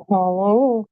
Hello.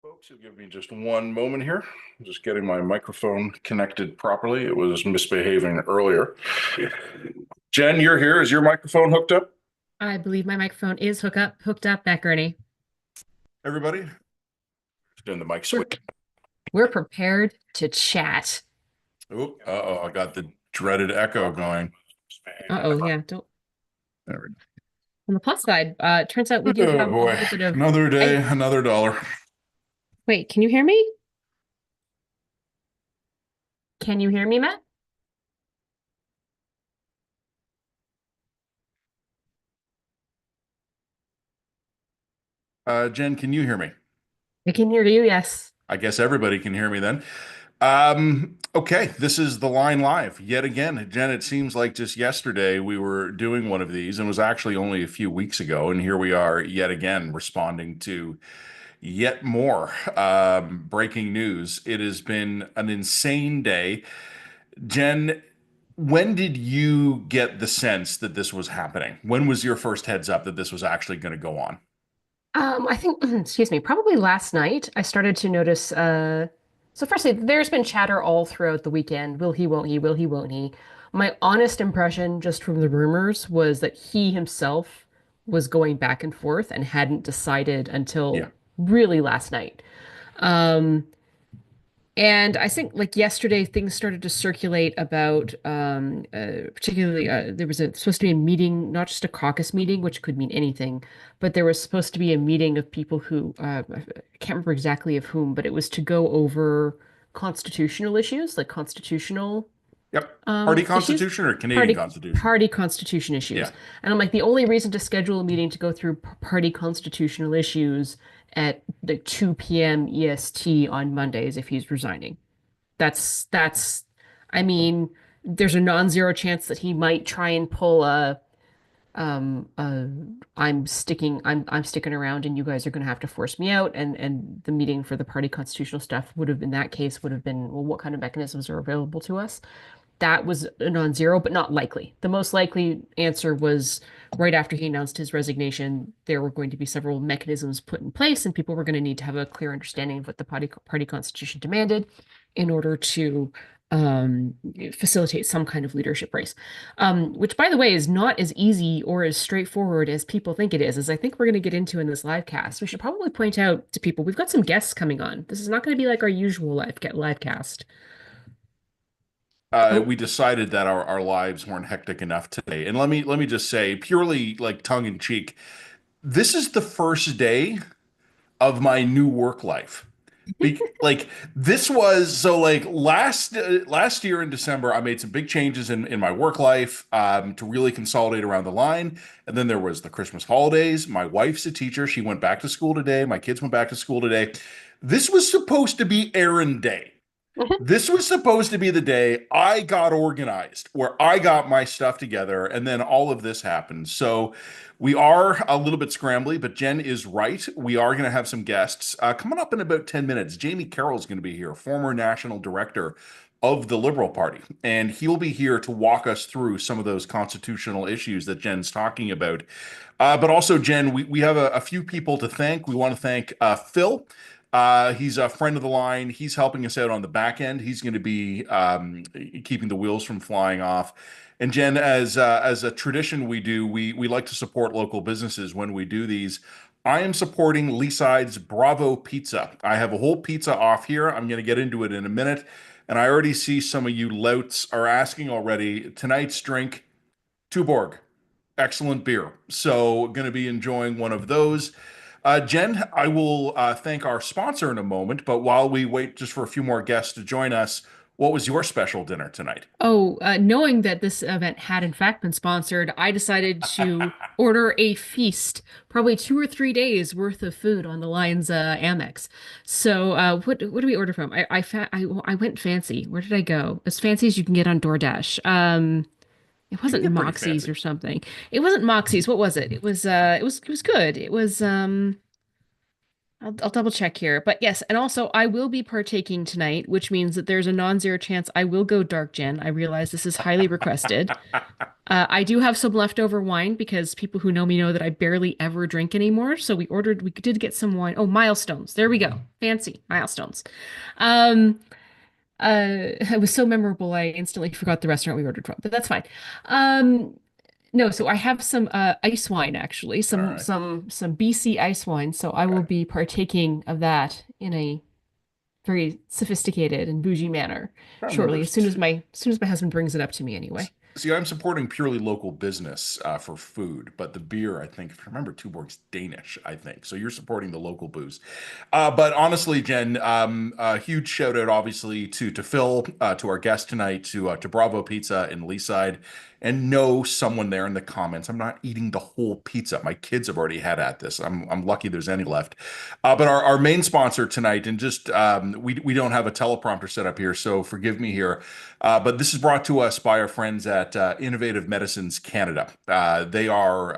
Folks, you'll give me just one moment here. I'm just getting my microphone connected properly. It was misbehaving earlier. Jen, you're here. Is your microphone hooked up? I believe my microphone is hooked up at Gurney. Everybody? Doing the mic We're switch. we're prepared to chat. Oh, uh-oh, I got the dreaded echo going. Uh-oh, yeah. Don't There we On the plus side, it turns out we go. do Oh have a boy, little bit of another day, I another dollar. wait, can you hear me? Can you hear me, Matt? Jen, can you hear me? I can hear you, yes. I guess everybody can hear me then. Okay, this is the line live yet again. Jen, it seems like just yesterday we were doing one of these and it was actually only a few weeks ago. And here we are yet again responding to yet more breaking news. It has been an insane day. Jen, when did you get the sense that this was happening? When was your first heads up that this was actually going to go on? I think, excuse me, probably last night I started to notice, so firstly, there's been chatter all throughout the weekend. Will he, won't he, will he, won't he? My honest impression, just from the rumors, was that he himself was going back and forth and hadn't decided until Yeah. really last night. Um, and I think like yesterday, things started to circulate about, particularly there was supposed to be a meeting, not just a caucus meeting, which could mean anything, but there was supposed to be a meeting of people who I can't remember exactly of whom, but it was to go over constitutional issues, like constitutional Yep. Party issues, Constitution or Canadian party Constitution? party constitution issues. Yeah. And I'm like, the only reason to schedule a meeting to go through party constitutional issues at the 2 p.m. EST on Monday is if he's resigning. That's I mean, there's a non-zero chance that he might try and pull a uh I'm sticking around and you guys are going to have to force me out, and the meeting for the party constitutional stuff would have in that case would have been, well, what kind of mechanisms are available to us? That was a non-zero, but not likely. The most likely answer was right after he announced his resignation, there were going to be several mechanisms put in place, and people were going to need to have a clear understanding of what the party constitution demanded in order to um, facilitate some kind of leadership race. Which, by the way, is not as easy or as straightforward as people think it is, as I think we're going to get into in this live cast. We should probably point out to people we've got some guests coming on. This is not going to be like our usual live cast. Oh, We decided that our lives weren't hectic enough today. And let me just say, purely like tongue in cheek, this is the first day of my new work life. Like this was so like last year in December, I made some big changes in my work life to really consolidate around the line. And then there was the Christmas holidays. My wife's a teacher. She went back to school today. My kids went back to school today. This was supposed to be errand day. This was supposed to be the day I got organized, where I got my stuff together, and then all of this happened. So we are a little bit scrambly, but Jen is right. We are going to have some guests coming up in about 10 minutes. Jamie Carroll's going to be here, former national director of the Liberal Party, and he'll be here to walk us through some of those constitutional issues that Jen's talking about. But also, Jen, we have a few people to thank. We want to thank Phil. He's a friend of the line. He's helping us out on the back end. He's going to be keeping the wheels from flying off. And Jen, as a tradition we do, we like to support local businesses when we do these. I am supporting Leaside's Bravo Pizza. I have a whole pizza off here. I'm going to get into it in a minute. And I already see some of you louts are asking already. Tonight's drink, Tuborg. Excellent beer. So, going to be enjoying one of those. Jen, I will thank our sponsor in a moment, but while we wait just for a few more guests to join us, what was your special dinner tonight? knowing that this event had in fact been sponsored, I decided to order a feast, probably 2 or 3 days worth of food on the line's Amex. So, what do we order from? I went fancy. Where did I go? As fancy as you can get on DoorDash. It You can wasn't get pretty Moxie's fancy. or something. It wasn't Moxie's. What was it? It was good. It was I'll double check here. But yes, and also I will be partaking tonight, which means that there's a non-zero chance I will go dark gin. I realize this is highly requested. I do have some leftover wine because people who know me know that I barely ever drink anymore. So we did get some wine. Oh, Milestones. There we go. Fancy Milestones. Um, it was so memorable, I instantly forgot the restaurant we ordered from, but that's fine. Um, no, so I have some ice wine actually, All some right. BC ice wine. So I will Okay. be partaking of that in a very sophisticated and bougie manner Remember, shortly, as soon as my husband brings it up to me anyway. see, I'm supporting purely local business for food, but the beer, I think, if I remember, Tuborg's Danish, I think. So you're supporting the local booze. But honestly, Jen, a huge shout out, obviously, to Phil, to our guest tonight, to Bravo Pizza in Leaside, and know someone there in the comments. I'm not eating the whole pizza. My kids have already had at this. I'm lucky there's any left. But our main sponsor tonight, and just we don't have a teleprompter set up here, so forgive me here. But this is brought to us by our friends at Innovative Medicines Canada. They are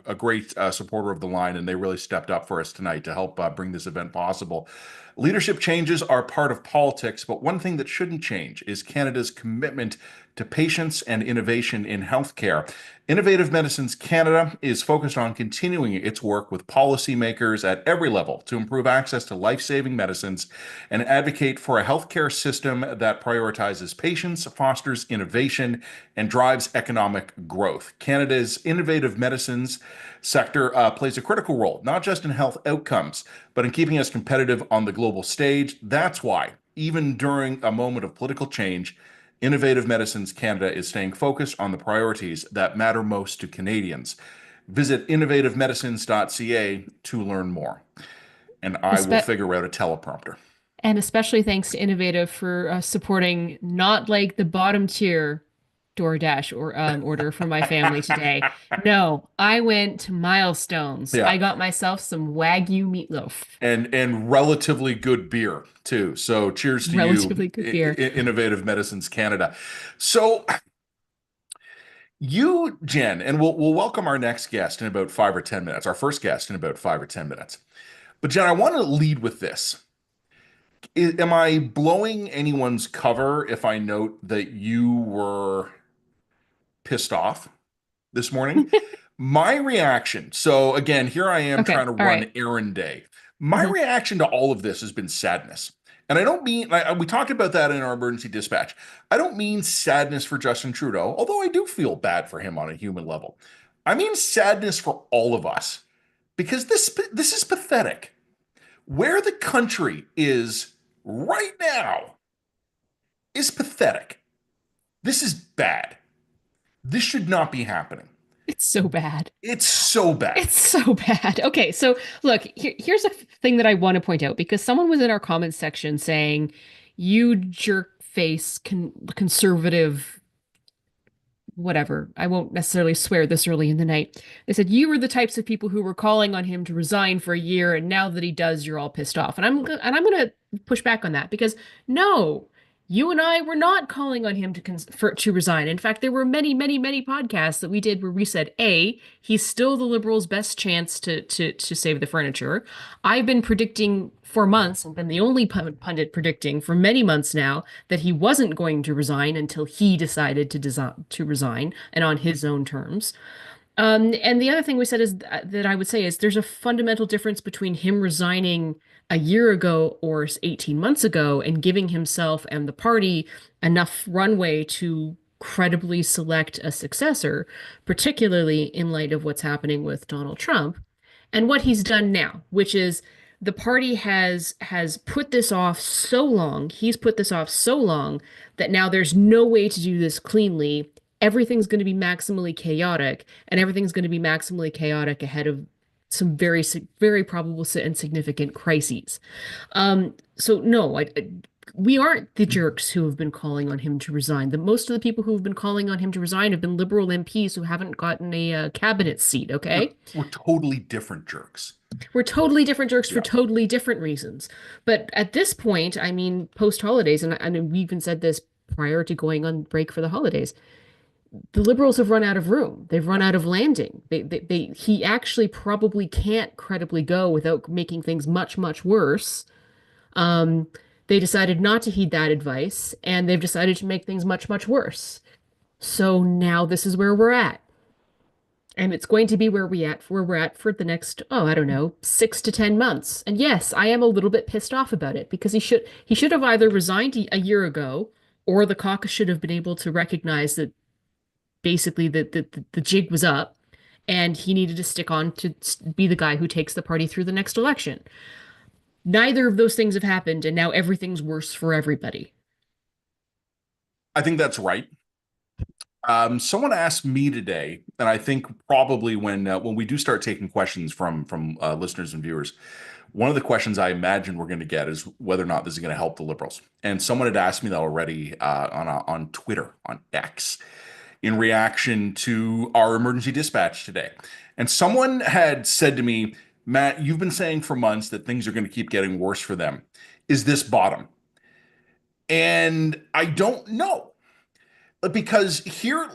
a great supporter of the line, and they really stepped up for us tonight to help bring this event possible. Leadership changes are part of politics, but one thing that shouldn't change is Canada's commitment to patients and innovation in healthcare. Innovative Medicines Canada is focused on continuing its work with policymakers at every level to improve access to life-saving medicines and advocate for a healthcare system that prioritizes patients, fosters innovation, and drives economic growth. Canada's innovative medicines sector plays a critical role, not just in health outcomes, but in keeping us competitive on the global stage. That's why, even during a moment of political change, Innovative Medicines Canada is staying focused on the priorities that matter most to Canadians. Visit innovativemedicines.ca to learn more, and I will Espe figure out a teleprompter. and especially thanks to Innovative for supporting not like the bottom tier DoorDash or order for my family today. No, I went to Milestones. Yeah, I got myself some Wagyu meatloaf. and relatively good beer too. So cheers to you, Relatively good beer. Innovative Medicines Canada. So you, Jen, and we'll welcome our next guest in about 5 or 10 minutes. Our first guest in about 5 or 10 minutes. But Jen, I want to lead with this. Am I blowing anyone's cover if I note that you were pissed off this morning? My reaction, so again, here I am trying Okay, to all run right. errand day. My Mhm. reaction to all of this has been sadness. And I don't mean, we talked about that in our emergency dispatch. I don't mean sadness for Justin Trudeau, although I do feel bad for him on a human level. I mean sadness for all of us because this is pathetic. Where the country is right now is pathetic. This is bad. This should not be happening. It's so bad. It's so bad. It's so bad. Okay, so look, here's a thing that I want to point out because someone was in our comments section saying, "You jerk face conservative whatever. I won't necessarily swear this early in the night." They said you were the types of people who were calling on him to resign for a year, and now that he does, you're all pissed off. And I'm going to push back on that because no, you and I were not calling on him to resign. In fact, there were many, many, many podcasts that we did where we said, A, he's still the Liberals' best chance to save the furniture. I've been predicting for months and been the only pundit predicting for many months now that he wasn't going to resign until he decided to resign and on his own terms. And the other thing we said is that I would say is there's a fundamental difference between him resigning a year ago or 18 months ago and giving himself and the party enough runway to credibly select a successor, particularly in light of what's happening with Donald Trump, and what he's done now, which is the party has put this off so long, he's put this off so long that now there's no way to do this cleanly. Everything's going to be maximally chaotic, and everything's going to be maximally chaotic ahead of some very probable and significant crises. So no, we aren't the jerks who have been calling on him to resign. Most of the people who have been calling on him to resign have been Liberal MPs who haven't gotten a cabinet seat, We're, okay? we're totally different jerks. We're totally different jerks for Yeah. totally different reasons. But at this point, I mean, post holidays, and we even said this prior to going on break for the holidays, the Liberals have run out of room. They've run out of landing. He actually probably can't credibly go without making things much, much worse. Um, they decided not to heed that advice, and they've decided to make things much, much worse. So now this is where we're at. And it's going to be where we're at for the next, oh, I don't know, 6 to 10 months. And yes, I am a little bit pissed off about it because he should have either resigned a year ago, or the caucus should have been able to recognize that basically the jig was up and he needed to stick on to be the guy who takes the party through the next election. Neither of those things have happened, and now everything's worse for everybody. I think that's right. Someone asked me today, and I think probably when we do start taking questions from listeners and viewers, one of the questions I imagine we're going to get is whether or not this is going to help the Liberals. And someone had asked me that already on Twitter, on X, in reaction to our emergency dispatch today. And someone had said to me, Matt, you've been saying for months that things are going to keep getting worse for them. Is this bottom? And I don't know. Because here's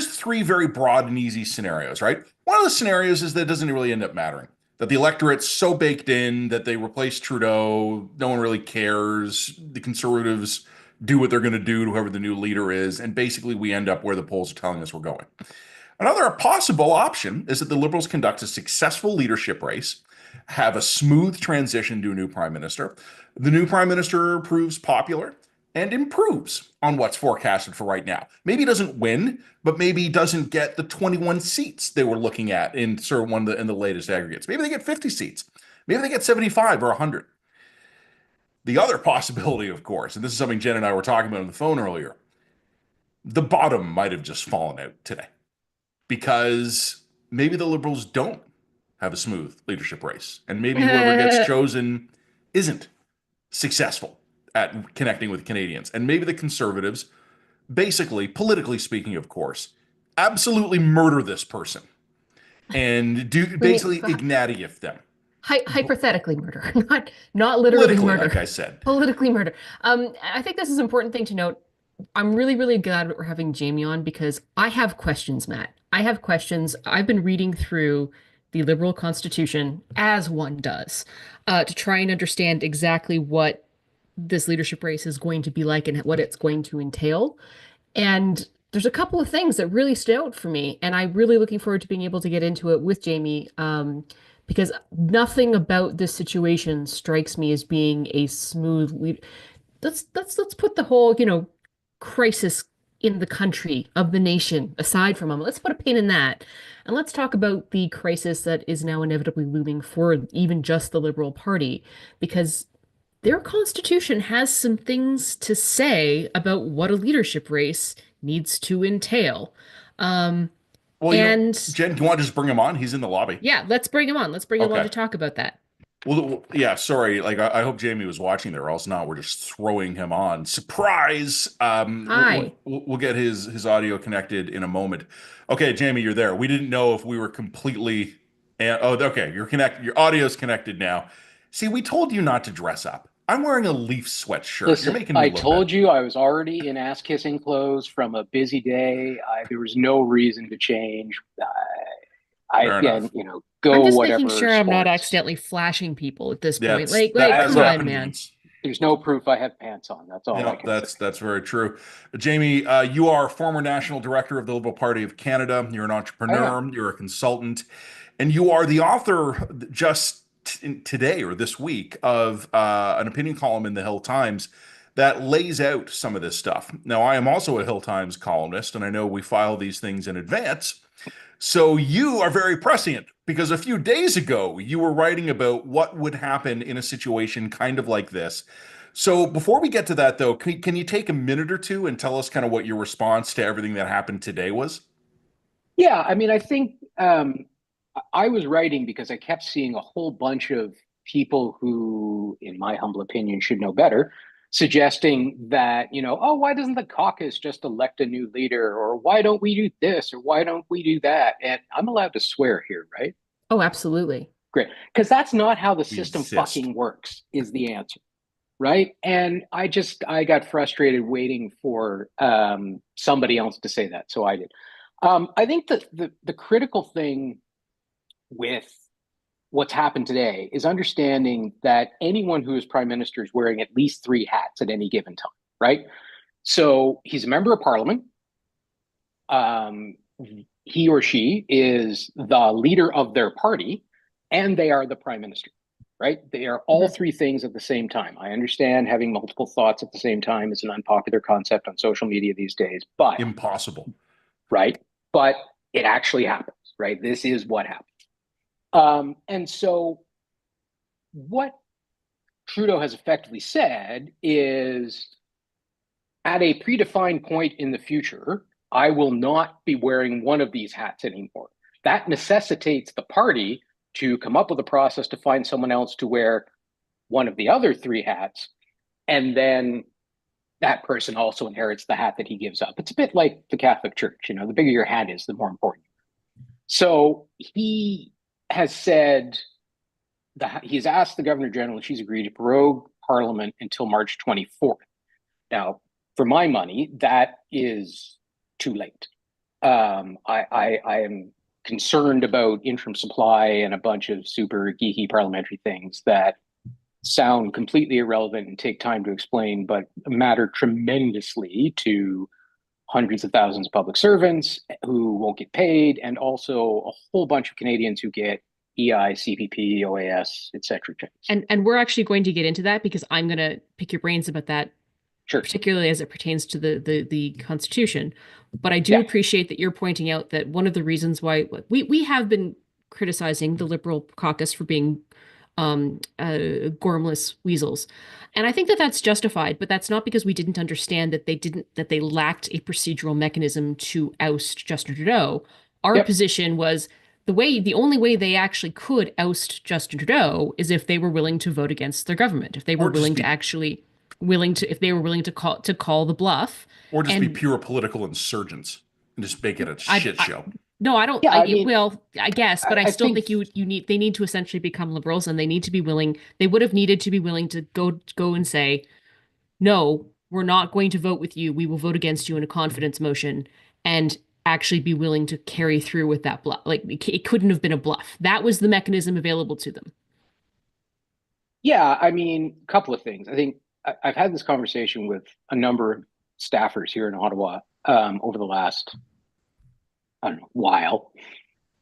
three very broad and easy scenarios, right? One of the scenarios is that it doesn't really end up mattering, that the electorate's so baked in that they replace Trudeau, no one really cares. The Conservatives do what they're going to do to whoever the new leader is, and basically we end up where the polls are telling us we're going. Another possible option is that the Liberals conduct a successful leadership race, have a smooth transition to a new prime minister. The new prime minister proves popular and improves on what's forecasted for right now. Maybe doesn't win, but maybe doesn't get the 21 seats they were looking at in sort of in the latest aggregates. Maybe they get 50 seats. Maybe they get 75 or 100. The other possibility, of course, and this is something Jen and I were talking about on the phone earlier, the bottom might have just fallen out today because maybe the Liberals don't have a smooth leadership race, and maybe whoever gets chosen isn't successful at connecting with Canadians. And maybe the Conservatives, basically, politically speaking, of course, absolutely murder this person and do basically Ignatius them. Hypothetically murder, not literally Politically, murder. like I said. Politically murder. I think this is an important thing to note. I'm really, really glad that we're having Jamie on because I have questions, Matt. I have questions. I've been reading through the Liberal Constitution, as one does, to try and understand exactly what this leadership race is going to be like and what it's going to entail. And there's a couple of things that really stood out for me, and I'm really looking forward to being able to get into it with Jamie, because nothing about this situation strikes me as being a smooth lead. Let's put the whole, crisis in the country of the nation aside from them. Let's put a pin in that. And let's talk about the crisis that is now inevitably looming for even just the Liberal Party, because their constitution has some things to say about what a leadership race needs to entail. Well, and Jen, do you want to just bring him on? He's in the lobby. yeah, let's bring him on. Let's bring him on to talk about that. Well, yeah, sorry. I hope Jamie was watching there, or else not. We're just throwing him on. Surprise! Hi. We'll get his audio connected in a moment. Okay, Jamie, you're there. We didn't know if we were completely. Oh, okay. You're connected. Your audio's connected now. See, we told you not to dress up. I'm wearing a Leaf sweatshirt. Listen, You're making me I look told bad. you I was already in ass-kissing clothes from a busy day. There was no reason to change. Fair enough. Go I'm just whatever making sure I'm not sports. accidentally flashing people at this point. That's Like, that come on, man. happens. There's no proof I have pants on. That's all I Yeah, can that's say. very true. Jamie, you are former national director of the Liberal Party of Canada. You're an entrepreneur. You're a consultant, and you are the author just today or this week of an opinion column in the Hill Times that lays out some of this stuff. Now, I am also a Hill Times columnist, and I know we file these things in advance. So you are very prescient because a few days ago you were writing about what would happen in a situation kind of like this. So before we get to that, though, can you take a minute or two and tell us kind of what your response to everything that happened today was? Yeah, I mean, I think I was writing because I kept seeing a whole bunch of people who, in my humble opinion, should know better, suggesting that, oh, why doesn't the caucus just elect a new leader? Or why don't we do this? Or why don't we do that? And I'm allowed to swear here, right? Oh, absolutely. Great. Because that's not how the We system insist. fucking works, is the answer. right? And I got frustrated waiting for somebody else to say that, so I did. I think that the critical thing with what's happened today is understanding that anyone who is prime minister is wearing at least three hats at any given time, right? So he's a member of parliament. He or she is the leader of their party, and they are the prime minister, right? They are all three things at the same time. I understand having multiple thoughts at the same time is an unpopular concept on social media these days, but Impossible. right? But it actually happens, right? This is what happens. And so what Trudeau has effectively said is, at a predefined point in the future, I will not be wearing one of these hats anymore. That necessitates the party to come up with a process to find someone else to wear one of the other three hats. And then that person also inherits the hat that he gives up. It's a bit like the Catholic Church, the bigger your hat is, the more important. So he has said that he's asked the Governor General if she's agreed to prorogue Parliament until March 24th. Now, for my money, that is too late. I am concerned about interim supply and a bunch of super geeky parliamentary things that sound completely irrelevant and take time to explain, but matter tremendously to hundreds of thousands of public servants who won't get paid, and also a whole bunch of Canadians who get EI, CPP, OAS, etc. And we're actually going to get into that because I'm going to pick your brains about that, Sure. particularly as it pertains to the Constitution. But I do appreciate that you're pointing out that one of the reasons why we have been criticizing the Liberal caucus for being gormless weasels. And I think that that's justified, but that's not because we didn't understand that they lacked a procedural mechanism to oust Justin Trudeau. Our position was the only way they actually could oust Justin Trudeau is if they were willing to vote against their government, if they were willing to call the bluff, or just be pure political insurgents and just make it a shit show. No, I don't. Yeah, I guess, but I still think they need to essentially become liberals, and they need to be willing. They would have needed to be willing to go and say, no, we're not going to vote with you. We will vote against you in a confidence motion, and actually be willing to carry through with that bluff. Like it couldn't have been a bluff. That was the mechanism available to them. Yeah, I mean, a couple of things. I think I've had this conversation with a number of staffers here in Ottawa over the last, I don't know, while.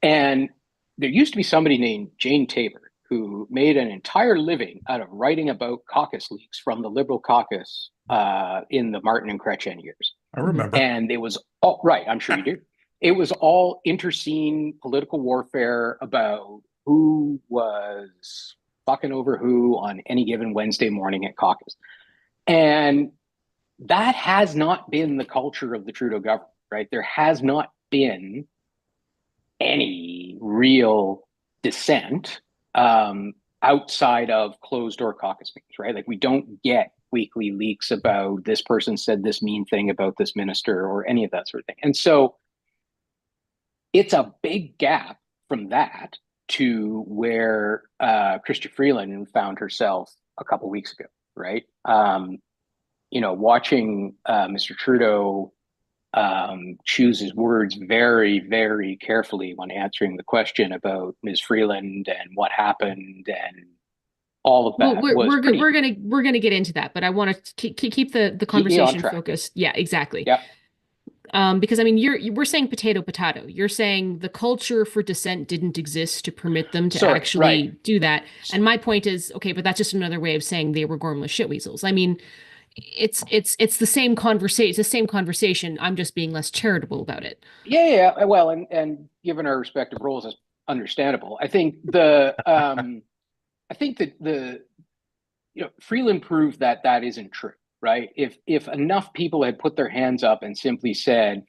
And there used to be somebody named Jane Tabor who made an entire living out of writing about caucus leaks from the Liberal caucus in the Martin and Chrétien years. I remember. And it was all right. I'm sure you do. It was all interscene political warfare about who was fucking over who on any given Wednesday morning at caucus. And that has not been the culture of the Trudeau government, right? There has not been any real dissent outside of closed door caucus meetings, right? Like we don't get weekly leaks about this person said this mean thing about this minister or any of that sort of thing. And so it's a big gap from that to where Chrystia Freeland found herself a couple of weeks ago, right? Watching Mr. Trudeau choose his words very, very carefully when answering the question about Ms. Freeland and what happened and all of that. Well, we're gonna get into that, but I want to keep the conversation focused. Yeah, exactly. Yeah. Because I mean, we're saying potato. You're saying the culture for dissent didn't exist to permit them to actually do that. And my point is, okay, but that's just another way of saying they were gormless shitweasels. I mean, it's the same conversation. It's the same conversation. I'm just being less charitable about it. Yeah. Well, and given our respective roles, it's understandable. I think Freeland proved that isn't true. Right? If enough people had put their hands up and simply said,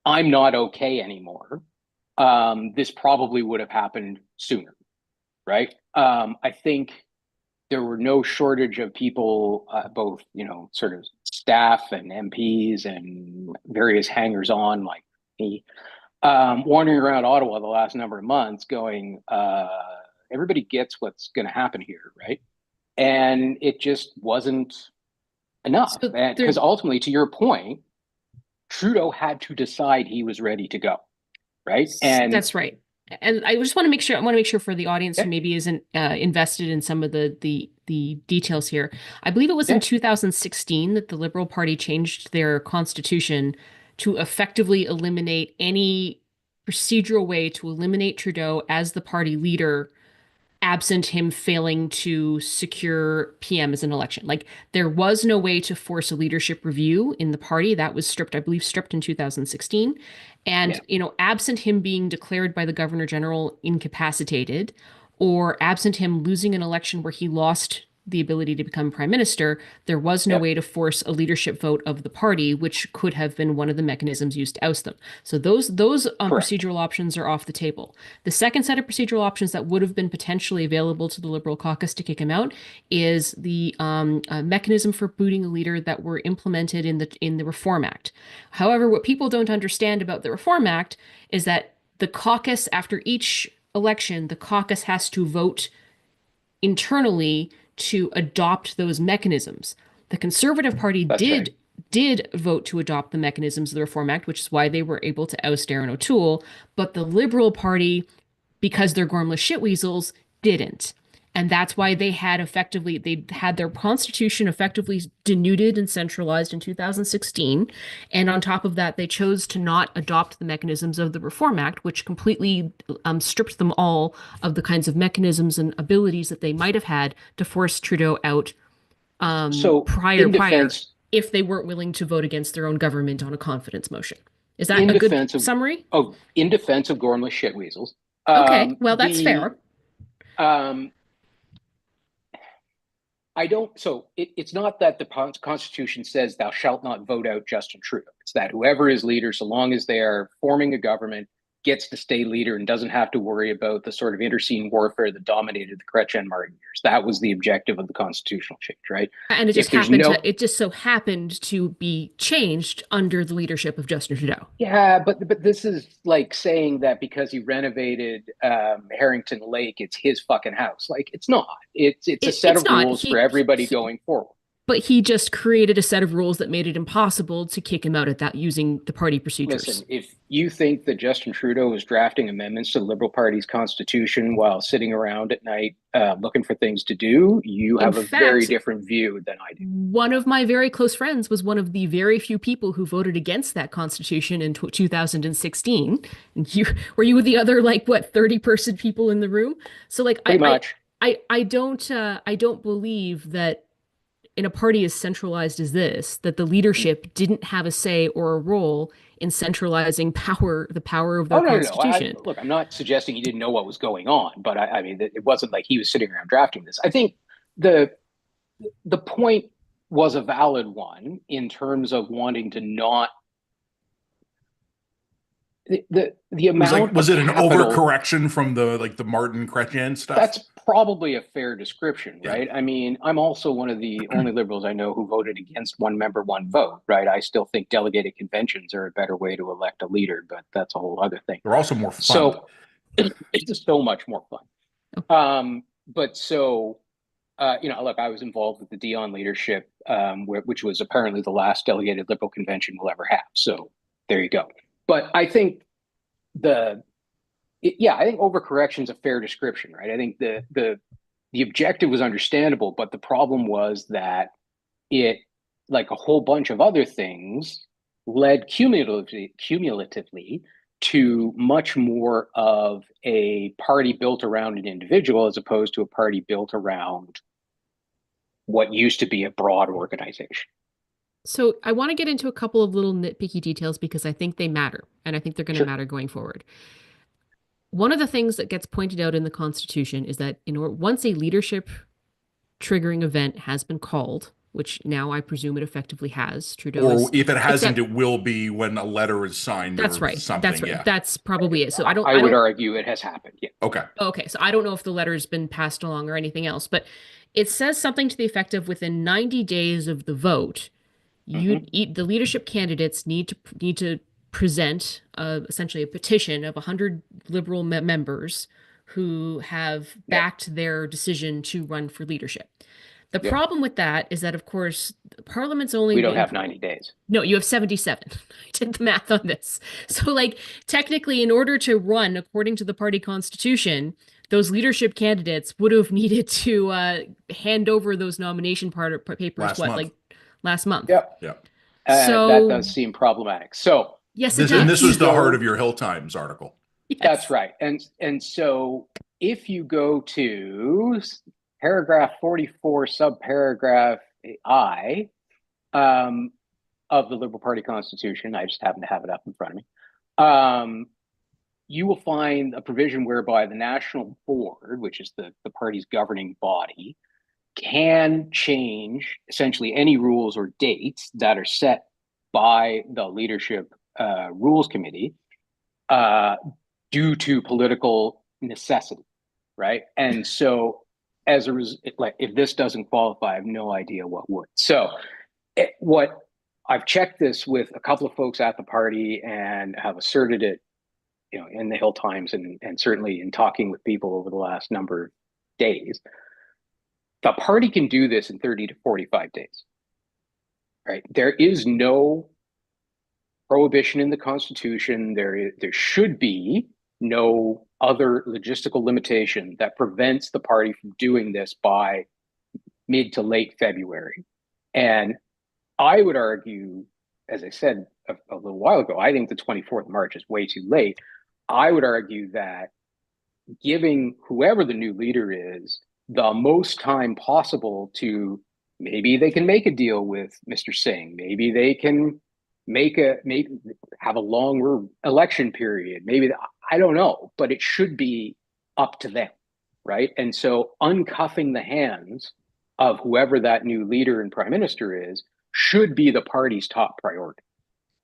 I'm not okay anymore, this probably would have happened sooner, right? I think there were no shortage of people, both, sort of staff and MPs and various hangers-on like me, wandering around Ottawa the last number of months going, everybody gets what's going to happen here, right? and it just wasn't enough. So And there, because ultimately, to your point, Trudeau had to decide he was ready to go, right? And that's right. And I just want to make sure, I want to make sure for the audience who yeah, maybe isn't invested in some of the details here. I believe it was in yeah, 2016 that the Liberal Party changed their constitution to effectively eliminate any procedural way to eliminate Trudeau as the party leader absent him failing to secure PM as an election. Like there was no way to force a leadership review in the party. That was stripped, I believe, stripped in 2016. yeah, And, absent him being declared by the Governor General incapacitated, or absent him losing an election where he lost the ability to become prime minister, there was no yeah. way to force a leadership vote of the party, which could have been one of the mechanisms used to oust them. So those Correct. procedural options are off the table. The second set of procedural options that would have been potentially available to the Liberal caucus to kick him out is the mechanism for booting a leader that were implemented in the Reform Act. However, what people don't understand about the Reform Act is that the caucus, after each election, the caucus has to vote internally to adopt those mechanisms. The Conservative Party That's right. did vote to adopt the mechanisms of the Reform Act, which is why they were able to oust Aaron O'Toole, but the Liberal Party, because they're gormless shitweasels, didn't. And that's why they had their constitution effectively denuded and centralized in 2016. And on top of that, they chose to not adopt the mechanisms of the Reform Act, which completely stripped them all of the kinds of mechanisms and abilities that they might have had to force Trudeau out So prior if they weren't willing to vote against their own government on a confidence motion. Is that in a good defense of summary? in defense of Gormless shitweasels, Okay, well, that's the fair. um, I don't. So it's not that the Constitution says thou shalt not vote out Justin Trudeau. It's that whoever is leader, so long as they are forming a government, gets to stay leader and doesn't have to worry about the sort of interscene warfare that dominated the Chrétien Martin years. That was the objective of the constitutional change, right? And If there's no, it just so happened to be changed under the leadership of Justin Trudeau. yeah, but this is like saying that because he renovated Harrington Lake, it's his fucking house. Like it's not. It's a set It's of not. rules for everybody going forward. But he just created a set of rules that made it impossible to kick him out at that using the party procedures. Listen, if you think that Justin Trudeau was drafting amendments to the Liberal Party's constitution while sitting around at night looking for things to do, you have a very different view than I do. One of my very close friends was one of the very few people who voted against that constitution in 2016. Were you the other 30-person people in the room? So Pretty much. I don't believe that in a party as centralized as this, that the leadership didn't have a say or a role in centralizing the power of their constitution. No. Look, I'm not suggesting he didn't know what was going on, but I mean, it wasn't like he was sitting around drafting this. I think the point was a valid one in terms of wanting to not the amount. Was it an capital, overcorrection from the Martin Chrétien stuff? That's probably a fair description, right? Yeah. I mean, I'm also one of the only liberals I know who voted against one member, one vote, right? I still think delegated conventions are a better way to elect a leader, but that's a whole other thing. They're also more fun. So it's just so much more fun. But so, look, I was involved with the Dion leadership, which was apparently the last delegated liberal convention we'll ever have. So there you go. But I think I think overcorrection is a fair description, right? I think the objective was understandable, but the problem was that it, like a whole bunch of other things, led cumulatively to much more of a party built around an individual as opposed to a party built around what used to be a broad organization. So I want to get into a couple of little nitpicky details because I think they matter, and I think they're going to matter going forward. One of the things that gets pointed out in the Constitution is that once a leadership triggering event has been called, which now I presume it effectively has, or if it hasn't, it will be when a letter is signed. That's right. Something. That's right. Yeah. That's probably it. So I would argue it has happened. Yeah. Okay. Okay. So I don't know if the letter's been passed along or anything else, but it says something to the effect of within 90 days of the vote, the leadership candidates need to present essentially a petition of 100 Liberal members who have backed their decision to run for leadership. The problem with that is that, of course, Parliament's only We don't have 90 days. No, you have 77. I did the math on this. So, like, technically, in order to run according to the party constitution, those leadership candidates would have needed to hand over those nomination papers, like last month. Yep. Yeah. So that does seem problematic. So yes, and this was the Heart of Your Hill Times article. Yes. That's right. And so if you go to paragraph 44, subparagraph I of the Liberal Party Constitution, I just happen to have it up in front of me, you will find a provision whereby the National Board, which is the party's governing body, can change essentially any rules or dates that are set by the Leadership Rules Committee due to political necessity, right? And so as a result, like, if this doesn't qualify, I have no idea what would. So what I've checked this with a couple of folks at the party and have asserted it, in the Hill Times and certainly in talking with people over the last number of days. The party can do this in 30 to 45 days, right? There is no prohibition in the Constitution. There should be no other logistical limitation that prevents the party from doing this by mid to late February. And I would argue, as I said a little while ago, I think the 24th of March is way too late. I would argue that giving whoever the new leader is the most time possible to, maybe they can make a deal with Mr. Singh, maybe they can have a longer election period, maybe, I don't know, but it should be up to them, right? And so uncuffing the hands of whoever that new leader and prime minister is should be the party's top priority,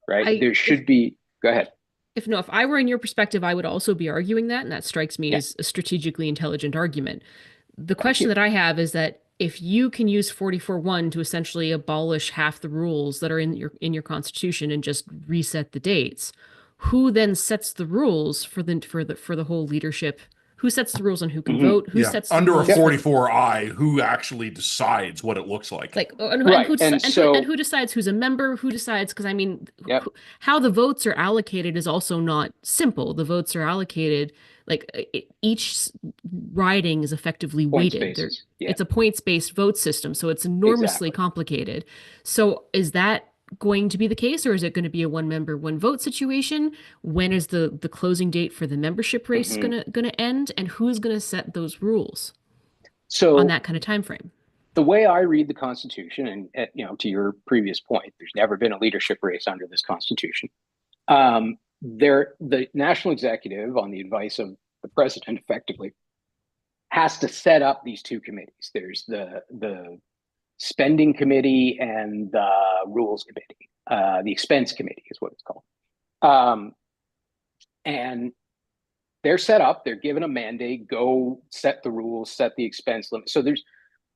right? There should be, go ahead. If I were in your perspective, I would also be arguing that, and that strikes me as a strategically intelligent argument. The question that I have is that if you can use 44.1 to essentially abolish half the rules that are in your constitution and just reset the dates, who then sets the rules for the whole leadership? Who sets the rules on who can vote? Who sets the under rules a 44I? Who actually decides what it looks like? And who decides who's a member? Who decides? Because I mean, how the votes are allocated is also not simple. The votes are allocated each riding is effectively weighted. It's a points-based vote system, so it's enormously complicated. So is that going to be the case, or is it going to be a one member, one vote situation? When is the closing date for the membership race gonna end, and who's going to set those rules on that kind of time frame? The way I read the Constitution, and to your previous point, there's never been a leadership race under this Constitution. The national executive, on the advice of the president, effectively has to set up these two committees. There's the spending committee and the rules committee. The expense committee is what it's called. And they're set up, they're given a mandate, go set the rules, set the expense limit. So there's,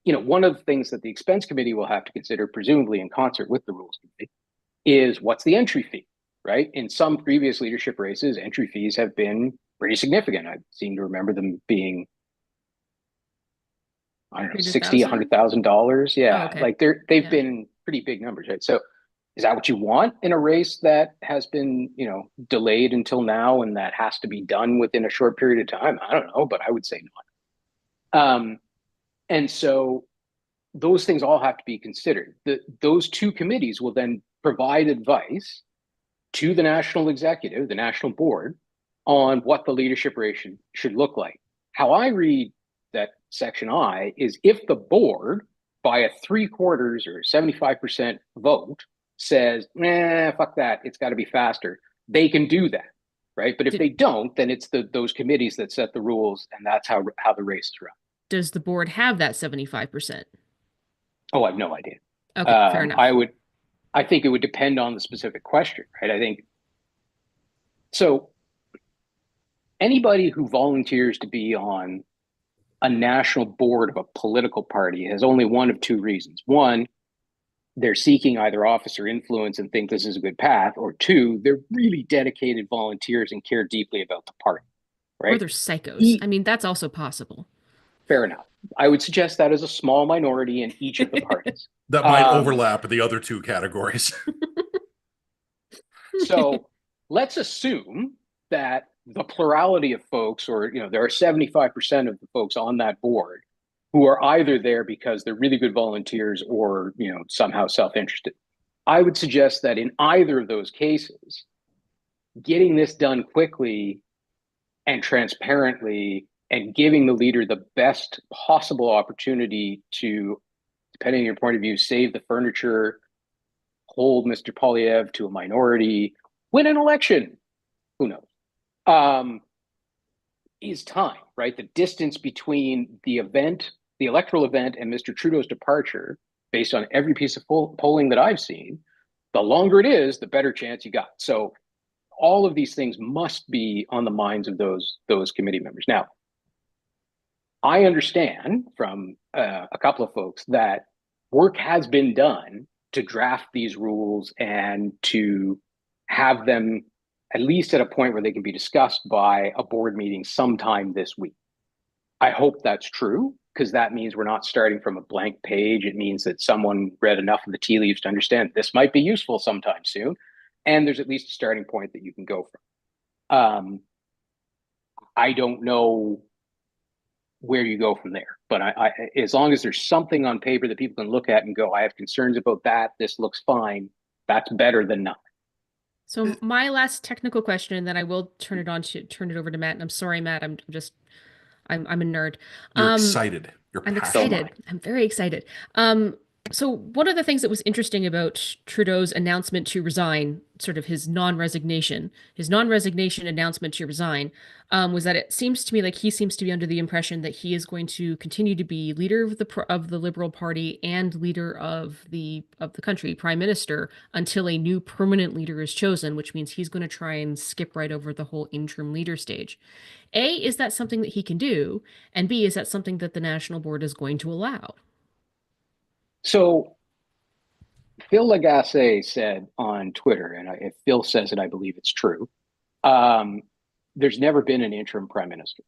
one of the things that the expense committee will have to consider, presumably in concert with the rules committee, is what's the entry fee, right? In some previous leadership races, entry fees have been pretty significant. I seem to remember them being, I don't know, $60,000, $100,000. Yeah, they've been pretty big numbers, right? So is that what you want in a race that has been, delayed until now and that has to be done within a short period of time? I don't know, but I would say not. And so those things all have to be considered. Those two committees will then provide advice to the national executive, the national board, on what the leadership race should look like. How I read that section I is, if the board by a 3/4 or 75% vote says, fuck that, it's got to be faster, they can do that, right? But if they don't, then it's those committees that set the rules, and that's how the race is run. Does the board have that 75%? Oh, I have no idea. Okay, fair enough. I think it would depend on the specific question, right? I think so. Anybody who volunteers to be on a national board of a political party has only one of two reasons. One, they're seeking either office or influence and think this is a good path, or two, they're really dedicated volunteers and care deeply about the party. Or right? they're psychos. E- I mean, that's also possible. Fair enough. I would suggest that as a small minority in each of the parties. That might overlap the other two categories. So let's assume that the plurality of folks, or there are 75% of the folks on that board who are either there because they're really good volunteers or somehow self-interested. I would suggest that in either of those cases, getting this done quickly and transparently and giving the leader the best possible opportunity to, depending on your point of view, save the furniture, hold Mr. Polyev to a minority, win an election, who knows, is time, right? The distance between the event, the electoral event, and Mr. Trudeau's departure, based on every piece of polling that I've seen, the longer it is, the better chance you got. So all of these things must be on the minds of those committee members. Now, I understand from a couple of folks that work has been done to draft these rules and to have them at least at a point where they can be discussed by a board meeting sometime this week. I hope that's true, because that means we're not starting from a blank page. It means that someone read enough of the tea leaves to understand this might be useful sometime soon. And there's at least a starting point that you can go from. I don't know where you go from there, but I as long as there's something on paper that people can look at and go, I have concerns about that, this looks fine, that's better than nothing. So my last technical question, and then I will turn it over to Matt. And I'm sorry, Matt. I'm a nerd. You're excited. You're I'm passionate. excited. I'm very excited. So one of the things that was interesting about Trudeau's announcement to resign, sort of his non-resignation announcement to resign, was that it seems to me like he seems to be under the impression that he is going to continue to be leader of the Liberal Party and leader of the country, prime minister, until a new permanent leader is chosen, which means he's going to try and skip right over the whole interim leader stage. A, is that something that he can do? And B, is that something that the National Board is going to allow? So Phil Lagasse said on Twitter, and if Phil says it, I believe it's true. There's never been an interim prime minister,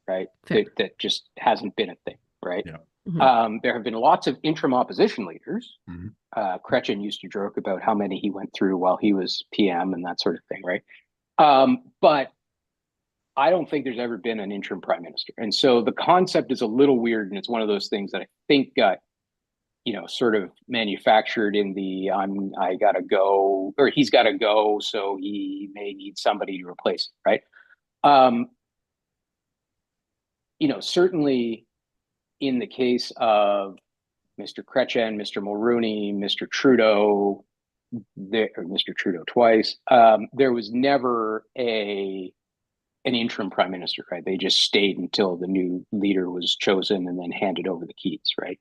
right? That just hasn't been a thing, right? Yeah. Mm-hmm. There have been lots of interim opposition leaders. Mm-hmm. Chrétien used to joke about how many he went through while he was PM and that sort of thing, right? But I don't think there's ever been an interim prime minister. And so the concept is a little weird, and it's one of those things that I think got sort of manufactured in the I gotta go, or he's gotta go, so he may need somebody to replace it, right? Certainly in the case of Mr. Chrétien, Mr. Mulroney, Mr. Trudeau, Mr. Trudeau twice, there was never an interim prime minister, right? They just stayed until the new leader was chosen and then handed over the keys, right?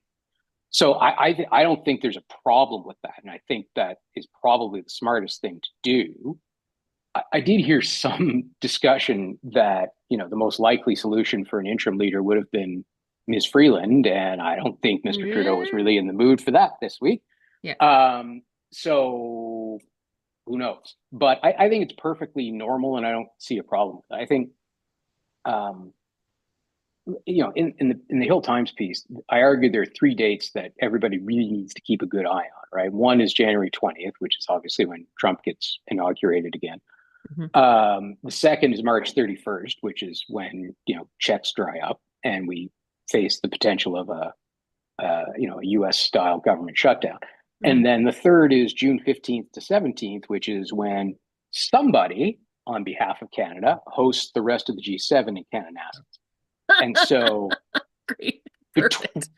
So I don't think there's a problem with that. And I think that is probably the smartest thing to do. I did hear some discussion that, the most likely solution for an interim leader would have been Ms. Freeland. And I don't think Mr. Trudeau was really in the mood for that this week. Yeah. So who knows? But I think it's perfectly normal, and I don't see a problem with it. I think, in the Hill Times piece, I argued there are 3 dates that everybody really needs to keep a good eye on, right? One is January 20th, which is obviously when Trump gets inaugurated again. Mm-hmm. The second is March 31st, which is when, checks dry up and we face the potential of a US style government shutdown. Mm-hmm. And then the third is June 15th to 17th, which is when somebody on behalf of Canada hosts the rest of the G7 in Kananaskis. And so, Perfect.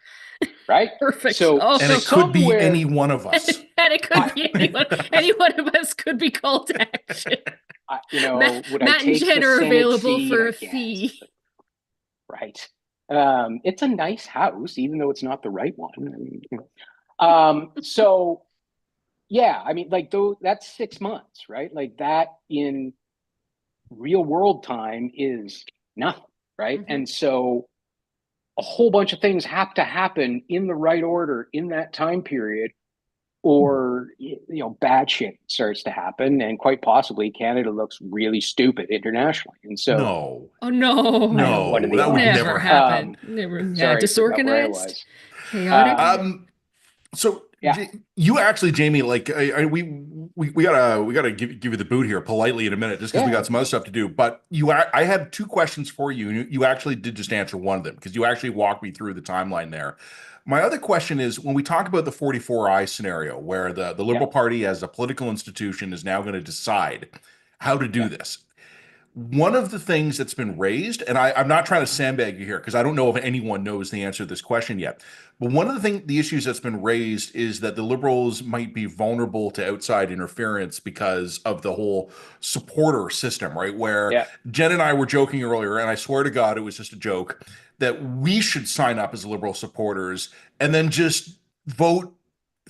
Right? Perfect. So, and it could be any one of us. And it could be anyone. Any one of us could be called to action. Matt and Jen are available for a fee. Right. It's a nice house, even though it's not the right one. So, yeah, that's 6 months, right? Like that in real world time is nothing. Right. Mm-hmm. And so a whole bunch of things have to happen in the right order in that time period or bad shit starts to happen, and quite possibly Canada looks really stupid internationally. And so, No, Oh no, I know, what are no, the that would odds? never never happen. happen. Never. Yeah, Sorry, I forgot where I disorganized, was. chaotic. So Yeah, you actually, Jamie, like we gotta give you the boot here politely in a minute, just because we yeah, got some other stuff to do. But I have two questions for you, and you actually did just answer one of them because you actually walked me through the timeline there. My other question is when we talk about the 44I scenario, where the yeah, Liberal Party as a political institution is now going to decide how to yeah, do this. One of the things that's been raised, and I'm not trying to sandbag you here because I don't know if anyone knows the answer to this question yet. But one of the issues that's been raised is that the Liberals might be vulnerable to outside interference because of the whole supporter system, right? Where yeah. Jen and I were joking earlier, and I swear to God, it was just a joke, that we should sign up as Liberal supporters and then just vote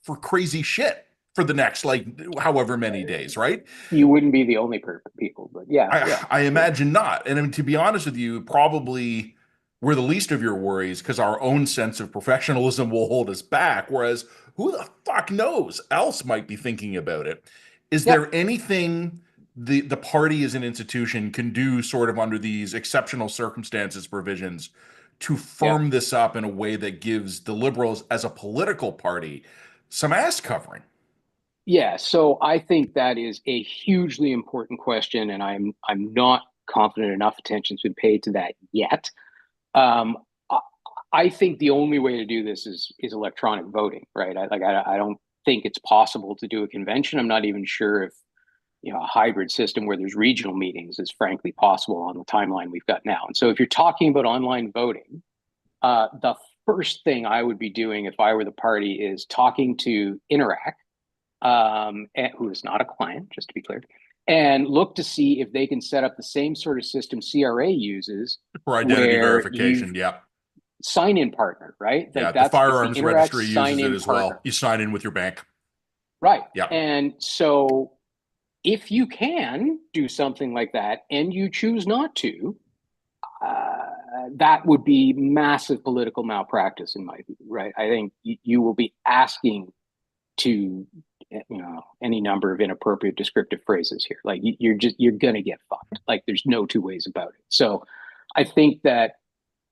for crazy shit for the next, like, however many days, right? You wouldn't be the only people, but yeah, yeah, I sure. imagine not. And I mean, to be honest with you, probably we're the least of your worries because our own sense of professionalism will hold us back. Whereas who the fuck knows else might be thinking about it? Is Yeah, there anything the party as an institution can do sort of under these exceptional circumstances provisions to yeah. firm this up in a way that gives the Liberals as a political party some ass covering? Yeah, so I think that is a hugely important question, and I'm not confident enough attention's been paid to that yet. Um, I, I think the only way to do this is electronic voting, right? I don't think it's possible to do a convention. I'm not even sure if a hybrid system where there's regional meetings is frankly possible on the timeline we've got now. And so if you're talking about online voting, the first thing I would be doing if I were the party is talking to Interac, who is not a client, just to be clear, and look to see if they can set up the same sort of system CRA uses, For identity where you verification, yeah. sign in partner, right? Yeah, Like the it's the firearms Interact registry sign uses it in as well. partner, You sign in with your bank. right? Yeah. And so if you can do something like that and you choose not to, uh, that would be massive political malpractice in my view, right? I think you will be asking to any number of inappropriate descriptive phrases here. Like you're gonna get fucked. Like there's no two ways about it. So I think that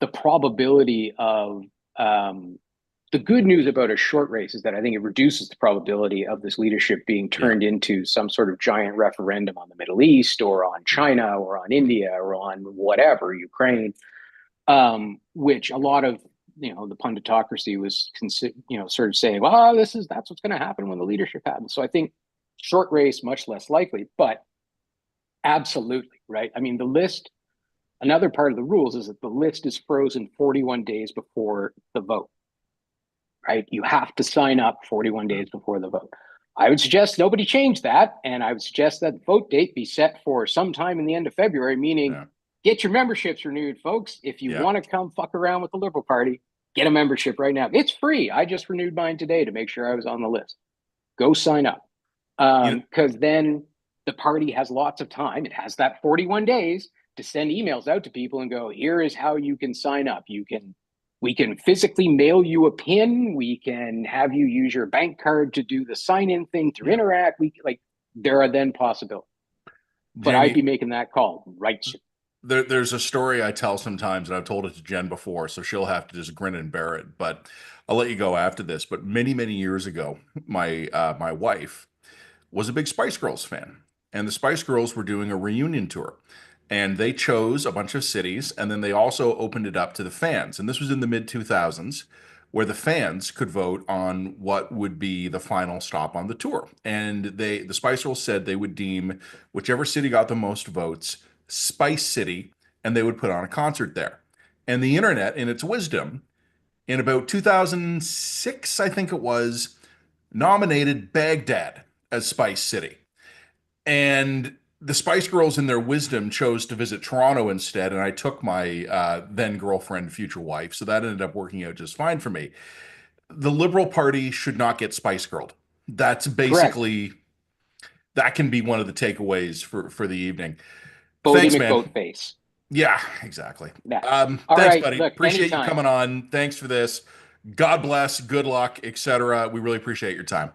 the probability of the good news about a short race is that I think it reduces the probability of this leadership being Yeah. turned into some sort of giant referendum on the Middle East or on China or on India or on whatever, Ukraine, which a lot of the punditocracy was sort of saying, well, that's what's going to happen when the leadership happens. So I think short race much less likely, but absolutely right. I mean, the list. Another part of the rules is that the list is frozen 41 days before the vote. Right, you have to sign up 41 days before the vote. I would suggest nobody change that, and I would suggest that the vote date be set for sometime in the end of February, meaning Yeah. get your memberships renewed, folks. If you Yeah. want to come fuck around with the Liberal Party, get a membership right now. It's free. I just renewed mine today to make sure I was on the list. Go sign up. You, Because then the party has lots of time. It has that 41 days to send emails out to people and go, here is how you can sign up. We can physically mail you a pin. We can have you use your bank card to do the sign-in thing through yeah. Interact. There are then possibilities. But I'd be Jamie, making that call right soon. there's a story I tell sometimes, and I've told it to Jen before, so she'll have to just grin and bear it. But I'll let you go after this. But many, many years ago, my wife was a big Spice Girls fan, and the Spice Girls were doing a reunion tour. And they chose a bunch of cities, and then they also opened it up to the fans. And this was in the mid 2000s, where the fans could vote on what would be the final stop on the tour. And the Spice Girls said they would deem whichever city got the most votes Spice City, and they would put on a concert there. And the internet, in its wisdom, in about 2006, I think it was, nominated Baghdad as Spice City. And the Spice Girls, in their wisdom, chose to visit Toronto instead. And I took my then girlfriend, future wife. So that ended up working out just fine for me. The Liberal Party should not get Spice Girled. That's Correct. basically, that can be one of the takeaways for the evening. Bodie Thanks, man. McBoatface. Yeah, exactly. Yeah. All Thanks, right. buddy. Look, Appreciate you anytime. coming on. Thanks for this. God bless, good luck, etc. We really appreciate your time.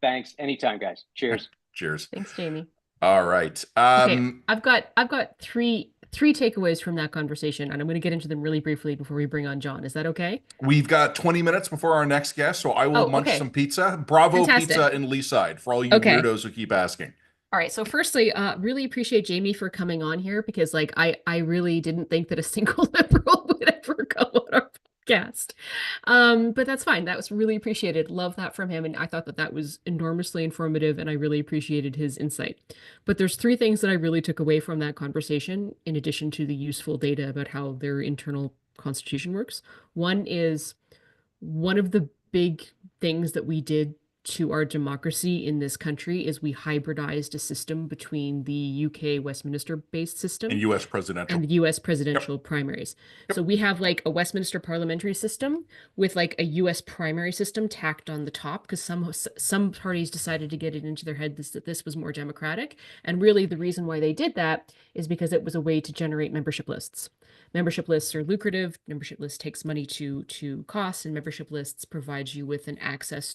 Thanks. Anytime, guys. Cheers. Cheers. Thanks, Jamie. All right. Okay, I've got three takeaways from that conversation, and I'm going to get into them really briefly before we bring on John. Is that okay? We've got 20 minutes before our next guest, so I will Oh, munch okay. some pizza. Bravo Fantastic. Pizza in Leaside for all you Okay. weirdos who keep asking. All right. So firstly, really appreciate Jamie for coming on here because like I really didn't think that a single liberal would ever go on our podcast. But that's fine. That was really appreciated. Love that from him. And I thought that that was enormously informative and I really appreciated his insight. But there's three things that I really took away from that conversation, in addition to the useful data about how their internal constitution works. One is one of the big things that we did to our democracy in this country is we hybridized a system between the UK Westminster-based system And U.S. presidential. and the US presidential primaries. So we have like a Westminster parliamentary system with like a US primary system tacked on the top because some parties decided to get it into their head that this was more democratic. And really the reason why they did that is because it was a way to generate membership lists. Membership lists are lucrative. Membership lists takes money to cost, and membership lists provides you with an access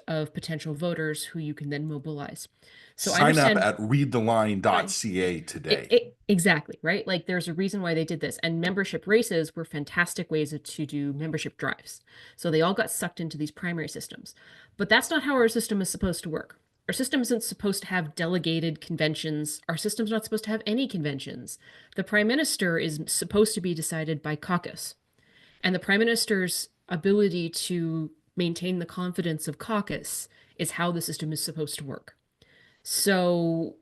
of potential voters who you can then mobilize. So I Sign understand up at readtheline.ca today. exactly, right? Like there's a reason why they did this. And membership races were fantastic ways to do membership drives. So they all got sucked into these primary systems. But that's not how our system is supposed to work. Our system isn't supposed to have delegated conventions. Our system's not supposed to have any conventions. The prime minister is supposed to be decided by caucus. And the prime minister's ability to maintain the confidence of caucus is how the system is supposed to work. So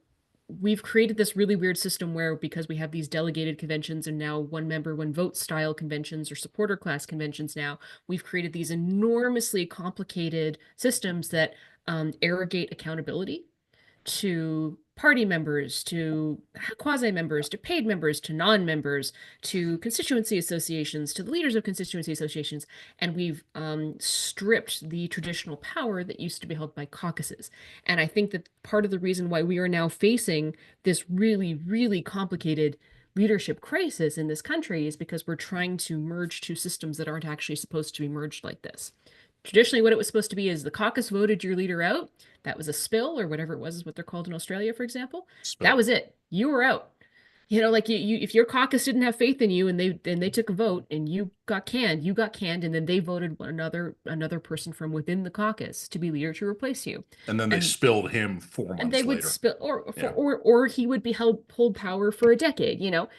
we've created this really weird system where, because we have these delegated conventions and now one member, one vote style conventions or supporter class conventions now, we've created these enormously complicated systems that arrogate accountability to party members, to quasi-members, to paid members, to non-members, to constituency associations, to the leaders of constituency associations, and we've stripped the traditional power that used to be held by caucuses. And I think that part of the reason why we are now facing this really, really complicated leadership crisis in this country is because we're trying to merge two systems that aren't actually supposed to be merged like this. Traditionally, what it was supposed to be is the caucus voted your leader out. That was a spill, or whatever it was, is what they're called in Australia, for example. Spill. That was it. You were out. You know, like you if your caucus didn't have faith in you and they took a vote and you got canned, and then they voted another person from within the caucus to be leader to replace you. And then they spilled him 4 months And they would later. spill, or he would be hold power for a decade. You know,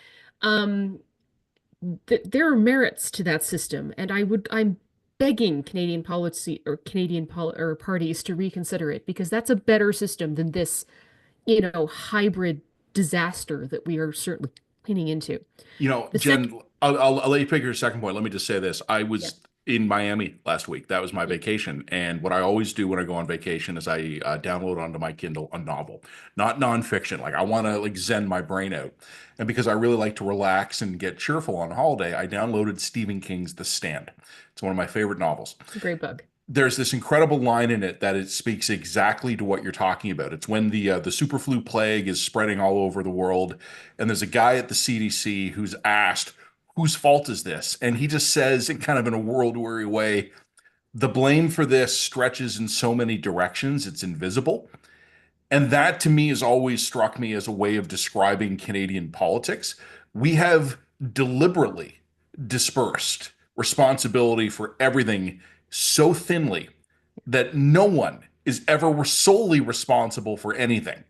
there are merits to that system, and I'm begging Canadian policy or or parties to reconsider it, because that's a better system than this, hybrid disaster that we are certainly leaning into. Jen, I'll let you pick your second point. Let me just say this. I was in Miami last week. That was my vacation. And what I always do when I go on vacation is I download onto my Kindle a novel, not nonfiction. Like I want to zen my brain out. And because I really like to relax and get cheerful on holiday, I downloaded Stephen King's The Stand. It's one of my favorite novels. It's a great book. There's this incredible line in it that it speaks exactly to what you're talking about. It's when the superflu plague is spreading all over the world, and there's a guy at the CDC who's asked, whose fault is this? And he just says, in kind of in a world-weary way, the blame for this stretches in so many directions, it's invisible. And that to me has always struck me as a way of describing Canadian politics. We have deliberately dispersed responsibility for everything so thinly that no one is ever solely responsible for anything.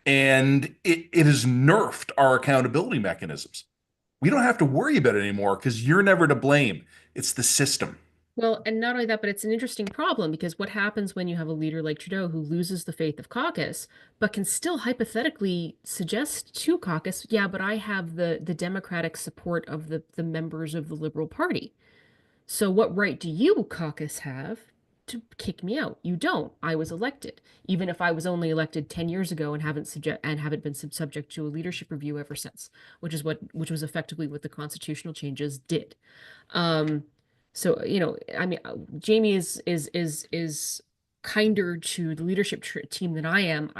And it has nerfed our accountability mechanisms. We don't have to worry about it anymore because you're never to blame. It's the system. Well, and not only that, but it's an interesting problem, because what happens when you have a leader like Trudeau who loses the faith of caucus, but can still hypothetically suggest to caucus, yeah, but I have the democratic support of the members of the Liberal Party. So what right do you, caucus, have to kick me out? You don't. I was elected, even if I was only elected 10 years ago and haven't been subject to a leadership review ever since, which was effectively what the constitutional changes did. So, I mean, Jamie is kinder to the leadership team than I am.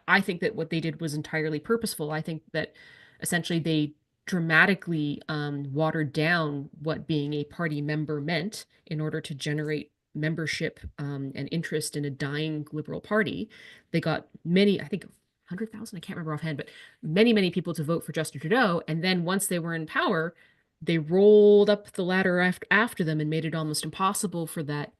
I think that what they did was entirely purposeful. I think that essentially they dramatically watered down what being a party member meant in order to generate membership and interest in a dying Liberal Party. They got many, I think 100,000, I can't remember offhand, but many people to vote for Justin Trudeau. And then once they were in power, they rolled up the ladder after them and made it almost impossible for that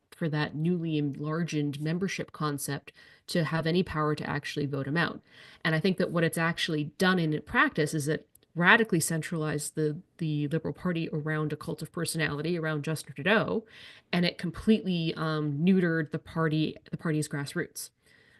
newly enlarged membership concept to have any power to actually vote him out. And I think that what it's actually done in practice is it radically centralized the Liberal Party around a cult of personality around Justin Trudeau, and it completely neutered the party's grassroots.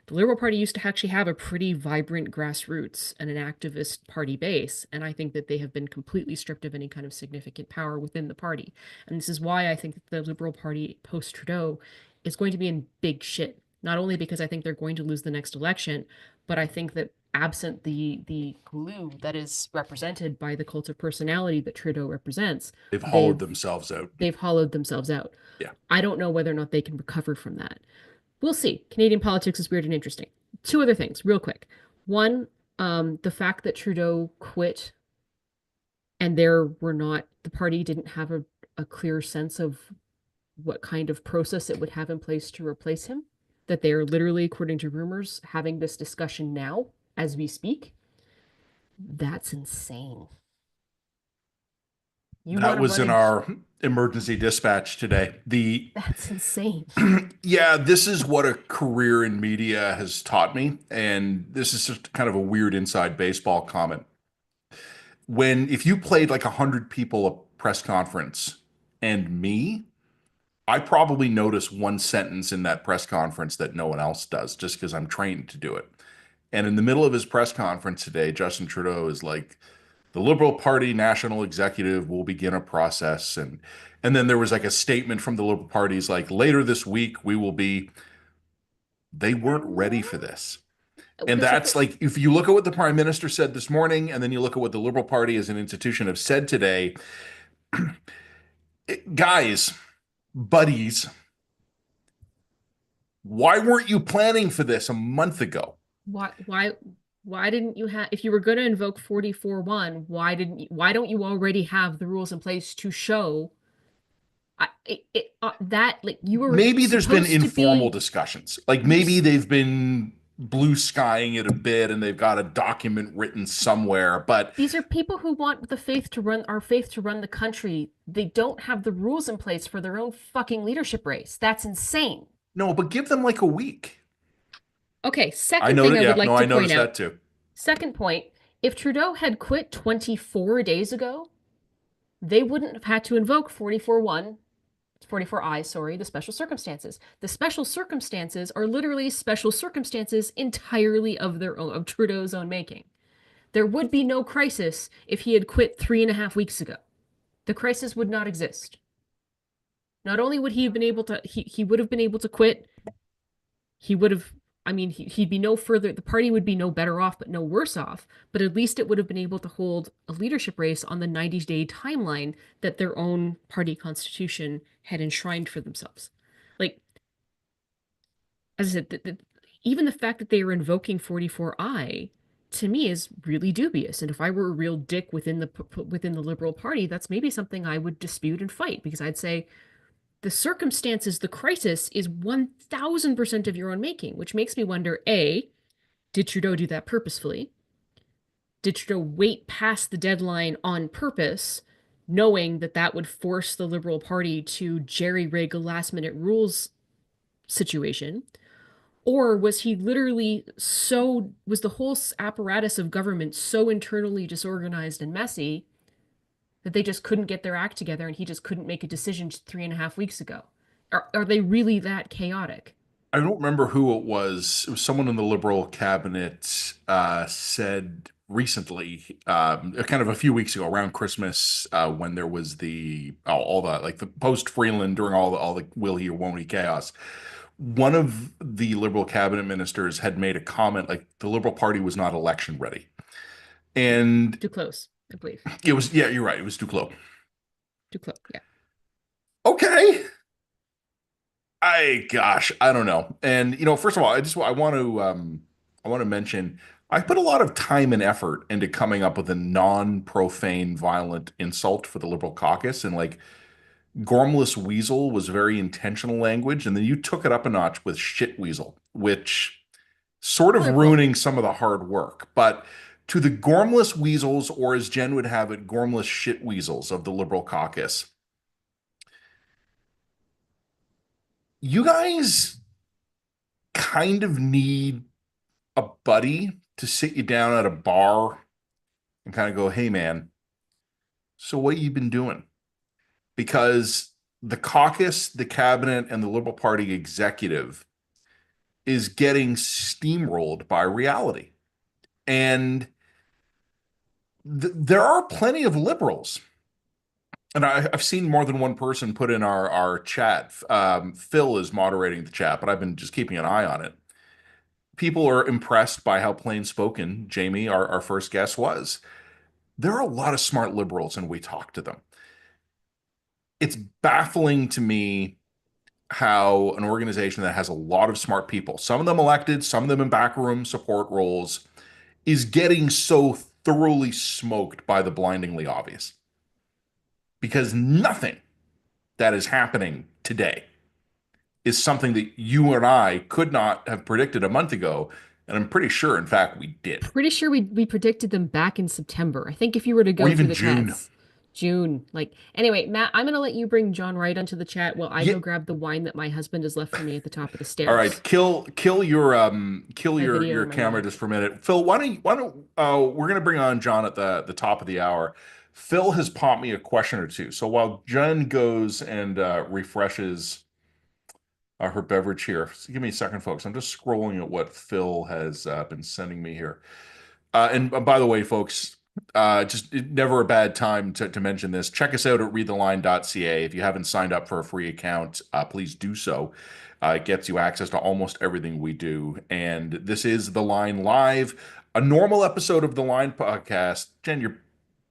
The Liberal Party used to actually have a pretty vibrant grassroots and an activist party base, and I think that they have been completely stripped of any kind of significant power within the party. And this is why I think that the Liberal Party post Trudeau is going to be in big shit. Not only because I think they're going to lose the next election, but I think that absent the glue that is represented by the cult of personality that Trudeau represents, They've hollowed themselves out. they've hollowed themselves out. Yeah. I don't know whether or not they can recover from that. We'll see. Canadian politics is weird and interesting. Two other things, real quick. One, the fact that Trudeau quit and the party didn't have a clear sense of what kind of process it would have in place to replace him. That they are literally, according to rumors, having this discussion now as we speak. That's insane. That was in our emergency dispatch today. That's insane. Yeah, this is what a career in media has taught me, and this is just kind of a weird inside baseball comment. If you played like 100 people a press conference and me, I probably notice one sentence in that press conference that no one else does, just because I'm trained to do it. And in the middle of his press conference today, Justin Trudeau is like, the Liberal Party national executive will begin a process. And then there was like a statement from the Liberal Party's like, later this week, they weren't ready for this. And that's like, if you look at what the Prime Minister said this morning, and then you look at what the Liberal Party as an institution have said today, guys, buddies, why weren't you planning for this a month ago? Why didn't you have, if you were going to invoke 44-1, why don't you already have the rules in place to show that, like, you were maybe there's been supposed to informal be- discussions. Like maybe they've been blue skying it a bit and they've got a document written somewhere, but These are people who want our faith to run the country. They don't have the rules in place for their own fucking leadership race. That's insane. no, but give them like a week. Okay, second I know thing that, I yeah, would like no, to I point noticed out. that too. Second point, if Trudeau had quit 24 days ago, they wouldn't have had to invoke 44-1, 44I, sorry, the special circumstances. The special circumstances are literally special circumstances entirely of Trudeau's own making. There would be no crisis if he had quit 3.5 weeks ago. The crisis would not exist. Not only would he have been able to, he would have been able to quit, he would have, I mean, he'd be no further, the party would be no better off, but no worse off. But at least it would have been able to hold a leadership race on the 90-day timeline that their own party constitution had enshrined for themselves. Like, as I said, even the fact that they were invoking 44I, to me, is really dubious. And if I were a real dick within the Liberal Party, that's maybe something I would dispute and fight, because I'd say, the circumstances, the crisis is 1000% of your own making, which makes me wonder, A, did Trudeau do that purposefully? Did Trudeau wait past the deadline on purpose, knowing that that would force the Liberal Party to jerry-rig a last-minute rules situation? Or was he literally was the whole apparatus of government so internally disorganized and messy that they just couldn't get their act together and he just couldn't make a decision 3.5 weeks ago? Are they really that chaotic? I don't remember who it was. It was someone in the Liberal cabinet said recently, kind of a few weeks ago around Christmas, when there was all the like the post Freeland during all the will he or won't he chaos. One of the Liberal cabinet ministers had made a comment like the Liberal Party was not election ready. And Too close, I believe. it was, yeah, you're right. It was too close. Too close, yeah. Okay. I don't know. And first of all, I want to mention I put a lot of time and effort into coming up with a non-profane, violent insult for the Liberal caucus, and like Gormless weasel was very intentional language, and then you took it up a notch with shit weasel, which sort of Liberal. ruining some of the hard work. But to the gormless weasels, or as Jen would have it, gormless shit weasels of the Liberal caucus, you guys kind of need a buddy to sit you down at a bar and kind of go, hey man, so what you been doing? Because the caucus, the cabinet, and the Liberal Party executive is getting steamrolled by reality. And there are plenty of liberals. And I've seen more than one person put in our chat. Phil is moderating the chat, but I've been just keeping an eye on it. People are impressed by how plain spoken Jamie, our first guest, was. There are a lot of smart liberals, and we talk to them. It's baffling to me how an organization that has a lot of smart people, some of them elected, some of them in backroom support roles, is getting so thoroughly smoked by the blindingly obvious. Because nothing that is happening today is something that you and I could not have predicted a month ago. And I'm pretty sure, in fact, we did. Pretty sure we predicted them back in September. I think if you were to Or go through even the June. chats, June. Like anyway, Matt, I'm gonna let you bring John Wright onto the chat while I Yeah. go grab the wine that my husband has left for me at the top of the stairs. All right, kill My video your and my camera mic. just for a minute. Phil, why don't we're gonna bring on John at the top of the hour. Phil has popped me a question or two. So while Jen goes and refreshes her beverage here, so give me a second, folks. I'm just scrolling at what Phil has been sending me here. And by the way, folks, just never a bad time to mention this. Check us out at readtheline.ca. If you haven't signed up for a free account, please do so. It gets you access to almost everything we do. And this is The Line Live, a normal episode of The Line podcast. Jen,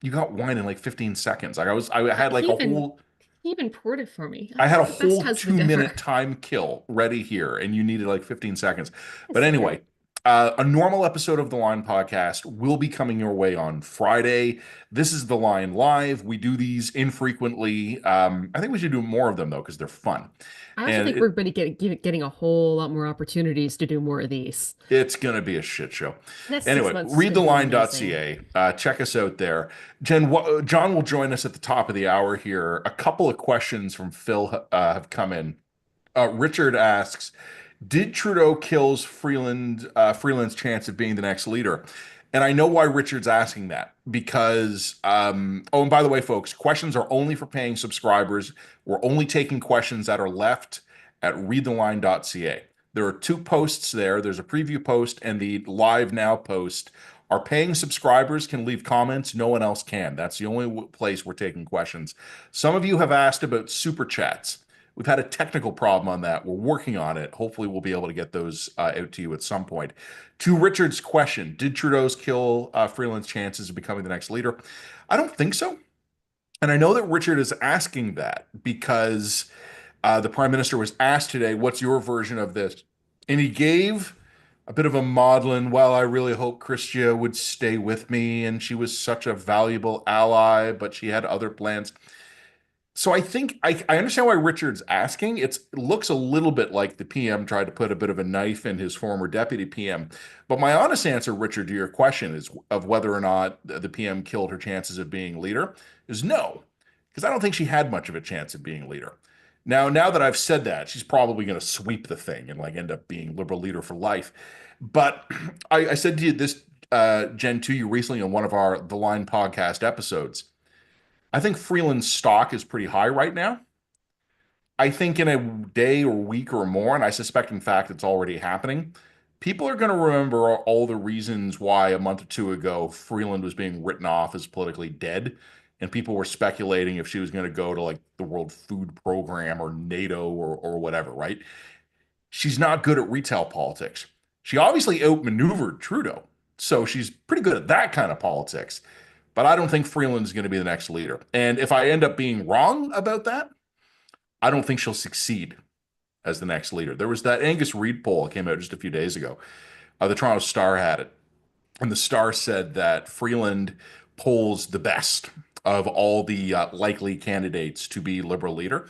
you got wine in like 15 seconds. I had like He a even whole he even poured it for me. I had a The best whole husband 2 minute ever. time kill ready here, and you needed like 15 seconds. But That's anyway, true. a normal episode of the Line podcast will be coming your way on Friday. This is the Line Live. We do these infrequently. I think we should do more of them though, because they're fun. I also And think we're going to getting a whole lot more opportunities to do more of these. it's going to be a shit show. Next six Anyway, months is going to be amazing. readtheline.ca. Check us out there. Jen, John will join us at the top of the hour here. A couple of questions from Phil have come in. Richard asks, did Trudeau kills Freeland's chance of being the next leader? And I know why Richard's asking that because, oh, and by the way, folks, questions are only for paying subscribers. We're only taking questions that are left at readtheline.ca. There are two posts there. There's a preview post and the live now post. Our paying subscribers can leave comments. No one else can. That's the only place we're taking questions. Some of you have asked about super chats. We've had a technical problem on that. We're working on it. Hopefully, we'll be able to get those out to you at some point. To Richard's question, did Trudeau's kill Freeland's chances of becoming the next leader? I don't think so. And I know that Richard is asking that because the prime minister was asked today, what's your version of this? And he gave a bit of a maudlin, well, I really hope Christia would stay with me. And she was such a valuable ally, but she had other plans. So I think I understand why Richard's asking. It looks a little bit like the PM tried to put a bit of a knife in his former deputy PM. But my honest answer, Richard, to your question is of whether or not the PM killed her chances of being leader is no, because I don't think she had much of a chance of being leader. Now that I've said that, she's probably going to sweep the thing and like end up being liberal leader for life. But I said to you this, Jen, to you recently on one of our The Line podcast episodes. I think Freeland's stock is pretty high right now. I think in a day or week or more, and I suspect, in fact, it's already happening, people are going to remember all the reasons why a month or two ago Freeland was being written off as politically dead. And people were speculating if she was going to go to like the World Food Program or NATO or whatever, right? She's not good at retail politics. She obviously outmaneuvered Trudeau. So she's pretty good at that kind of politics. But I don't think Freeland's going to be the next leader. And if I end up being wrong about that, I don't think she'll succeed as the next leader. There was that Angus Reid poll that came out just a few days ago. The Toronto Star had it. And the Star said that Freeland polls the best of all the likely candidates to be Liberal leader,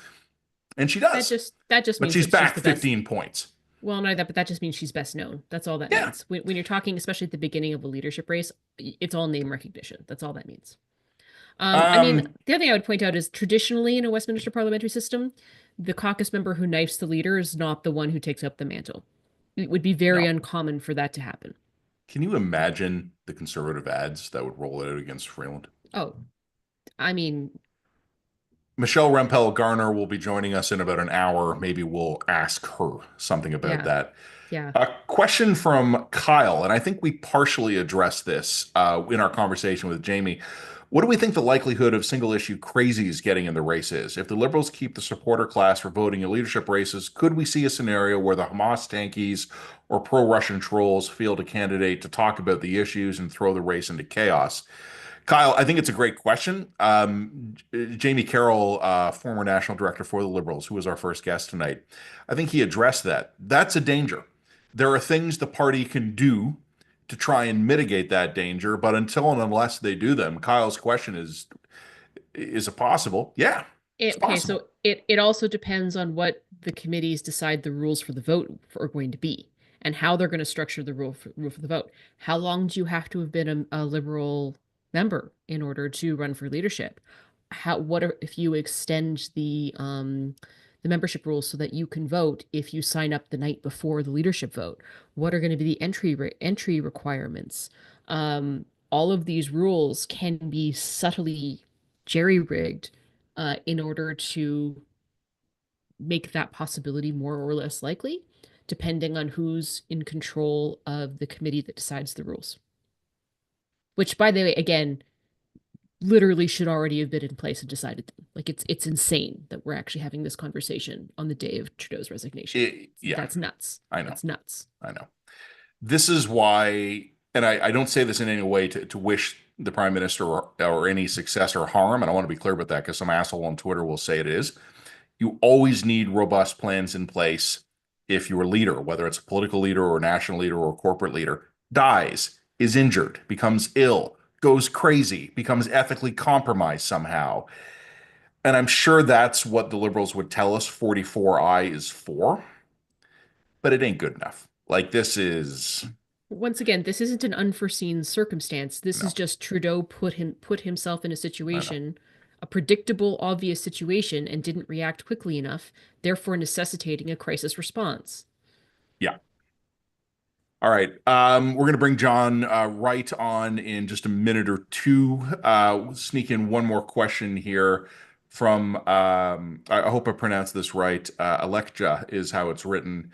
and she does. That just But means she's that she's back the best. 15 points. Well, not that, but that just means she's best known. That's all that Yeah. means. When you're talking, especially at the beginning of a leadership race, it's all name recognition. That's all that means. I mean, Um, the other thing I would point out is traditionally in a Westminster parliamentary system, the caucus member who knifes the leader is not the one who takes up the mantle. It would be very no. uncommon for that to happen. Can you imagine the Conservative ads that would roll out against Freeland? Oh, I mean, Michelle Rempel Garner will be joining us in about an hour. Maybe we'll ask her something about yeah, that. yeah. A question from Kyle, and I think we partially addressed this in our conversation with Jamie. What do we think the likelihood of single issue crazies getting in the race is? If the Liberals keep the supporter class for voting in leadership races, could we see a scenario where the Hamas tankies or pro-Russian trolls field a candidate to talk about the issues and throw the race into chaos? Kyle, I think it's a great question. Jamie Carroll, former national director for the Liberals, who was our first guest tonight, I think he addressed that. That's a danger. There are things the party can do to try and mitigate that danger, but until and unless they do them, Kyle's question is it possible? Yeah, it's Okay, possible. so it also depends on what the committees decide the rules for the vote are going to be and how they're going to structure the rule for the vote. How long do you have to have been a Liberal member in order to run for leadership? If you extend the membership rules so that you can vote if you sign up the night before the leadership vote? What are going to be the entry requirements? All of these rules can be subtly jerry-rigged in order to make that possibility more or less likely, depending on who's in control of the committee that decides the rules. Which, by the way, again, literally should already have been in place and decided them. Like it's insane that we're actually having this conversation on the day of Trudeau's resignation. Yeah, That's nuts. I know. That's nuts. I know. This is why, and I don't say this in any way to wish the prime minister or any successor harm, and I want to be clear about that because some asshole on Twitter will say it is. You always need robust plans in place if your leader, whether it's a political leader or a national leader or a corporate leader, dies, is injured, becomes ill, goes crazy, becomes ethically compromised somehow. And I'm sure that's what the Liberals would tell us 44I is for, but it ain't good enough. Like this is Once again, this isn't an unforeseen circumstance. This is no, just Trudeau put himself in a I know. situation, a predictable, obvious situation, and didn't react quickly enough, therefore necessitating a crisis response. Yeah. All right. We're going to bring John Wright on in just a minute or two. We'll sneak in one more question here from, I hope I pronounced this right. Alekja is how it's written.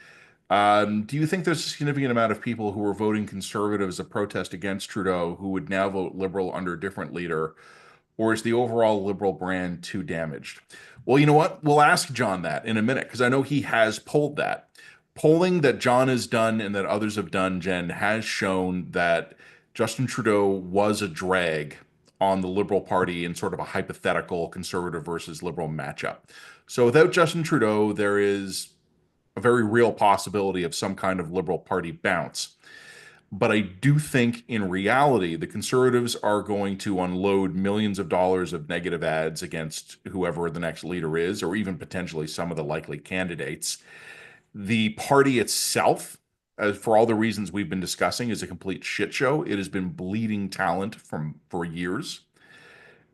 Do you think there's a significant amount of people who are voting conservative as a protest against Trudeau who would now vote liberal under a different leader? Or is the overall liberal brand too damaged? Well, you know what? We'll ask John that in a minute because I know he has polled that. Polling that John has done and that others have done, Jen, has shown that Justin Trudeau was a drag on the Liberal Party in sort of a hypothetical conservative versus liberal matchup. So without Justin Trudeau, there is a very real possibility of some kind of Liberal Party bounce. But I do think in reality, the conservatives are going to unload millions of dollars of negative ads against whoever the next leader is, or even potentially some of the likely candidates. The party itself, for all the reasons we've been discussing, is a complete shit show. It has been bleeding talent for years.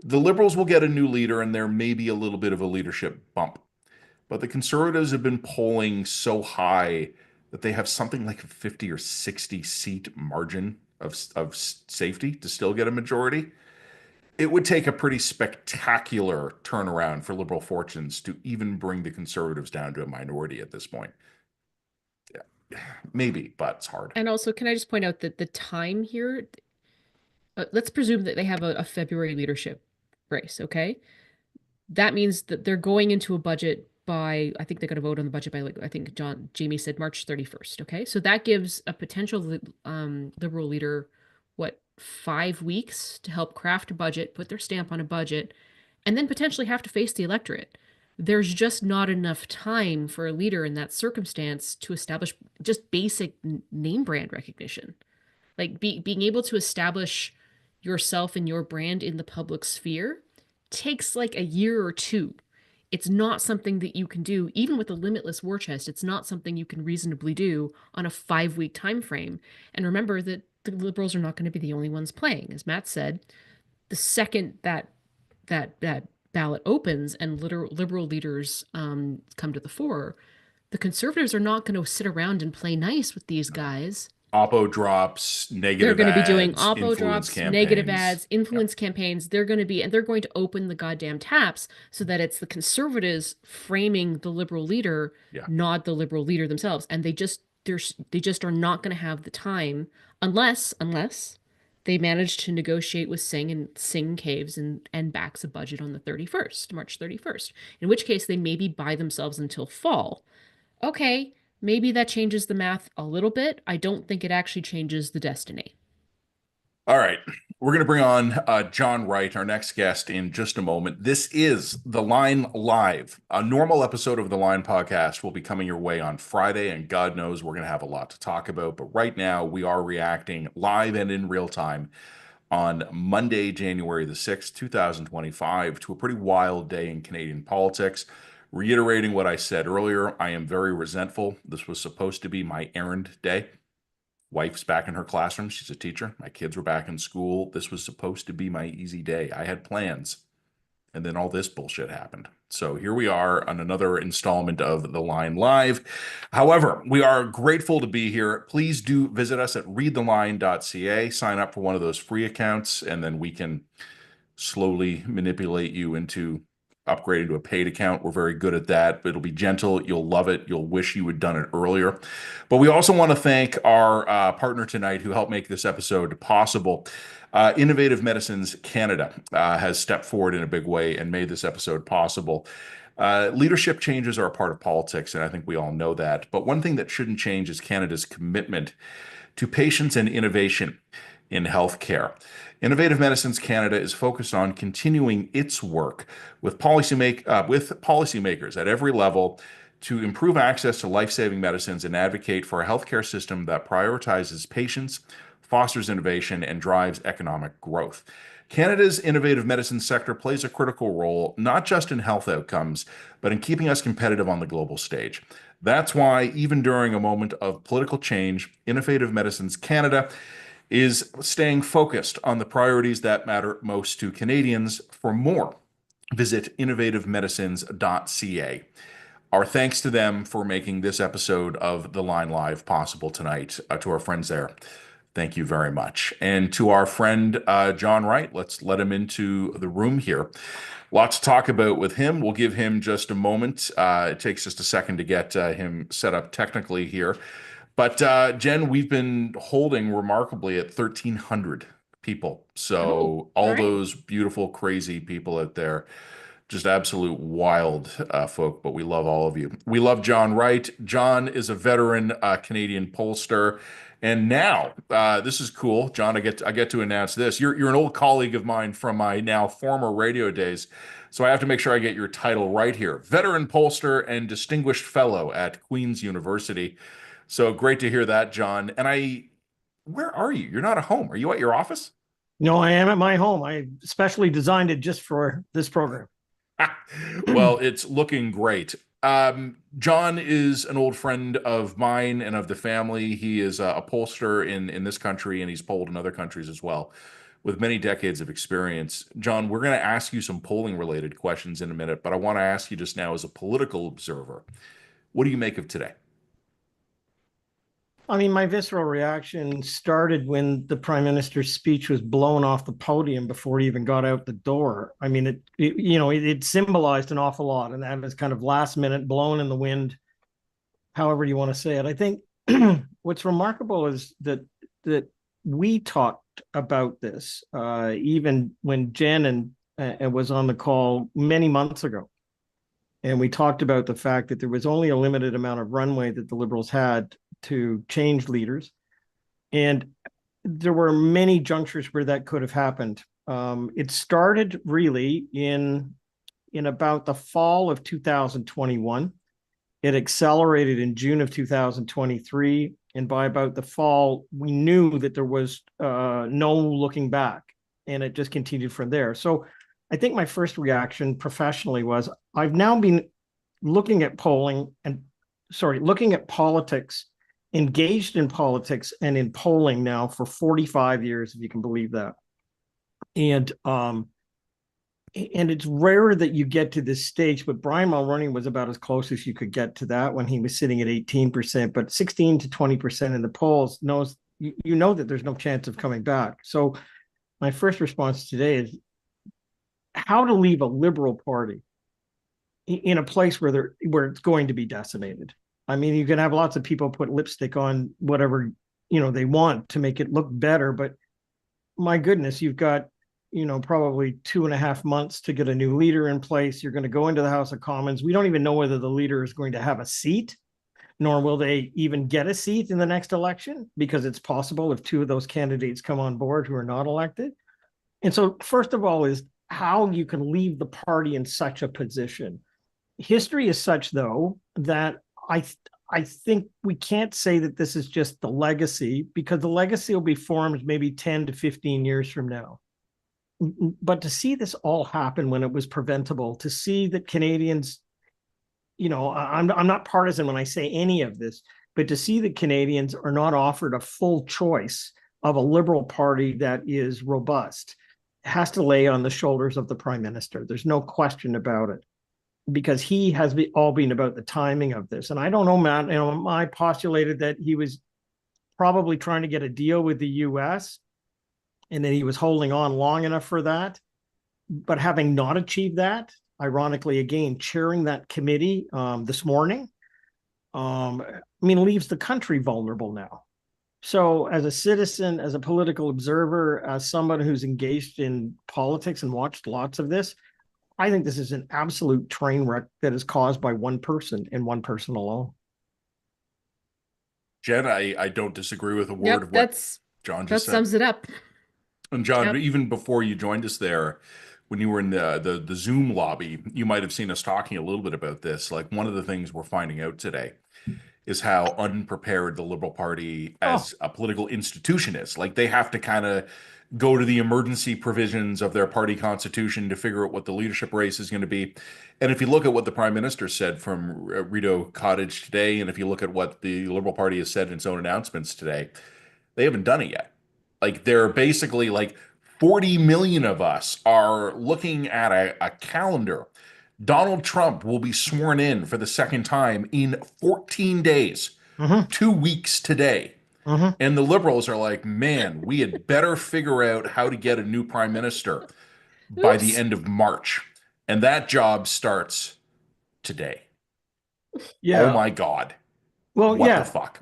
The Liberals will get a new leader, and there may be a little bit of a leadership bump. But the Conservatives have been polling so high that they have something like a 50 or 60 seat margin of safety to still get a majority. It would take a pretty spectacular turnaround for Liberal fortunes to even bring the Conservatives down to a minority at this point. Yeah, maybe, but it's hard. And also, can I just point out that the time here, let's presume that they have a February leadership race, okay? That means that they're going into a budget by, I think they're going to vote on the budget by, like, I think Jamie said March 31st, okay? So that gives a potential Liberal leader, what, 5 weeks to help craft a budget, put their stamp on a budget, and then potentially have to face the electorate. There's just not enough time for a leader in that circumstance to establish just basic name brand recognition. Like being able to establish yourself and your brand in the public sphere takes like a year or two. It's not something that you can do, even with a limitless war chest. It's not something you can reasonably do on a 5-week time frame. And remember that the Liberals are not going to be the only ones playing. As Matt said, the second that ballot opens and liberal leaders come to the fore, the Conservatives are not going to sit around and play nice with these guys. Oppo drops, They're negative going to be doing ads, oppo influence drops, negative campaigns. ads, influence campaigns. They're going to be, and they're going to open the goddamn taps so that it's the Conservatives framing the Liberal leader, Yeah. not the Liberal leader themselves. And they just are not going to have the time unless they manage to negotiate with Singh and Singh caves and backs a budget on the 31st, March 31st. In which case they maybe buy themselves until fall. Okay, maybe that changes the math a little bit. I don't think it actually changes the destiny. All right. We're going to bring on John Wright, our next guest, in just a moment. This is The Line Live. A normal episode of The Line podcast will be coming your way on Friday, and God knows we're going to have a lot to talk about. But right now, we are reacting live and in real time on Monday, January the 6th, 2025, to a pretty wild day in Canadian politics. Reiterating what I said earlier, I am very resentful. This was supposed to be my errand day. Wife's back in her classroom. She's a teacher. My kids were back in school. This was supposed to be my easy day. I had plans. And then all this bullshit happened. So here we are on another installment of The Line Live. However, we are grateful to be here. Please do visit us at readtheline.ca. Sign up for one of those free accounts, and then we can slowly manipulate you into upgrading to a paid account. We're very good at that. It'll be gentle. You'll love it. You'll wish you had done it earlier. But we also want to thank our partner tonight who helped make this episode possible. Innovative Medicines Canada has stepped forward in a big way and made this episode possible. Leadership changes are a part of politics, and I think we all know that. But one thing that shouldn't change is Canada's commitment to patients and innovation in healthcare. Innovative Medicines Canada is focused on continuing its work with policymakers at every level to improve access to life-saving medicines and advocate for a healthcare system that prioritizes patients, fosters innovation, and drives economic growth. Canada's innovative medicine sector plays a critical role, not just in health outcomes, but in keeping us competitive on the global stage. That's why, even during a moment of political change, Innovative Medicines Canada is staying focused on the priorities that matter most to Canadians. For more, visit innovativemedicines.ca. Our thanks to them for making this episode of The Line Live possible tonight. To our friends there, thank you very much. And to our friend John Wright, let's let him into the room here. Lots to talk about with him. We'll give him just a moment. It takes just a second to get him set up technically here. But Jen, we've been holding remarkably at 1,300 people. So all right. those beautiful, crazy people out there, just absolute wild folk, but we love all of you. We love John Wright. John is a veteran Canadian pollster. And now, this is cool. John, I get to announce this. You're an old colleague of mine from my now former radio days. So I have to make sure I get your title right here. Veteran pollster and distinguished fellow at Queen's University. So great to hear that, John. And where are you? You're not at home. Are you at your office? No, I am at my home. I specially designed it just for this program. Well, it's looking great. John is an old friend of mine and of the family. He is a pollster in this country, and he's polled in other countries as well, with many decades of experience. John, we're going to ask you some polling related questions in a minute, but I want to ask you just now as a political observer, what do you make of today? I mean, my visceral reaction started when the prime minister's speech was blown off the podium before he even got out the door. I mean, it symbolized an awful lot, and that was kind of last minute, blown in the wind, however you want to say it. I think what's remarkable is that we talked about this even when Jen and was on the call many months ago. And we talked about the fact that there was only a limited amount of runway that the Liberals had to change leaders. And there were many junctures where that could have happened. It started really in about the fall of 2021. It accelerated in June of 2023. And by about the fall, we knew that there was no looking back. And it just continued from there. So I think my first reaction professionally was I've now been looking at looking at politics, engaged in politics and in polling now for 45 years, if you can believe that. And it's rare that you get to this stage, but Brian Mulroney was about as close as you could get to that when he was sitting at 18%, but 16 to 20% in the polls knows you know that there's no chance of coming back. So my first response today is how to leave a Liberal Party in a place where it's going to be decimated. I mean, you can have lots of people put lipstick on whatever they want to make it look better, but my goodness, you've got probably 2.5 months to get a new leader in place. You're going to go into the House of Commons. We don't even know whether the leader is going to have a seat, nor will they even get a seat in the next election, because it's possible if 2 of those candidates come on board who are not elected. And so, first of all, is how you can leave the party in such a position. History is such, though, that I think we can't say that this is just the legacy, because the legacy will be formed maybe 10 to 15 years from now. But to see this all happen when it was preventable, to see that Canadians, I'm not partisan when I say any of this, but to see that Canadians are not offered a full choice of a Liberal Party that is robust has to lay on the shoulders of the Prime Minister. There's no question about it, because he has all been about the timing of this. And I don't know, Matt, I postulated that he was probably trying to get a deal with the US, and then he was holding on long enough for that. But having not achieved that, ironically, again, chairing that committee this morning, leaves the country vulnerable now. So as a citizen, as a political observer, as someone who's engaged in politics and watched lots of this, I think this is an absolute train wreck that is caused by one person and one person alone. Jen, I don't disagree with a word of what John just said. That sums it up. And John, even before you joined us there, when you were in the Zoom lobby, you might have seen us talking a little bit about this. Like, one of the things we're finding out today is how unprepared the Liberal Party as a political institution is. Like, they have to kind of go to the emergency provisions of their party constitution to figure out what the leadership race is going to be. And if you look at what the Prime Minister said from Rideau Cottage today, and if you look at what the Liberal Party has said in its own announcements today, they haven't done it yet. Like, they're basically like 40 million of us are looking at a calendar. Donald Trump will be sworn in for the second time in 14 days, 2 weeks today. And the Liberals are like, man, we had better figure out how to get a new prime minister by the end of March. And that job starts today. Yeah. Oh my God. Well, what the fuck?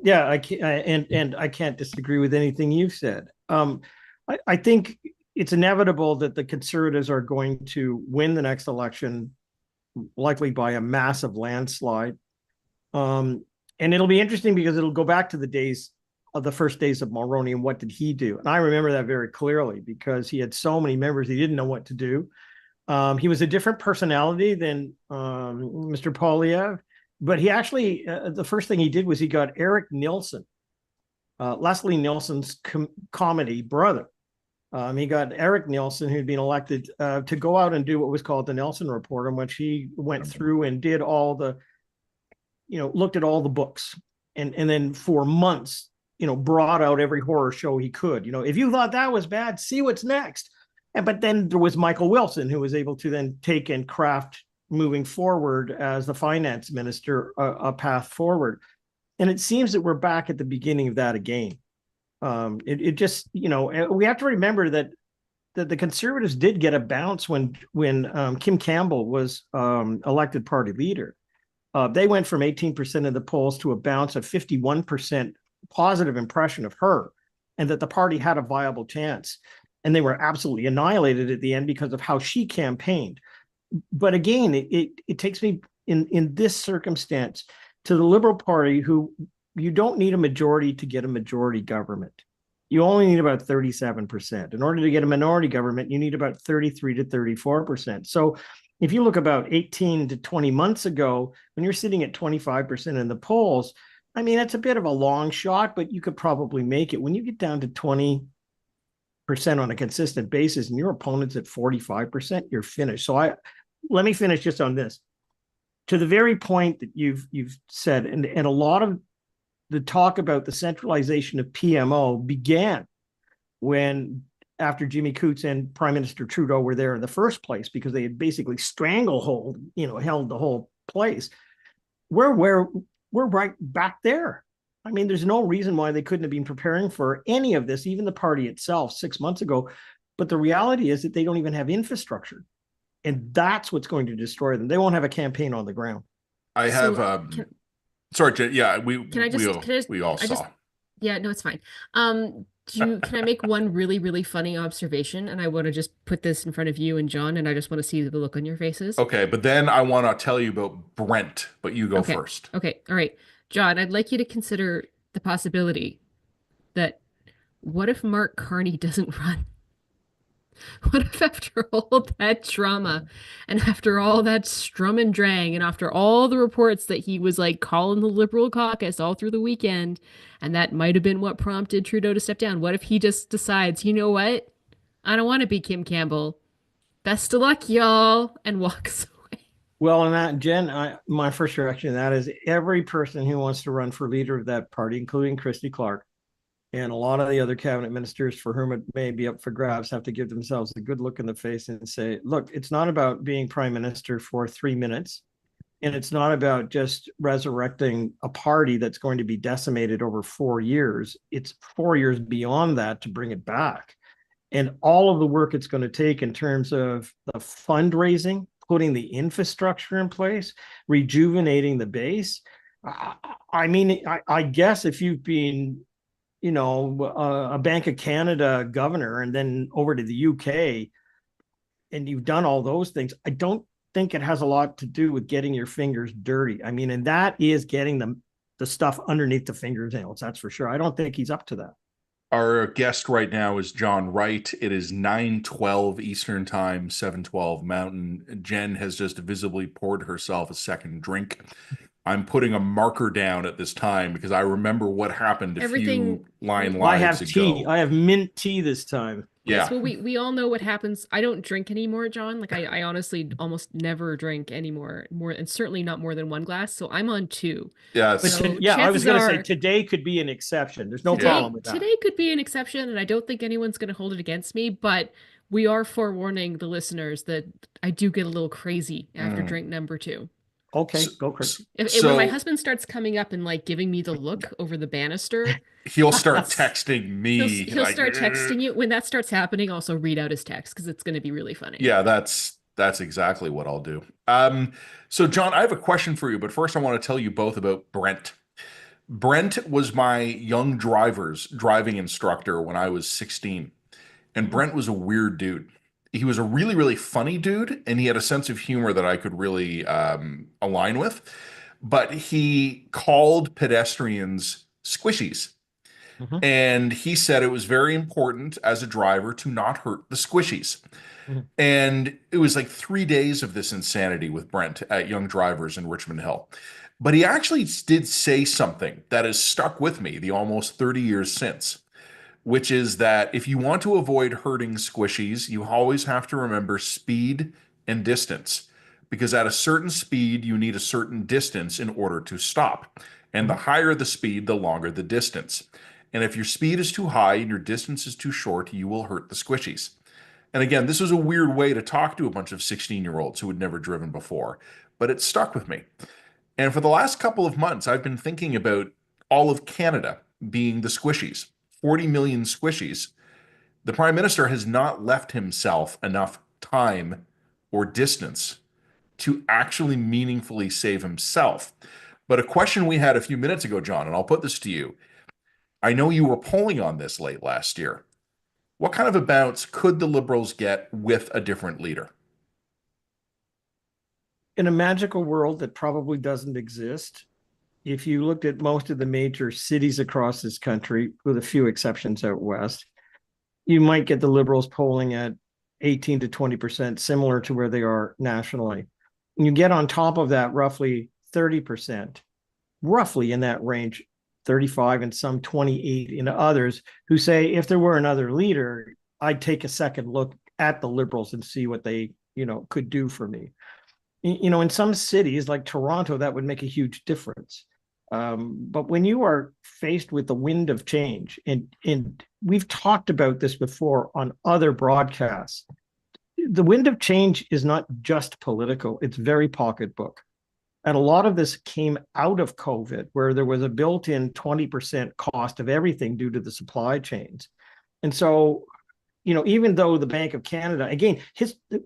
Yeah, I can't, and I can't disagree with anything you've said. I think it's inevitable that the Conservatives are going to win the next election, likely by a massive landslide. And it'll be interesting because it'll go back to the first days of Mulroney and what did he do? And I remember that very clearly because he had so many members, he didn't know what to do. He was a different personality than Mr. Poilievre. But he actually, the first thing he did was he got Eric Nielsen, Leslie Nielsen's comedy brother. He got Eric Nielsen, who'd been elected, to go out and do what was called the Nielsen Report, in which he went through and did all the, looked at all the books and then for months, brought out every horror show he could. If you thought that was bad, see what's next. But then there was Michael Wilson, who was able to then take and craft, moving forward as the finance minister, a path forward. And it seems that we're back at the beginning of that again. It just, we have to remember that the Conservatives did get a bounce when Kim Campbell was elected party leader. They went from 18% of the polls to a bounce of 51% positive impression of her, and that the party had a viable chance. And they were absolutely annihilated at the end because of how she campaigned. But again, it takes me in this circumstance to the Liberal Party, who you don't need a majority to get a majority government. You only need about 37%. In order to get a minority government, you need about 33 to 34%. So if you look about 18 to 20 months ago, when you're sitting at 25% in the polls, I mean, it's a bit of a long shot, but you could probably make it. When you get down to 20, on a consistent basis and your opponent's at 45%, you're finished. So let me finish just on this. To the very point that you've said, and a lot of the talk about the centralization of PMO began when, after Jimmy Coots and Prime Minister Trudeau were there in the first place, because they had basically held the whole place. We're right back there. I mean, there's no reason why they couldn't have been preparing for any of this, even the party itself 6 months ago. But the reality is that they don't even have infrastructure. And that's what's going to destroy them. They won't have a campaign on the ground. I have, sorry, Jen, yeah, we all saw. Yeah, no, it's fine. Can I make one really, really funny observation? And I want to just put this in front of you and John, and I just want to see the look on your faces. Okay, but then I want to tell you about Brent, but you go first. Okay, all right. John, I'd like you to consider the possibility that what if Mark Carney doesn't run? What if after all that drama and after all that strum and drang and after all the reports that he was like calling the Liberal caucus all through the weekend, and that might have been what prompted Trudeau to step down, what if he just decides, you know what? I don't want to be Kim Campbell. Best of luck, y'all, and walks away. Well, on that, Jen, my first reaction to that is every person who wants to run for leader of that party, including Christy Clark, and a lot of the other cabinet ministers for whom it may be up for grabs, have to give themselves a good look in the face and say, look, it's not about being prime minister for 3 minutes. And it's not about just resurrecting a party that's going to be decimated over 4 years. It's 4 years beyond that to bring it back. And all of the work it's going to take in terms of the fundraising, putting the infrastructure in place, rejuvenating the base. I guess if you've been a Bank of Canada governor and then over to the UK and you've done all those things, I don't think it has a lot to do with getting your fingers dirty. I mean, and that is getting the stuff underneath the fingernails, that's for sure. I don't think he's up to that. Our guest right now is John Wright. It is 9:12 Eastern Time, 7:12 Mountain. Jen has just visibly poured herself a second drink. I'm putting a marker down at this time because I remember what happened a few lives ago. I have tea. I have mint tea this time. Yeah. Yes, well, we all know what happens. I don't drink anymore, John. Like I honestly almost never drink anymore, and certainly not more than one glass. So I'm on 2. Yeah. I was going to say today could be an exception. There's no problem with that. Today could be an exception, and I don't think anyone's going to hold it against me. But we are forewarning the listeners that I do get a little crazy after drink number 2. Okay, go Chris. When my husband starts coming up and like giving me the look over the banister, he'll start texting me. He'll start texting you. When that starts happening, also read out his text because it's going to be really funny. Yeah, that's exactly what I'll do. So John, I have a question for you, but first I want to tell you both about Brent. Brent was my young driver's driving instructor when I was 16, and Brent was a weird dude. He was a really, really funny dude, and he had a sense of humor that I could really align with. But he called pedestrians squishies. Mm-hmm. And he said it was very important as a driver to not hurt the squishies. Mm-hmm. And it was like 3 days of this insanity with Brent at Young Drivers in Richmond Hill. But he actually did say something that has stuck with me the almost 30 years since, which is that if you want to avoid hurting squishies, you always have to remember speed and distance, because at a certain speed, you need a certain distance in order to stop. And the higher the speed, the longer the distance. And if your speed is too high and your distance is too short, you will hurt the squishies. And again, this was a weird way to talk to a bunch of 16-year-olds who had never driven before, but it stuck with me. And for the last couple of months, I've been thinking about all of Canada being the squishies. 40 million squishies. The Prime Minister has not left himself enough time or distance to actually meaningfully save himself. But a question we had a few minutes ago, John, and I'll put this to you. I know you were polling on this late last year. What kind of a bounce could the Liberals get with a different leader? In a magical world that probably doesn't exist, if you looked at most of the major cities across this country, with a few exceptions out west, you might get the Liberals polling at 18 to 20%, similar to where they are nationally. And you get on top of that roughly 30%, roughly in that range, 35 and some 28 in others, who say if there were another leader, I'd take a second look at the Liberals and see what they, could do for me. In some cities like Toronto, that would make a huge difference. But when you are faced with the wind of change, and we've talked about this before on other broadcasts, the wind of change is not just political, it's very pocketbook. And a lot of this came out of COVID, where there was a built-in 20% cost of everything due to the supply chains. And so, even though the Bank of Canada, again,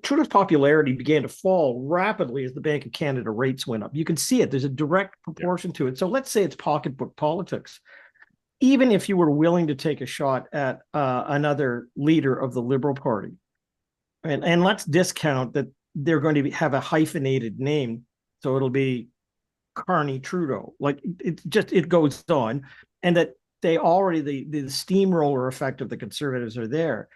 Trudeau's popularity began to fall rapidly as the Bank of Canada rates went up. You can see it. There's a direct proportion to it. So let's say it's pocketbook politics. Even if you were willing to take a shot at another leader of the Liberal Party, and let's discount that they're going to have a hyphenated name, so it'll be Carney Trudeau. Like it goes on, and that they already the steamroller effect of the Conservatives are there.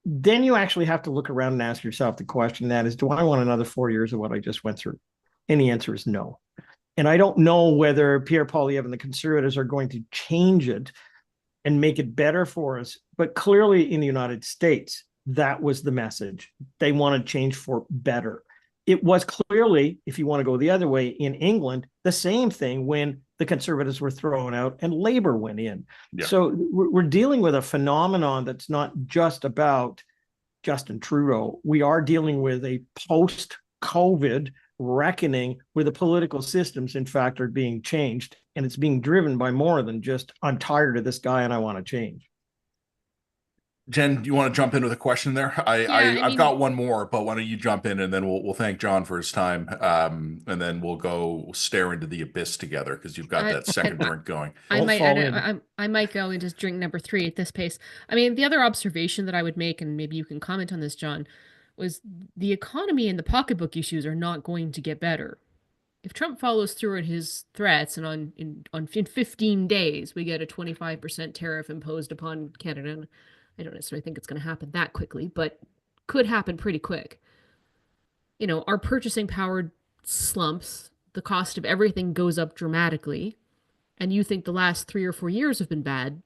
Then you actually have to look around and ask yourself the question, that is, do I want another 4 years of what I just went through? And the answer is no. And I don't know whether Pierre Poilievre and the Conservatives are going to change it and make it better for us. But clearly in the United States, that was the message. They wanted change for better. It was clearly, if you want to go the other way, in England, the same thing when the Conservatives were thrown out and Labour went in. Yeah. So we're dealing with a phenomenon that's not just about Justin Trudeau. We are dealing with a post-COVID reckoning where the political systems, in fact, are being changed. And it's being driven by more than just, I'm tired of this guy and I want to change. Jen, do you want to jump in with a question there? I've got one more, but why don't you jump in and then we'll thank John for his time, and then we'll go stare into the abyss together because you've got that second drink going. I might go and just drink number 3 at this pace. I mean, the other observation that I would make, and maybe you can comment on this, John, was the economy and the pocketbook issues are not going to get better. If Trump follows through on his threats and in 15 days we get a 25% tariff imposed upon Canada. I don't necessarily think it's going to happen that quickly, but could happen pretty quick. Our purchasing power slumps, the cost of everything goes up dramatically, and you think the last 3 or 4 years have been bad,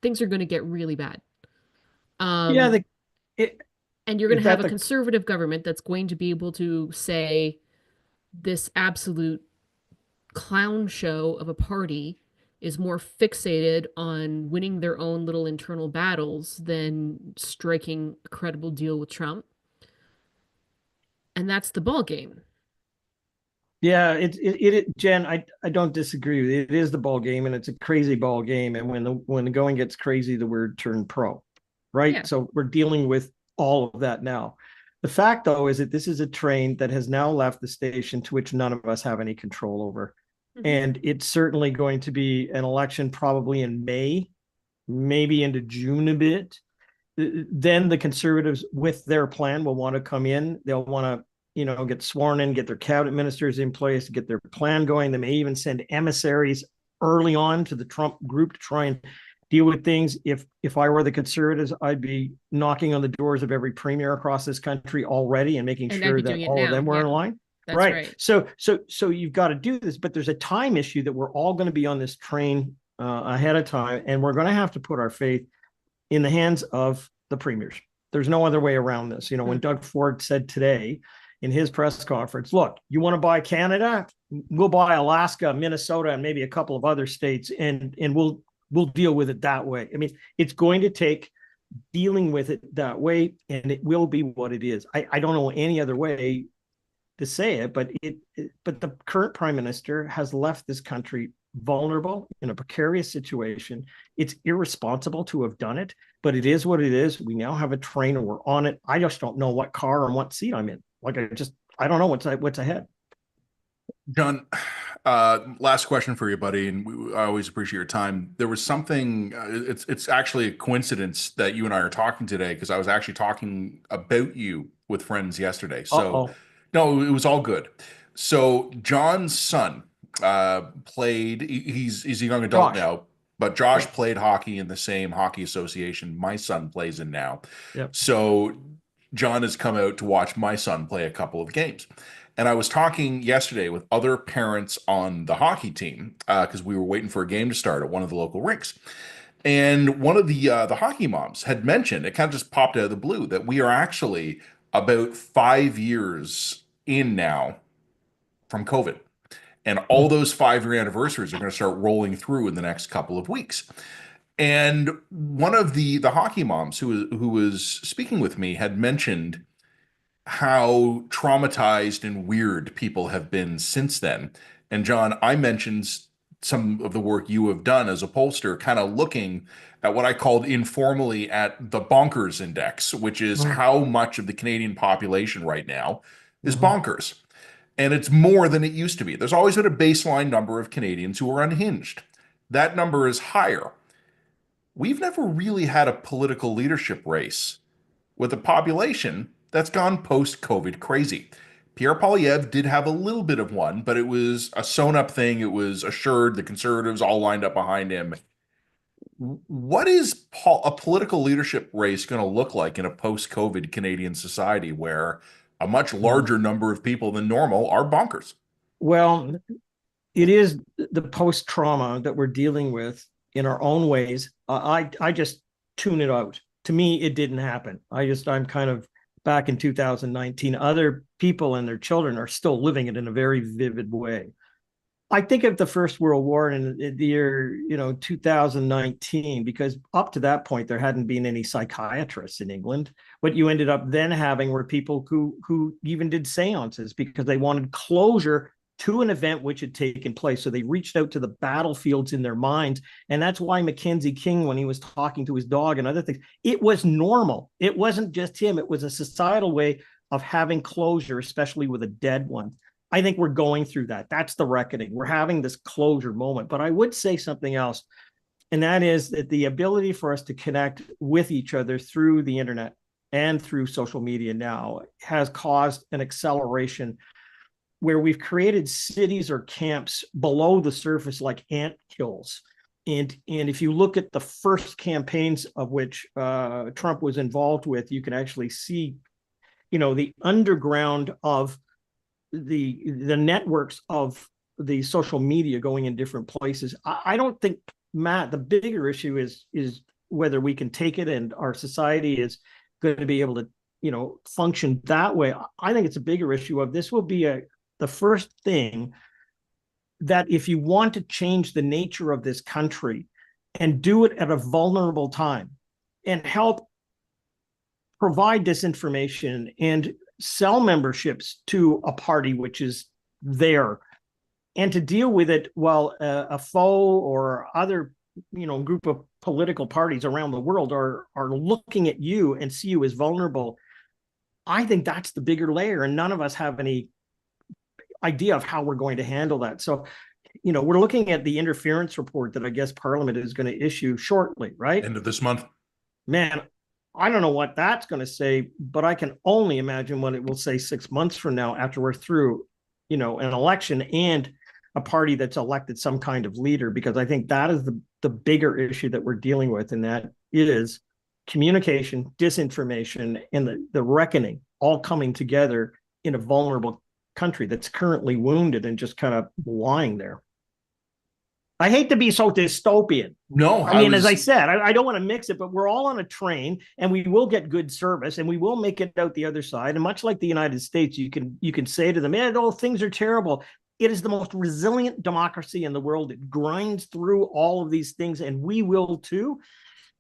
things are going to get really bad. And you're going to have a conservative government that's going to be able to say this absolute clown show of a party is more fixated on winning their own little internal battles than striking a credible deal with Trump. And that's the ball game. Yeah, Jen, I don't disagree with it. It is the ball game, and it's a crazy ball game. And when the going gets crazy, the word turn pro, right? Yeah. So we're dealing with all of that now. The fact, though, is that this is a train that has now left the station to which none of us have any control over. And it's certainly going to be an election probably in May, maybe into June a bit. Then the Conservatives, with their plan, will want to come in. They'll want to, get sworn in, get their cabinet ministers in place, get their plan going. They may even send emissaries early on to the Trump group to try and deal with things. If I were the Conservatives, I'd be knocking on the doors of every premier across this country already and making sure that all of them were in line. That's right. So you've got to do this, but there's a time issue that we're all going to be on this train ahead of time, and we're going to have to put our faith in the hands of the premiers. There's no other way around this. When Doug Ford said today in his press conference, look, you want to buy Canada? We'll buy Alaska, Minnesota, and maybe a couple of other states, and we'll deal with it that way. I mean, it's going to take dealing with it that way, and it will be what it is. I don't know any other way to say it, but the current prime minister has left this country vulnerable in a precarious situation. It's irresponsible to have done it, but it is what it is. We now have a train and we're on it. I just don't know what car and what seat I'm in. I don't know what's ahead. John, last question for you, buddy, and I always appreciate your time. There was something, it's actually a coincidence that you and I are talking today, because I was actually talking about you with friends yesterday. So no, it was all good. So John's son played, he's a young adult now, but Josh played hockey in the same hockey association my son plays in now. Yep. So John has come out to watch my son play a couple of games. And I was talking yesterday with other parents on the hockey team because we were waiting for a game to start at one of the local rinks. And one of the hockey moms had mentioned, it kind of just popped out of the blue, that we are actually about 5 years in now from COVID. And all those 5 year anniversaries are going to start rolling through in the next couple of weeks. And one of the hockey moms who was speaking with me had mentioned how traumatized and weird people have been since then. And John, I mentioned some of the work you have done as a pollster, kind of looking at what I called informally at the bonkers index, which is how much of the Canadian population right now is bonkers. And it's more than it used to be. There's always been a baseline number of Canadians who are unhinged. That number is higher. We've never really had a political leadership race with a population that's gone post-COVID crazy. Pierre Poilievre did have a little bit of one, but it was a sewn-up thing. It was assured the Conservatives all lined up behind him. What is a political leadership race going to look like in a post-COVID Canadian society where a much larger number of people than normal are bonkers? Well, it is the post-trauma that we're dealing with in our own ways. I just tune it out. To me, it didn't happen. I'm kind of back in 2019. Other people and their children are still living it in a very vivid way. I think of the First World War in the year, 2019, because up to that point, there hadn't been any psychiatrists in England. What you ended up then having were people who even did seances because they wanted closure to an event which had taken place. So they reached out to the battlefields in their minds. And that's why Mackenzie King, when he was talking to his dog and other things, it was normal. It wasn't just him. It was a societal way of having closure, especially with a dead one. I think we're going through that. That's the reckoning. We're having this closure moment. But I would say something else, and that is that the ability for us to connect with each other through the internet and through social media now has caused an acceleration where we've created cities or camps below the surface like ant hills. And if you look at the first campaigns of which Trump was involved with, you can actually see, the underground of the networks of the social media going in different places. I don't think, Matt, the bigger issue is whether we can take it and our society is going to be able to, function that way. I think it's a bigger issue of this will be the first thing that if you want to change the nature of this country and do it at a vulnerable time and help provide disinformation and sell memberships to a party which is there and to deal with it while a foe or other group of political parties around the world are looking at you and see you as vulnerable. I think that's the bigger layer, and none of us have any idea of how we're going to handle that. So, we're looking at the interference report that I guess Parliament is going to issue shortly, right? End of this month. Man, I don't know what that's going to say, but I can only imagine what it will say 6 months from now after we're through, an election and a party that's elected some kind of leader, because I think that is the bigger issue that we're dealing with, and that is communication, disinformation, and the reckoning all coming together in a vulnerable country that's currently wounded and just kind of lying there. I hate to be so dystopian. No, as I said, I don't want to mix it, but we're all on a train and we will get good service and we will make it out the other side. And much like the United States, you can say to them, things are terrible. It is the most resilient democracy in the world. It grinds through all of these things, and we will too.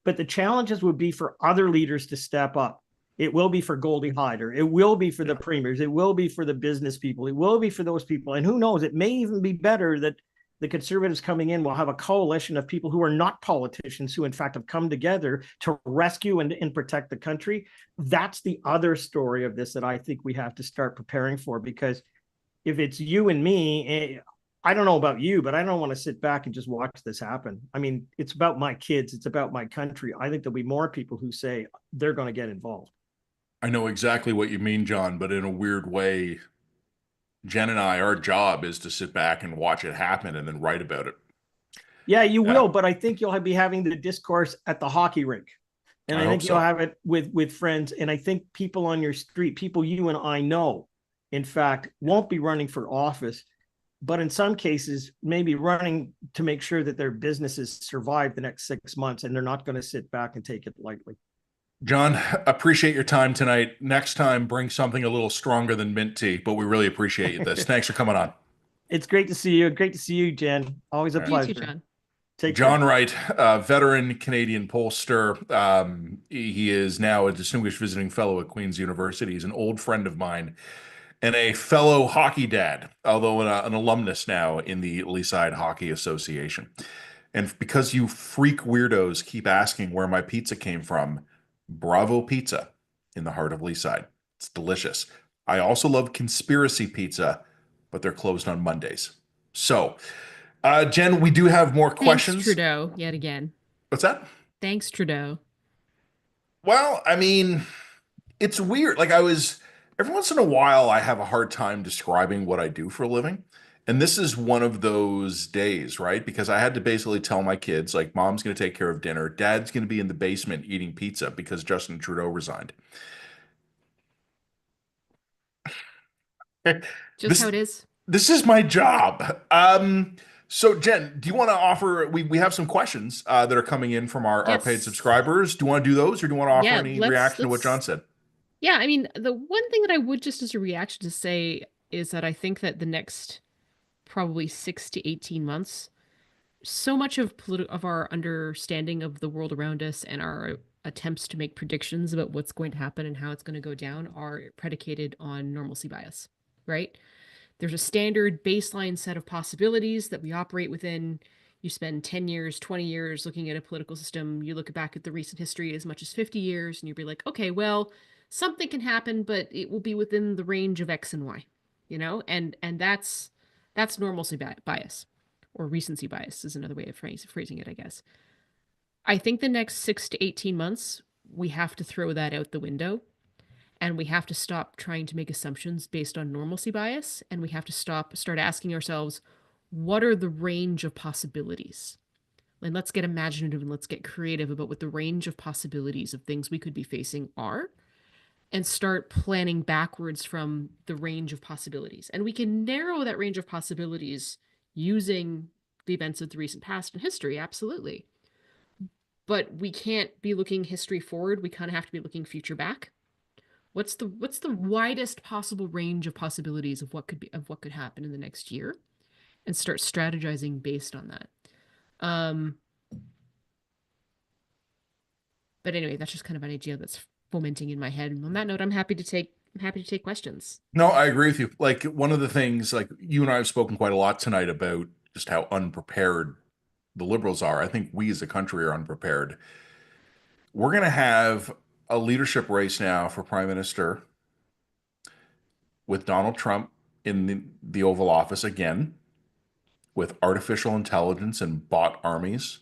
But the challenges would be for other leaders to step up. It will be for Goldie Hyder. It will be for the premiers. It will be for the business people. It will be for those people. And who knows, it may even be better that the Conservatives coming in will have a coalition of people who are not politicians, who in fact have come together to rescue and protect the country. That's the other story of this that I think we have to start preparing for, because if it's you and me, I don't know about you, but I don't want to sit back and just watch this happen. I mean, it's about my kids. It's about my country. I think there'll be more people who say they're going to get involved. I know exactly what you mean, John, but in a weird way, Jen and I, our job is to sit back and watch it happen and then write about it. Yeah, you will, but I think you'll be having the discourse at the hockey rink. And I think you'll have it with friends. And I think people on your street, people you and I know, in fact, won't be running for office, but in some cases, maybe running to make sure that their businesses survive the next 6 months, and they're not going to sit back and take it lightly. John, appreciate your time tonight. Next time, bring something a little stronger than mint tea, but we really appreciate this. Thanks for coming on. It's great to see you. Great to see you, Jen. Always a All right. You too, pleasure. John. Take John care. Wright, veteran Canadian pollster. He is now a distinguished visiting fellow at Queen's University. He's an old friend of mine and a fellow hockey dad, although an alumnus now in the Leaside Hockey Association. And because you freak weirdos keep asking where my pizza came from, Bravo Pizza in the heart of Leaside. It's delicious. I also love Conspiracy Pizza, but they're closed on Mondays. So, Jen, we do have more questions. Thanks, Trudeau, yet again. What's that? Thanks, Trudeau. Well, I mean, it's weird. Every once in a while, I have a hard time describing what I do for a living. And this is one of those days, right? Because I had to basically tell my kids, like, mom's going to take care of dinner. Dad's going to be in the basement eating pizza because Justin Trudeau resigned. Just how it is. This is my job. So Jen, do you want to offer, we have some questions that are coming in from our Yes. paid subscribers. Do you want to do those, or do you want to offer Yeah, any let's- reaction to what let's- John said? Yeah, I mean, the one thing that I would just as a reaction to say is that I think that the next probably 6 to 18 months, so much of our understanding of the world around us and our attempts to make predictions about what's going to happen and how it's going to go down are predicated on normalcy bias, right? There's a standard baseline set of possibilities that we operate within. You spend 10 years, 20 years looking at a political system. You look back at the recent history as much as 50 years, and you'll be like, okay, well, something can happen, but it will be within the range of X and Y, and that's normalcy bias, or recency bias is another way of phrasing it, I guess. I think the next 6 to 18 months, we have to throw that out the window. And we have to stop trying to make assumptions based on normalcy bias. And we have to start asking ourselves, what are the range of possibilities? And let's get imaginative and let's get creative about what the range of possibilities of things we could be facing are, and start planning backwards from the range of possibilities. And we can narrow that range of possibilities using the events of the recent past and history, absolutely. But we can't be looking history forward. We kind of have to be looking future back. What's the widest possible range of possibilities of what could happen in the next year, and start strategizing based on that. But anyway, that's just kind of an idea that's fomenting in my head. And on that note, I'm happy to take questions. No, I agree with you. Like, one of the things, like, you and I have spoken quite a lot tonight about just how unprepared the Liberals are. I think we as a country are unprepared. We're going to have a leadership race now for Prime Minister with Donald Trump in the Oval Office again, with artificial intelligence and bot armies,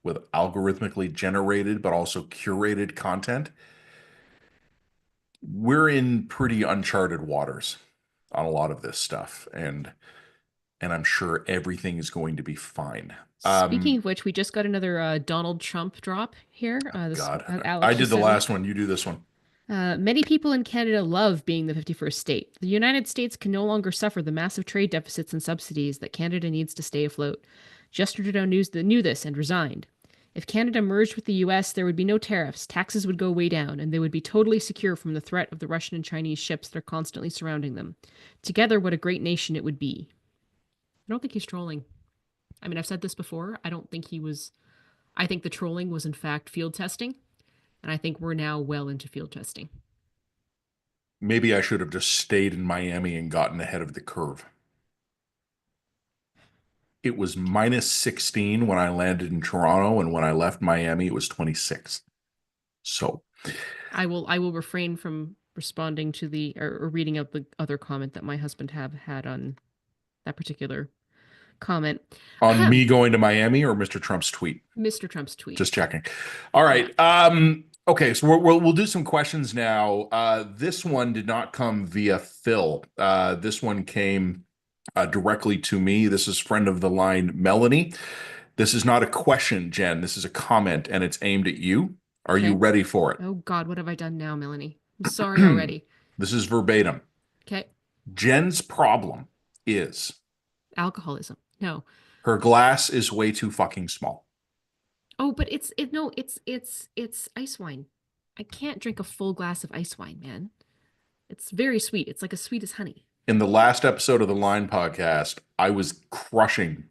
with algorithmically generated but also curated content. We're in pretty uncharted waters on a lot of this stuff, and I'm sure everything is going to be fine. Speaking of which, we just got another Donald Trump drop here. God, Alex I did just the sent last me. one. You do this one. Many people in Canada love being the 51st state. The United States can no longer suffer the massive trade deficits and subsidies that Canada needs to stay afloat. Justin Trudeau knew this and resigned. If Canada merged with the US, there would be no tariffs, taxes would go way down, and they would be totally secure from the threat of the Russian and Chinese ships that are constantly surrounding them. Together, what a great nation it would be. I don't think he's trolling. I mean, I've said this before. I don't think he was. I think the trolling was, in fact, field testing. And I think we're now well into field testing. Maybe I should have just stayed in Miami and gotten ahead of the curve. It was minus 16 when I landed in Toronto, and when I left Miami, it was 26. So I will refrain from responding to or reading out the other comment that my husband had on that particular comment. on me going to Miami, or Mr. Trump's tweet? Mr. Trump's tweet. Just checking. All right. Okay, so we'll do some questions now. This one did not come via Phil. This one came directly to me. This is friend of the line, Melanie. This is not a question, Jen. This is a comment, and it's aimed at you. Are you Okay. ready for it? Oh God, what have I done now, Melanie? I'm sorry already. This is verbatim. Okay. Jen's problem is alcoholism. No. Her glass is way too fucking small. Oh, but it's ice wine. I can't drink a full glass of ice wine, man. It's very sweet. It's like as sweet as honey. In the last episode of the Line podcast, I was crushing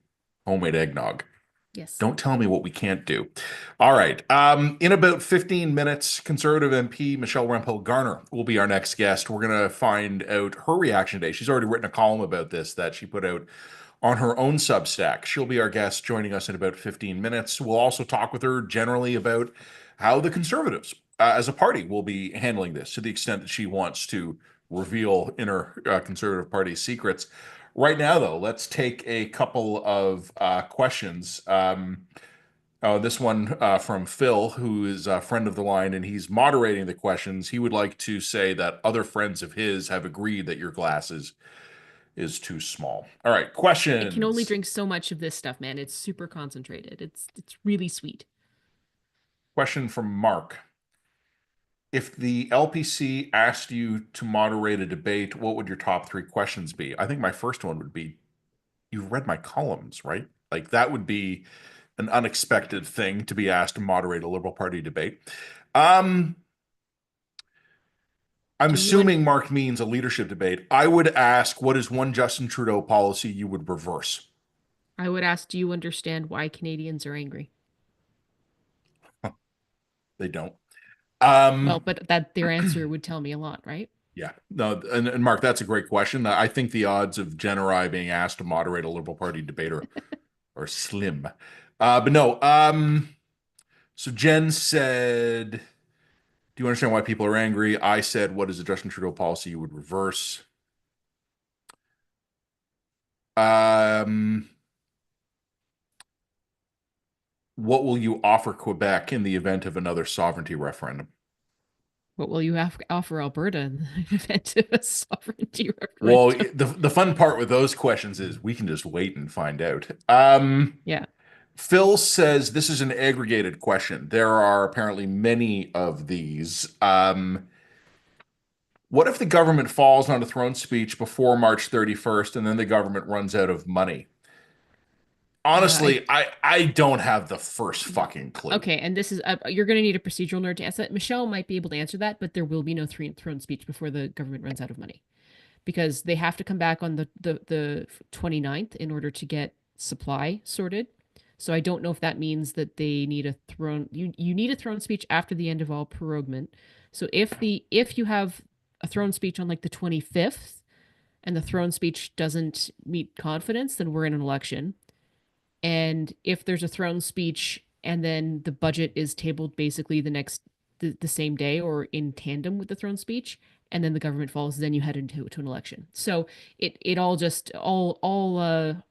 homemade eggnog. Yes. Don't tell me what we can't do. All right. In about 15 minutes, Conservative MP Michelle Rempel-Garner will be our next guest. We're going to find out her reaction today. She's already written a column about this that she put out on her own Substack. She'll be our guest, joining us in about 15 minutes. We'll also talk with her generally about how the Conservatives as a party will be handling this, to the extent that she wants to reveal inner Conservative Party secrets. Right now, though, let's take a couple of questions. This one from Phil, who is a friend of the line, and he's moderating the questions. He would like to say that other friends of his have agreed that your glass is too small. All right, questions. I can only drink so much of this stuff, man. It's super concentrated. It's really sweet. Question from Mark. If the LPC asked you to moderate a debate, what would your top 3 questions be? I think my first one would be, you've read my columns, right? Like that would be an unexpected thing to be asked to moderate a Liberal Party debate. I'm assuming Mark means a leadership debate. I would ask, what is one Justin Trudeau policy you would reverse? I would ask, do you understand why Canadians are angry? They don't. Well, but that their answer would tell me a lot, right? Yeah, no, and Mark, that's a great question. I think the odds of Jen or I being asked to moderate a Liberal Party debate are slim. But no, so Jen said, do you understand why people are angry? I said, what is a Justin Trudeau policy you would reverse? What will you offer Quebec in the event of another sovereignty referendum? What will you offer Alberta in the event of a sovereignty referendum? Well, the fun part with those questions is we can just wait and find out. Yeah. Phil says this is an aggregated question. There are apparently many of these. What if the government falls on a throne speech before March 31st and then the government runs out of money? Honestly, I don't have the first fucking clue. Okay, and this is you're going to need a procedural nerd to answer that. Michelle might be able to answer that, but there will be no throne speech before the government runs out of money, because they have to come back on the 29th in order to get supply sorted. So I don't know if that means that they need a throne. You need a throne speech after the end of all proroguement. So if you have a throne speech on like the 25th, and the throne speech doesn't meet confidence, then we're in an election. And if there's a throne speech and then the budget is tabled basically the same day or in tandem with the throne speech, and then the government falls, then you head into an election. So it all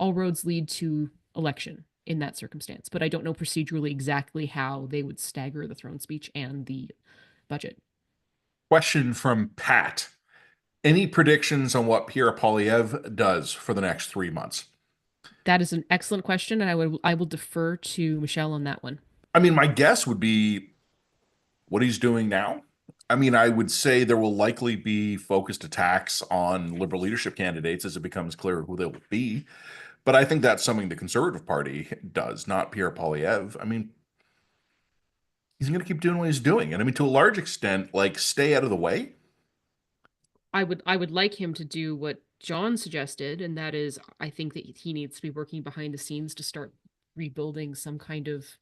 roads lead to election in that circumstance. But I don't know procedurally exactly how they would stagger the throne speech and the budget. Question from Pat. Any predictions on what Pierre Poilievre does for the next 3 months? That is an excellent question, and I will defer to Michelle on that one. I mean, my guess would be what he's doing now. I mean, I would say there will likely be focused attacks on Liberal leadership candidates as it becomes clear who they will be. But I think that's something the Conservative Party does, not Pierre Poilievre. I mean, he's going to keep doing what he's doing. And I mean, to a large extent, like, stay out of the way. I would like him to do what John suggested, and that is, I think that he needs to be working behind the scenes to start rebuilding some kind of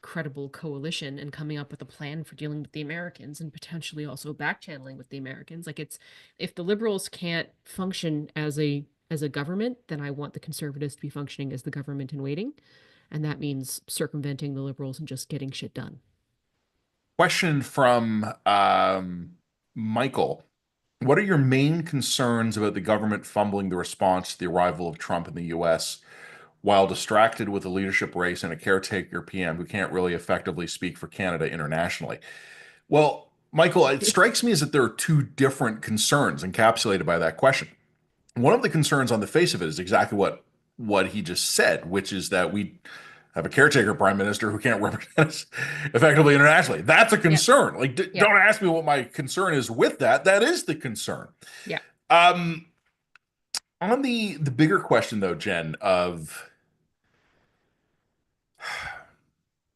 credible coalition and coming up with a plan for dealing with the Americans, and potentially also back channeling with the Americans. Like, it's, if the Liberals can't function as a government, then I want the Conservatives to be functioning as the government in waiting, and that means circumventing the Liberals and just getting shit done. Question from Michael. What are your main concerns about the government fumbling the response to the arrival of Trump in the U.S. while distracted with a leadership race and a caretaker PM who can't really effectively speak for Canada internationally? Well, Michael, it strikes me as that there are 2 different concerns encapsulated by that question. One of the concerns on the face of it is exactly what he just said, which is that we have a caretaker prime minister who can't represent us effectively internationally. That's a concern. Yeah. Like, don't ask me what my concern is with that. That is the concern. Yeah. On the bigger question though, Jen, of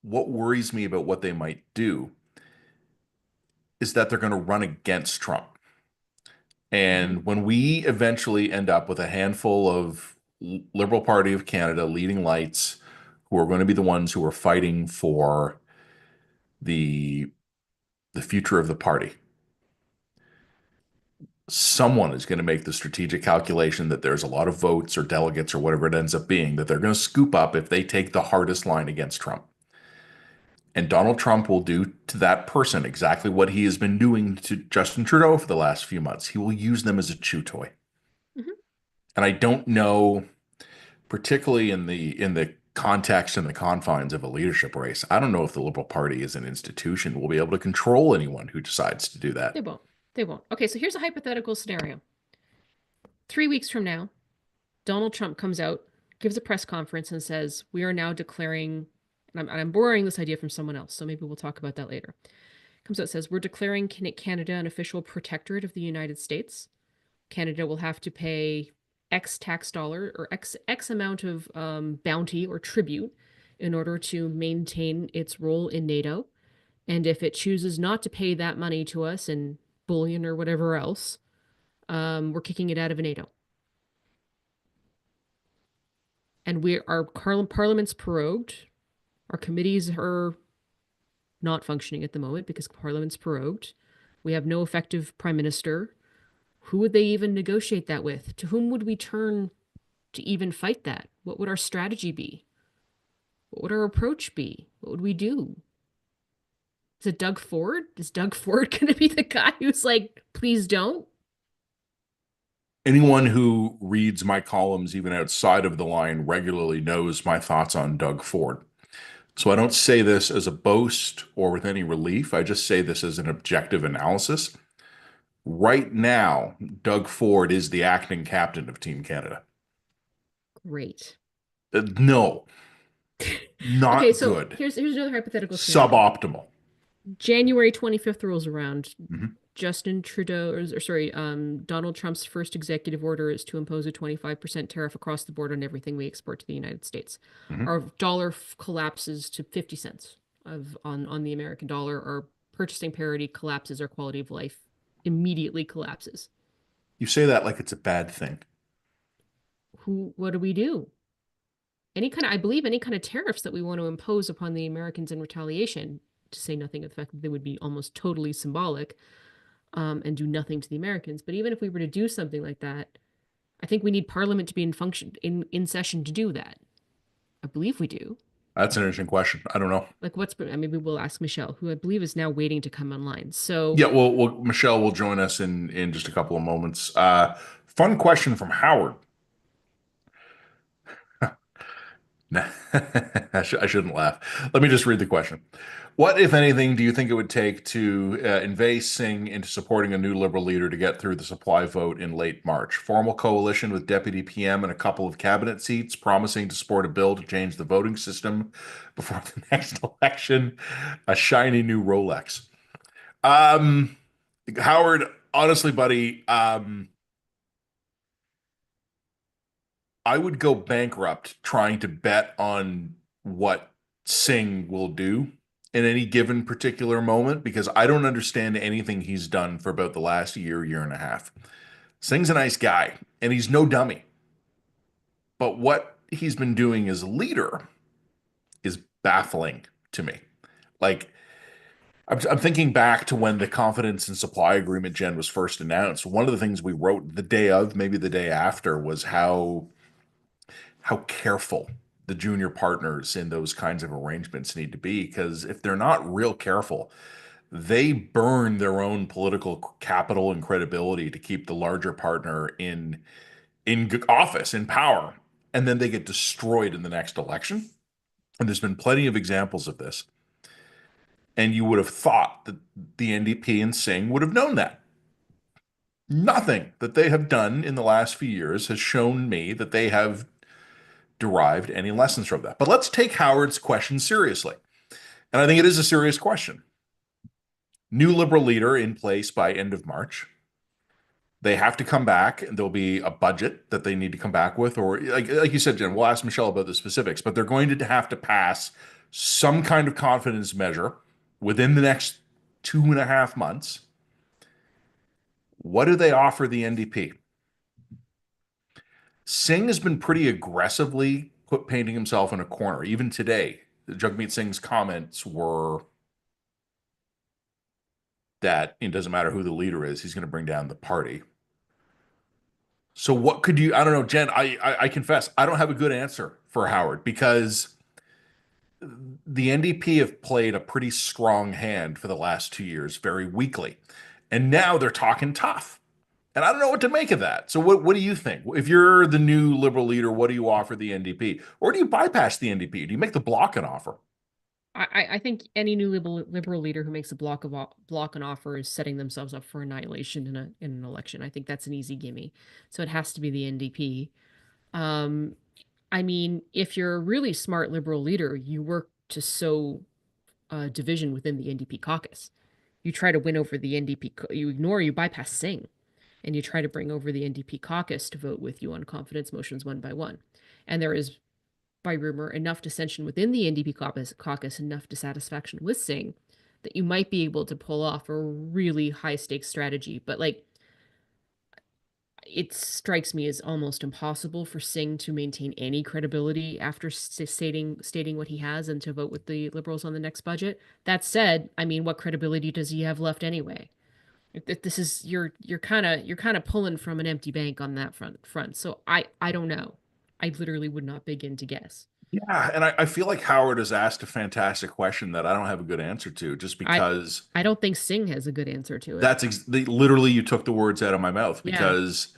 what worries me about what they might do is that they're going to run against Trump. And when we eventually end up with a handful of Liberal Party of Canada leading lights who are going to be the ones who are fighting for the future of the party, someone is going to make the strategic calculation that there's a lot of votes or delegates or whatever it ends up being that they're going to scoop up if they take the hardest line against Trump. And Donald Trump will do to that person exactly what he has been doing to Justin Trudeau for the last few months. He will use them as a chew toy. Mhm. And I don't know, particularly in the context and the confines of a leadership race, I don't know if the Liberal Party as an institution will be able to control anyone who decides to do that. They won't. They won't. Okay, so here's a hypothetical scenario. 3 weeks from now, Donald Trump comes out, gives a press conference, and says, "We are now declaring," and I'm borrowing this idea from someone else, so maybe we'll talk about that later. Comes out, says, "We're declaring Canada an official protectorate of the United States. Canada will have to pay X tax dollar or X amount of bounty or tribute in order to maintain its role in NATO. And if it chooses not to pay that money to us in bullion or whatever else, we're kicking it out of NATO." And our parliament's prorogued. Our committees are not functioning at the moment because parliament's prorogued. We have no effective prime minister. Who would they even negotiate that with? To whom would we turn to even fight that? What would our strategy be? What would our approach be? What would we do? Is it Doug Ford? Is Doug Ford going to be the guy who's like, please don't? Anyone who reads my columns, even outside of the line, regularly knows my thoughts on Doug Ford. So I don't say this as a boast or with any relief. I just say this as an objective analysis. Right now, Doug Ford is the acting captain of Team Canada. Great. No, not Okay, so good. here's another hypothetical scenario. Suboptimal. January 25th rolls around. Mhm. Justin Trudeau, or sorry, Donald Trump's first executive order is to impose a 25% tariff across the board on everything we export to the United States. Mhm. Our dollar collapses to 50 cents on the American dollar. Our purchasing parity collapses. Our quality of life immediately collapses. You say that like it's a bad thing. What do we do? I believe any kind of tariffs that we want to impose upon the Americans in retaliation, to say nothing of the fact that they would be almost totally symbolic, and do nothing to the Americans. But even if we were to do something like that, I think we need Parliament to be in session to do that. I believe we do. That's an interesting question. I don't know. Like, maybe we'll ask Michelle, who I believe is now waiting to come online. So Yeah, well, Michelle will join us in just a couple of moments. Fun question from Howard. I shouldn't laugh. Let me just read the question. What, if anything, do you think it would take to inveight Singh into supporting a new Liberal leader to get through the supply vote in late March? Formal coalition with Deputy PM and a couple of cabinet seats, promising to support a bill to change the voting system before the next election, a shiny new Rolex. Howard, honestly, buddy, I would go bankrupt trying to bet on what Singh will do in any given particular moment because I don't understand anything he's done for about the last year and a half. Singh's a nice guy, and he's no dummy. But what he's been doing as a leader is baffling to me. Like, I'm thinking back to when the confidence and supply agreement, Jen, was first announced. One of the things we wrote the day of, maybe the day after, was how careful the junior partners in those kinds of arrangements need to be, because if they're not real careful, they burn their own political capital and credibility to keep the larger partner in office, in power, and then they get destroyed in the next election. And there's been plenty of examples of this. And you would have thought that the NDP and Singh would have known that. Nothing that they have done in the last few years has shown me that they have derived any lessons from that. But let's take Howard's question seriously. And I think it is a serious question. New Liberal leader in place by end of March. They have to come back, and there'll be a budget that they need to come back with, or like you said, Jen, we'll ask Michelle about the specifics, but they're going to have to pass some kind of confidence measure within the next 2.5 months. What do they offer the NDP? Singh has been pretty aggressively painting himself in a corner. Even today, Jagmeet Singh's comments were that it doesn't matter who the leader is, he's going to bring down the party. So what could you, I don't know, Jen, I confess, I don't have a good answer for Howard, because the NDP have played a pretty strong hand for the last 2 years, very weakly. And now they're talking tough. And I don't know what to make of that. So what do you think? If you're the new Liberal leader, what do you offer the NDP? Or do you bypass the NDP? Do you make the Bloc an offer? I think any new liberal leader who makes a block an offer is setting themselves up for annihilation in an election. I think that's an easy gimme. So it has to be the NDP. I mean, if you're a really smart liberal leader, you work to sow division within the NDP caucus. You try to win over the NDP. You bypass Singh, and you try to bring over the NDP caucus to vote with you on confidence motions one by one. And there is, by rumor, enough dissension within the NDP caucus, enough dissatisfaction with Singh, that you might be able to pull off a really high stakes strategy. But like, it strikes me as almost impossible for Singh to maintain any credibility after stating what he has and to vote with the Liberals on the next budget. That said, I mean, what credibility does he have left anyway? This is you're kind of pulling from an empty bank on that front. So I don't know. I literally would not begin to guess. Yeah, and I feel like Howard has asked a fantastic question that I don't have a good answer to, just because I don't think Singh has a good answer to it. that's literally, you took the words out of my mouth, because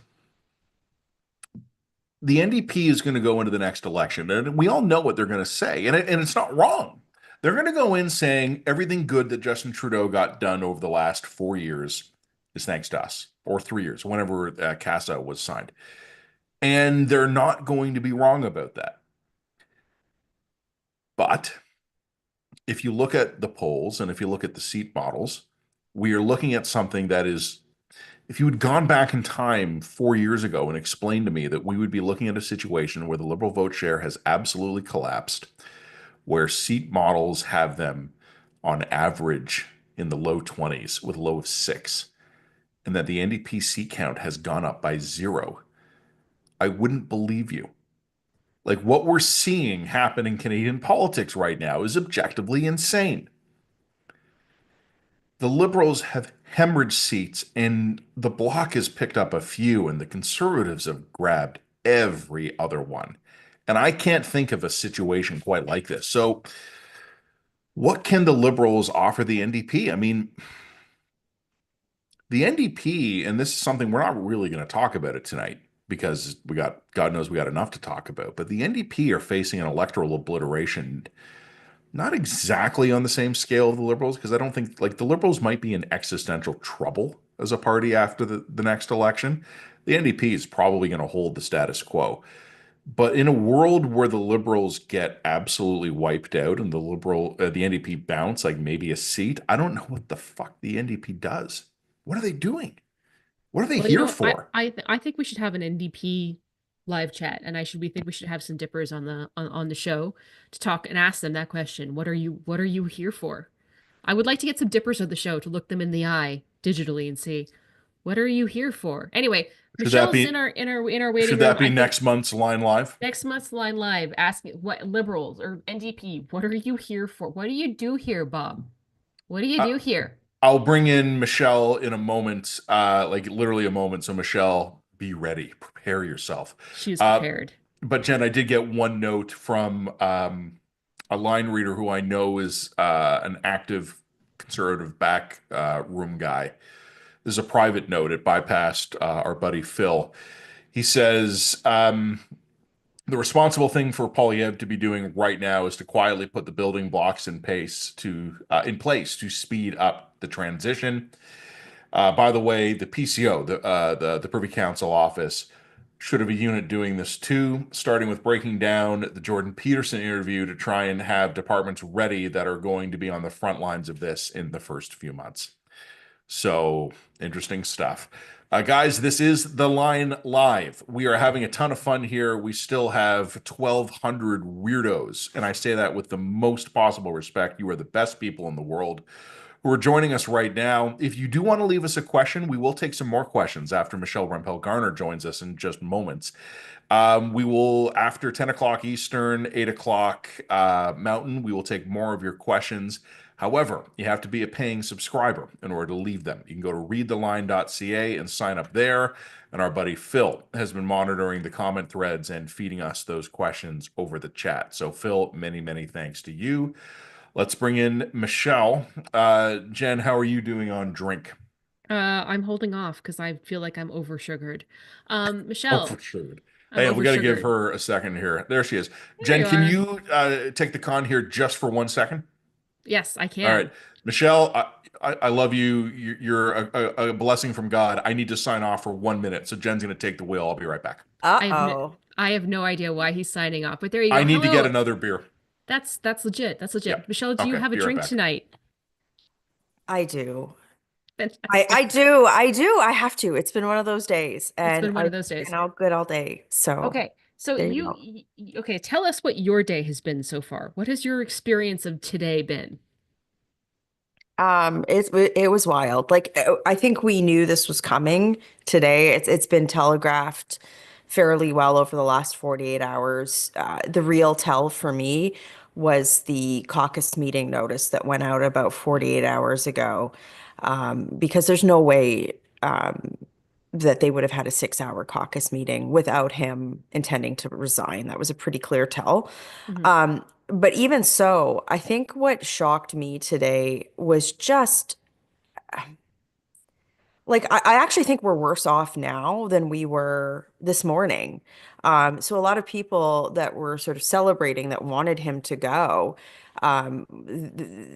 the NDP is going to go into the next election, and we all know what they're going to say, and it's not wrong. They're going to go in saying everything good that Justin Trudeau got done over the last 4 years is thanks to us, or 3 years, whenever CASA was signed. And they're not going to be wrong about that. But if you look at the polls and if you look at the seat models, we are looking at something that is, if you had gone back in time 4 years ago and explained to me that we would be looking at a situation where the Liberal vote share has absolutely collapsed, where seat models have them on average in the low 20s with a low of 6, and that the NDP seat count has gone up by 0, I wouldn't believe you. Like, what we're seeing happen in Canadian politics right now is objectively insane. The Liberals have hemorrhaged seats, and the Bloc has picked up a few, and the Conservatives have grabbed every other one. And I can't think of a situation quite like this. So what can the Liberals offer the NDP? I mean, the NDP, and this is something we're not really going to talk about it tonight, because God knows we got enough to talk about, but the NDP are facing an electoral obliteration, not exactly on the same scale of the Liberals, because I don't think, like, the Liberals might be in existential trouble as a party after the next election. The NDP is probably going to hold the status quo. But in a world where the Liberals get absolutely wiped out and the NDP bounce like maybe a seat, I don't know what the fuck the NDP does. What are they doing? What are they here for? I think we should have an NDP live chat, and we think we should have some dippers on the show to talk and ask them that question. What are you here for? I would like to get some dippers on the show to look them in the eye digitally and say, what are you here for? Anyway, Michelle's in our waiting room. Should that be next month's Line Live? Next month's Line Live, asking what Liberals or NDP, what are you here for? What do you do here, Bob? What do you do here? I'll bring in Michelle in a moment, like literally a moment. So Michelle, be ready. Prepare yourself. She's prepared. But Jen, I did get one note from a line reader who I know is an active conservative back room guy. This is a private note. It bypassed our buddy Phil. He says, the responsible thing for Poilievre to be doing right now is to quietly put the building blocks in place to speed up the transition. By the way, the PCO, the Privy Council office, should have a unit doing this too, starting with breaking down the Jordan Peterson interview to try and have departments ready that are going to be on the front lines of this in the first few months. So interesting stuff. Guys, this is The Line Live. We are having a ton of fun here. We still have 1,200 weirdos, and I say that with the most possible respect. You are the best people in the world who are joining us right now. If you do want to leave us a question, we will take some more questions after Michelle Rempel-Garner joins us in just moments. We will, after 10 o'clock Eastern, 8 o'clock Mountain, we will take more of your questions. However, you have to be a paying subscriber in order to leave them. You can go to readtheline.ca and sign up there. And our buddy Phil has been monitoring the comment threads and feeding us those questions over the chat. So Phil, many, many thanks to you. Let's bring in Michelle. Jen, how are you doing on drink? I'm holding off because I feel like I'm oversugared. Michelle, Oversugared. I'm Hey, we got to give oversugared. her a second here. There she is. There Jen, you can are. you take the con here just for 1 second? Yes, I All can. right. Michelle, I love you. You're a blessing from God. I need to sign off for 1 minute. So Jen's going to take the wheel. I'll be right back. Uh-oh. I have no idea why he's signing off, but there you go. I need to get Hello. another beer. That's legit. That's legit. Yep. Michelle, do you Okay, have a be right drink back. tonight? I do. Fantastic. I do. I have to. It's been one of those days. It's been And one of I've those days. been out good all day. So Okay. So there you okay, tell us what your day has been so far. What has your experience of today been? it was wild. Like I think we knew this was coming today. It's been telegraphed fairly well over the last 48 hours. The real tell for me was the caucus meeting notice that went out about 48 hours ago. Because there's no way that they would have had a 6-hour caucus meeting without him intending to resign. That was a pretty clear tell. Mhm. But even so, I think what shocked me today was just like I actually think we're worse off now than we were this morning. So a lot of people that were sort of celebrating that wanted him to go,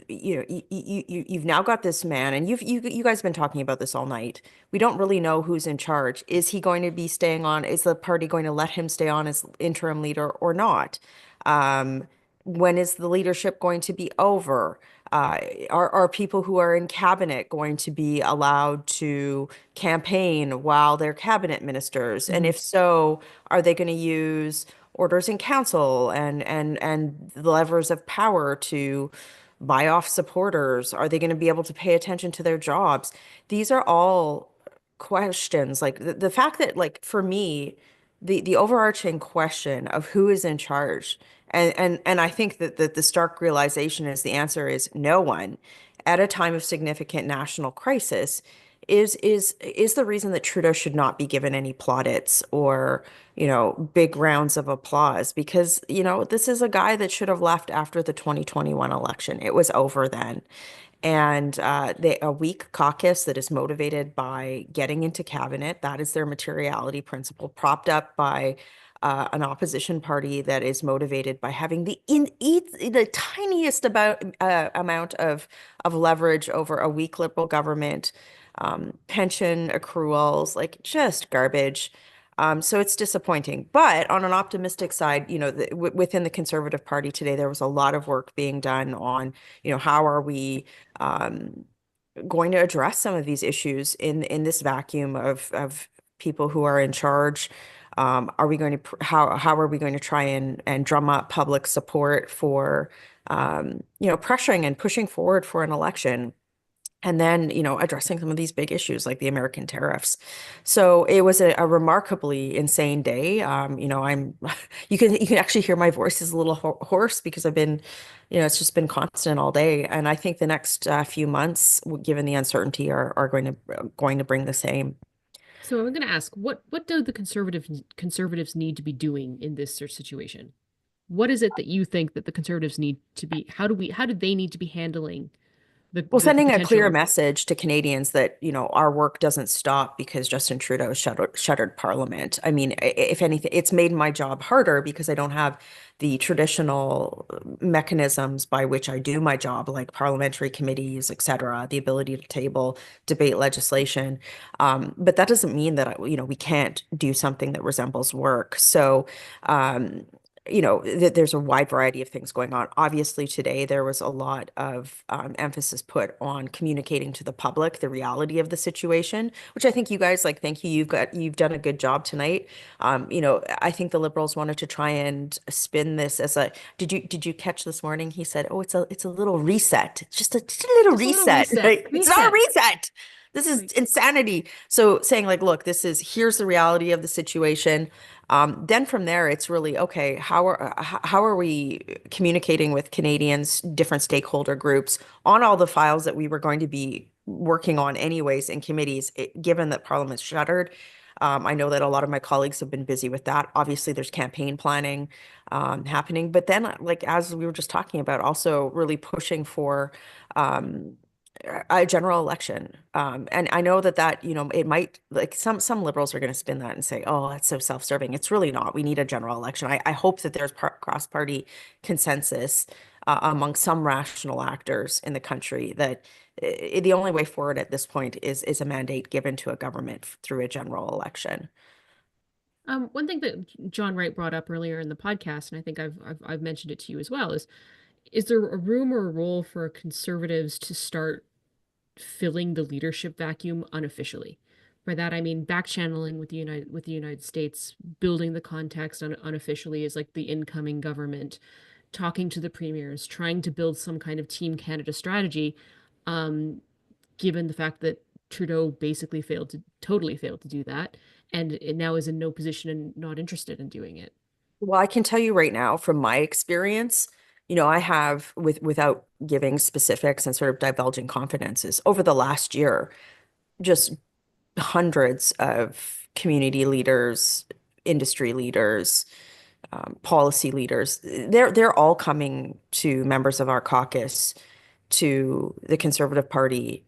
you've now got this man, and you guys have been talking about this all night. We don't really know who's in charge. Is he going to be staying on? Is the party going to let him stay on as interim leader or not? Um, when is the leadership going to be over? Uh, are people who are in cabinet going to be allowed to campaign while they're cabinet ministers? And Mhm. if so, are they going to use orders in council and the levers of power to buy off supporters? Are they going to be able to pay attention to their jobs? These are all questions. Like the fact that, like, for me, the overarching question of who is in charge, and I think that the stark realization is the answer is no one at a time of significant national crisis is the reason that Trudeau should not be given any plaudits or, big rounds of applause, because, this is a guy that should have left after the 2021 election. It was over then. And a weak caucus that is motivated by getting into cabinet, that is their materiality principle, propped up by an opposition party that is motivated by having the tiniest amount of leverage over a weak Liberal government, pension accruals, like just garbage. So it's disappointing. But on an optimistic side, within the Conservative Party today, there was a lot of work being done on, how are we um, going to address some of these issues in this vacuum of people who are in charge. Are we going to how are we going to try and drum up public support for pressuring and pushing forward for an election? And then, addressing some of these big issues like the American tariffs. So it was a remarkably insane day. You can actually hear my voice is a little hoarse because I've been, it's just been constant all day. And I think the next few months, given the uncertainty, are going to bring the same. So I'm going to ask, what do the conservatives need to be doing in this situation? What is it that you think that the conservatives need to be? How do they need to be handling Well, the sending a clear potential? message to Canadians that, our work doesn't stop because Justin Trudeau shuttered Parliament. I mean, if anything, it's made my job harder because I don't have the traditional mechanisms by which I do my job, like parliamentary committees, et cetera, the ability to table, debate legislation. But that doesn't mean that, we can't do something that resembles work. So, there's a wide variety of things going on. Obviously, today there was a lot of emphasis put on communicating to the public the reality of the situation, which I think you guys, like, thank you. You've done a good job tonight. I think the Liberals wanted to try and spin this as a. Did you catch this morning? He said, "Oh, it's a little reset. It's just a little reset, right? It's not a reset. This is insanity." So saying like, look, here's the reality of the situation. Then from there, it's really, okay, how are we communicating with Canadians, different stakeholder groups on all the files that we were going to be working on anyways in committees, given that Parliament's shuttered. I know that a lot of my colleagues have been busy with that. Obviously, there's campaign planning happening, but then, like, as we were just talking about, also really pushing for um, a general election. And I know that, it might, like, some Liberals are going to spin that and say, oh, that's so self-serving. It's really not. We need a general election. I hope that there's cross-party consensus among some rational actors in the country that the only way forward at this point is a mandate given to a government through a general election. One thing that John Wright brought up earlier in the podcast, and I think I've mentioned it to you as well, is there a room or a role for Conservatives to start filling the leadership vacuum unofficially? By that I mean back channeling with the United States, building the context unofficially as like the incoming government, talking to the premiers, trying to build some kind of Team Canada strategy, given the fact that Trudeau basically totally failed to do that, and it now is in no position and not interested in doing it. Well, I can tell you right now from my experience, I have, without giving specifics and sort of divulging confidences, over the last year, just hundreds of community leaders, industry leaders, policy leaders, they're all coming to members of our caucus, to the Conservative Party,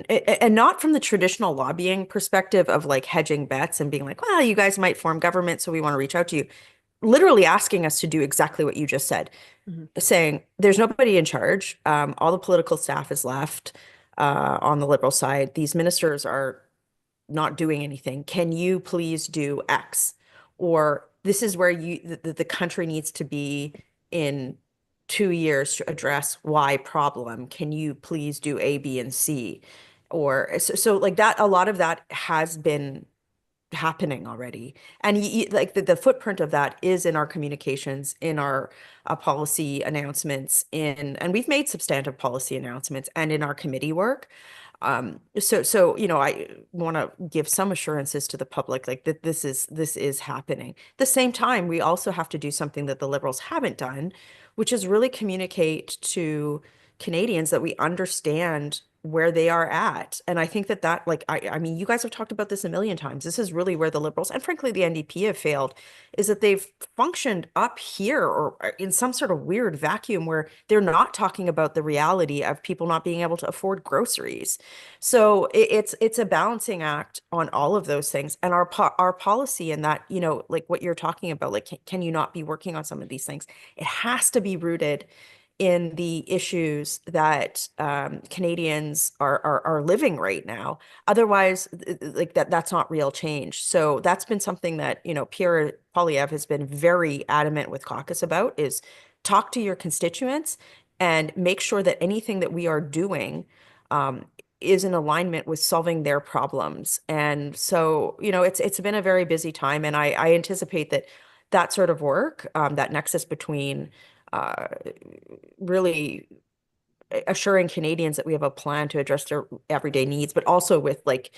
and not from the traditional lobbying perspective of like hedging bets and being like, well, you guys might form government, so we want to reach out to you. Literally asking us to do exactly what you just said, saying there's nobody in charge. All the political staff is left on the Liberal side. These ministers are not doing anything. Can you please do X? Or this is where the country needs to be in 2 years to address Y problem. Can you please do A, B, and C? Or so like that, a lot of that has been happening already. And like the footprint of that is in our communications, in our policy announcements, and we've made substantive policy announcements and in our committee work. So I want to give some assurances to the public, like that this is happening. At the same time, we also have to do something that the Liberals haven't done, which is really communicate to Canadians that we understand where they are at. And I think that like, I mean, you guys have talked about this a million times. This is really where the Liberals and frankly the NDP have failed, is that they've functioned up here or in some sort of weird vacuum where they're not talking about the reality of people not being able to afford groceries. So it's a balancing act on all of those things. And our policy in that, like what you're talking about, like, can you not be working on some of these things? It has to be rooted in the issues that Canadians are living right now. Otherwise, like that's not real change. So that's been something that, Pierre Poilievre has been very adamant with caucus about, is talk to your constituents and make sure that anything that we are doing is in alignment with solving their problems. And so, it's been a very busy time, and I anticipate that sort of work, that nexus between really assuring Canadians that we have a plan to address their everyday needs, but also with like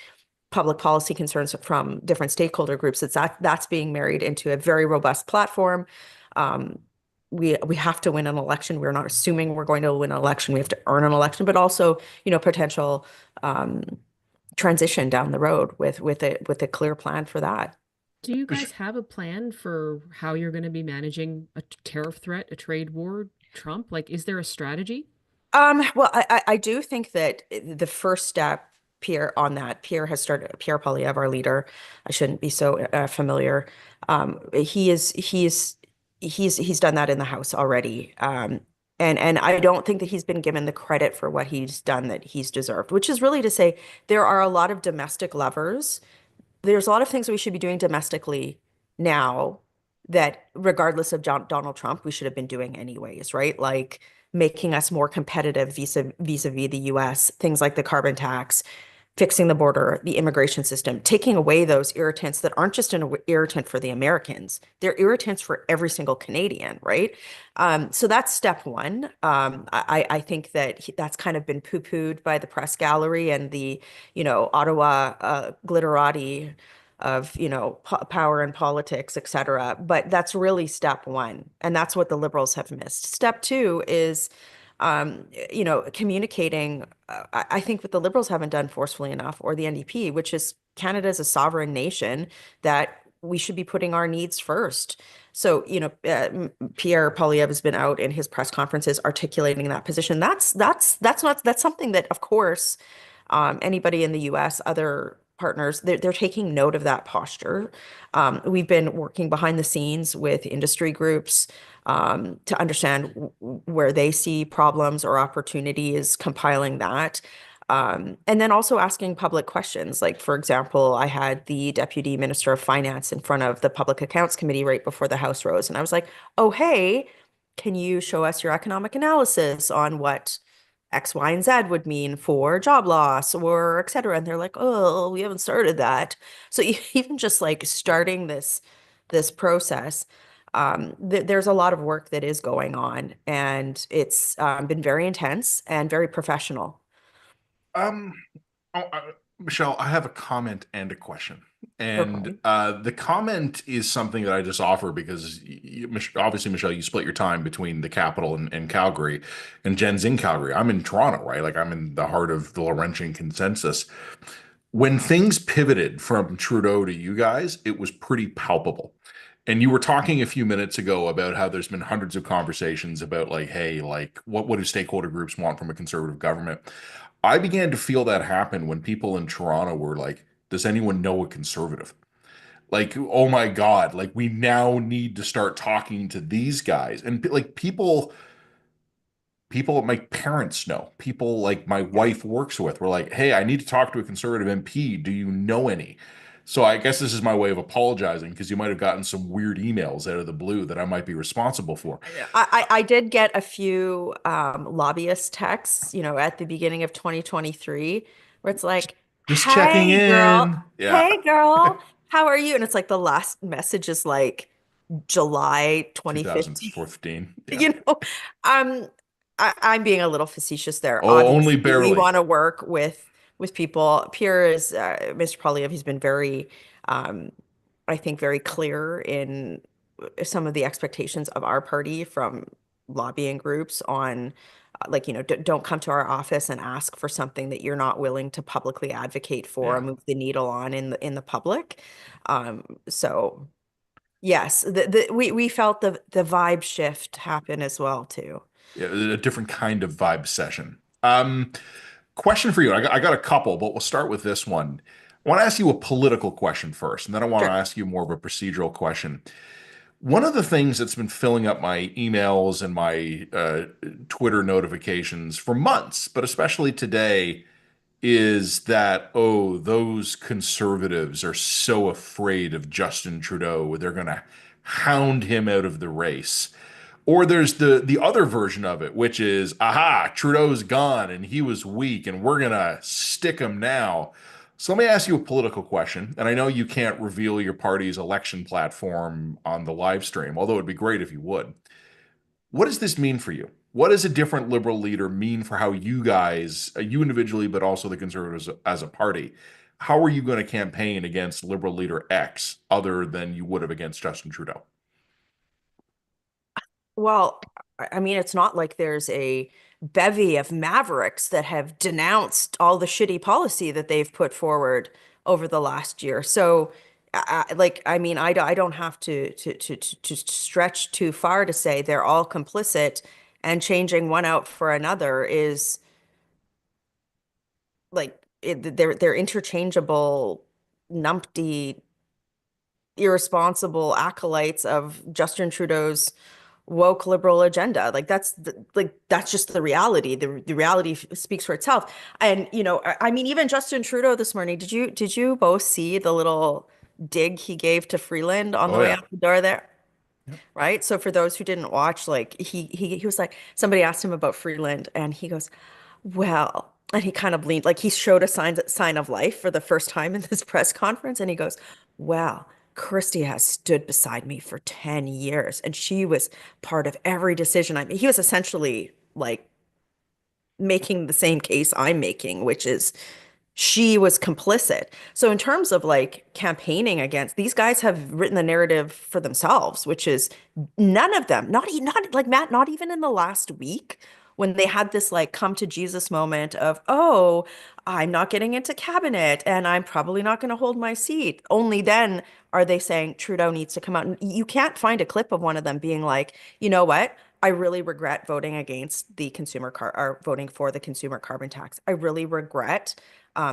public policy concerns from different stakeholder groups, that's being married into a very robust platform. We have to win an election. We're not assuming we're going to win an election. We have to earn an election, but also, potential transition down the road with a clear plan for that. Do you guys have a plan for how you're going to be managing a tariff threat, a trade war, Trump? Like, is there a strategy? Well, I do think that the first step, Pierre has started, Pierre Poilievre, our leader. I shouldn't be so familiar. He's done that in the House already. And I don't think that he's been given the credit for what he's done that he's deserved, which is really to say there are a lot of domestic levers. There's a lot of things that we should be doing domestically now that regardless of Donald Trump, we should have been doing anyways, right? Like making us more competitive vis-a-vis the US, things like the carbon tax, fixing the border, the immigration system, taking away those irritants that aren't just an irritant for the Americans, they're irritants for every single Canadian, right? So that's step one. I think that that's kind of been poo-pooed by the press gallery and the, Ottawa glitterati of, power and politics, et cetera. But that's really step one. And that's what the Liberals have missed. Step two is communicating, I think what the Liberals haven't done forcefully enough, or the NDP, which is Canada is a sovereign nation that we should be putting our needs first. So, Pierre Poilievre has been out in his press conferences articulating that position. That's something that, of course, anybody in the US, other partners, they're taking note of that posture. We've been working behind the scenes with industry groups to understand where they see problems or opportunities, compiling that. And then also asking public questions. Like, for example, I had the Deputy Minister of Finance in front of the Public Accounts Committee right before the House rose. And I was like, oh, hey, can you show us your economic analysis on what X, Y, and Z would mean for job loss or et cetera? And they're like, oh, we haven't started that. So even just like starting this process, there's a lot of work that is going on, and it's been very intense and very professional. Um, Michelle, I have a comment and a question. And Okay. the comment is something that I just offer because obviously, Michelle, you split your time between the capital and Calgary, and Jen's in Calgary. I'm in Toronto, right? Like I'm in the heart of the Laurentian consensus. When things pivoted from Trudeau to you guys, it was pretty palpable. And you were talking a few minutes ago about how there's been hundreds of conversations about like, hey, like what do stakeholder groups want from a conservative government? I began to feel that happen when people in Toronto were like, does anyone know a conservative? Like, oh my God, like we now need to start talking to these guys. And like people my parents know, people like my wife works with were like, hey, I need to talk to a conservative MP. Do you know any? So I guess this is my way of apologizing because you might have gotten some weird emails out of the blue that I might be responsible for. I did get a few lobbyist texts, at the beginning of 2023, where it's like, Just checking in. Yeah. hey girl, how are you? And it's like the last message is like July 2015. 2015. Yeah. You know, um, I'm being a little facetious there. Oh, only Obviously, we barely. want to work with people. Pierre is Mr. Poilievre. He's been very, um, I think, very clear in some of the expectations of our party from lobbying groups on, like, don't come to our office and ask for something that you're not willing to publicly advocate for or Yeah. move the needle on in the public. So. Yes, we felt the vibe shift happen as well too. Yeah, a different kind of vibe session. Question for you. I got a couple, but we'll start with this one. I want to ask you a political question first, and then I want to Sure. ask you more of a procedural question. One of the things that's been filling up my emails and my Twitter notifications for months, but especially today, is that, oh, those conservatives are so afraid of Justin Trudeau, they're going to hound him out of the race. Or there's the other version of it, which is, aha, Trudeau's gone and he was weak and we're gonna stick him now. So let me ask you a political question. And I know you can't reveal your party's election platform on the live stream, although it'd be great if you would. What does this mean for you? What does a different liberal leader mean for how you guys, you individually, but also the conservatives as a party? How are you going to campaign against liberal leader X other than you would have against Justin Trudeau? Well, I mean, it's not like there's a bevy of mavericks that have denounced all the shitty policy that they've put forward over the last year. So, I mean, I don't have to stretch too far to say they're all complicit, and changing one out for another is like they're interchangeable, numpty, irresponsible acolytes of Justin Trudeau's woke liberal agenda. Like that's just the reality. The reality speaks for itself. And I mean, even Justin Trudeau this morning, did you both see the little dig he gave to Freeland on the Oh way yeah. out the door there? right? So for those who didn't watch, like he was like, somebody asked him about Freeland, and he goes, well, and he kind of leaned, like he showed a sign of life for the first time in this press conference, and he goes, well, Christie has stood beside me for 10 years, and she was part of every decision I made. He was essentially like making the same case I'm making, which is she was complicit. So in terms of like campaigning against, these guys have written the narrative for themselves, which is none of them, not like Matt, not even in the last week when they had this like come to Jesus moment of, oh, I'm not getting into cabinet and I'm probably not going to hold my seat. Only then are they saying Trudeau needs to come out. And you can't find a clip of one of them being like, you know what? I really regret voting against the consumer car or voting for the consumer carbon tax. I really regret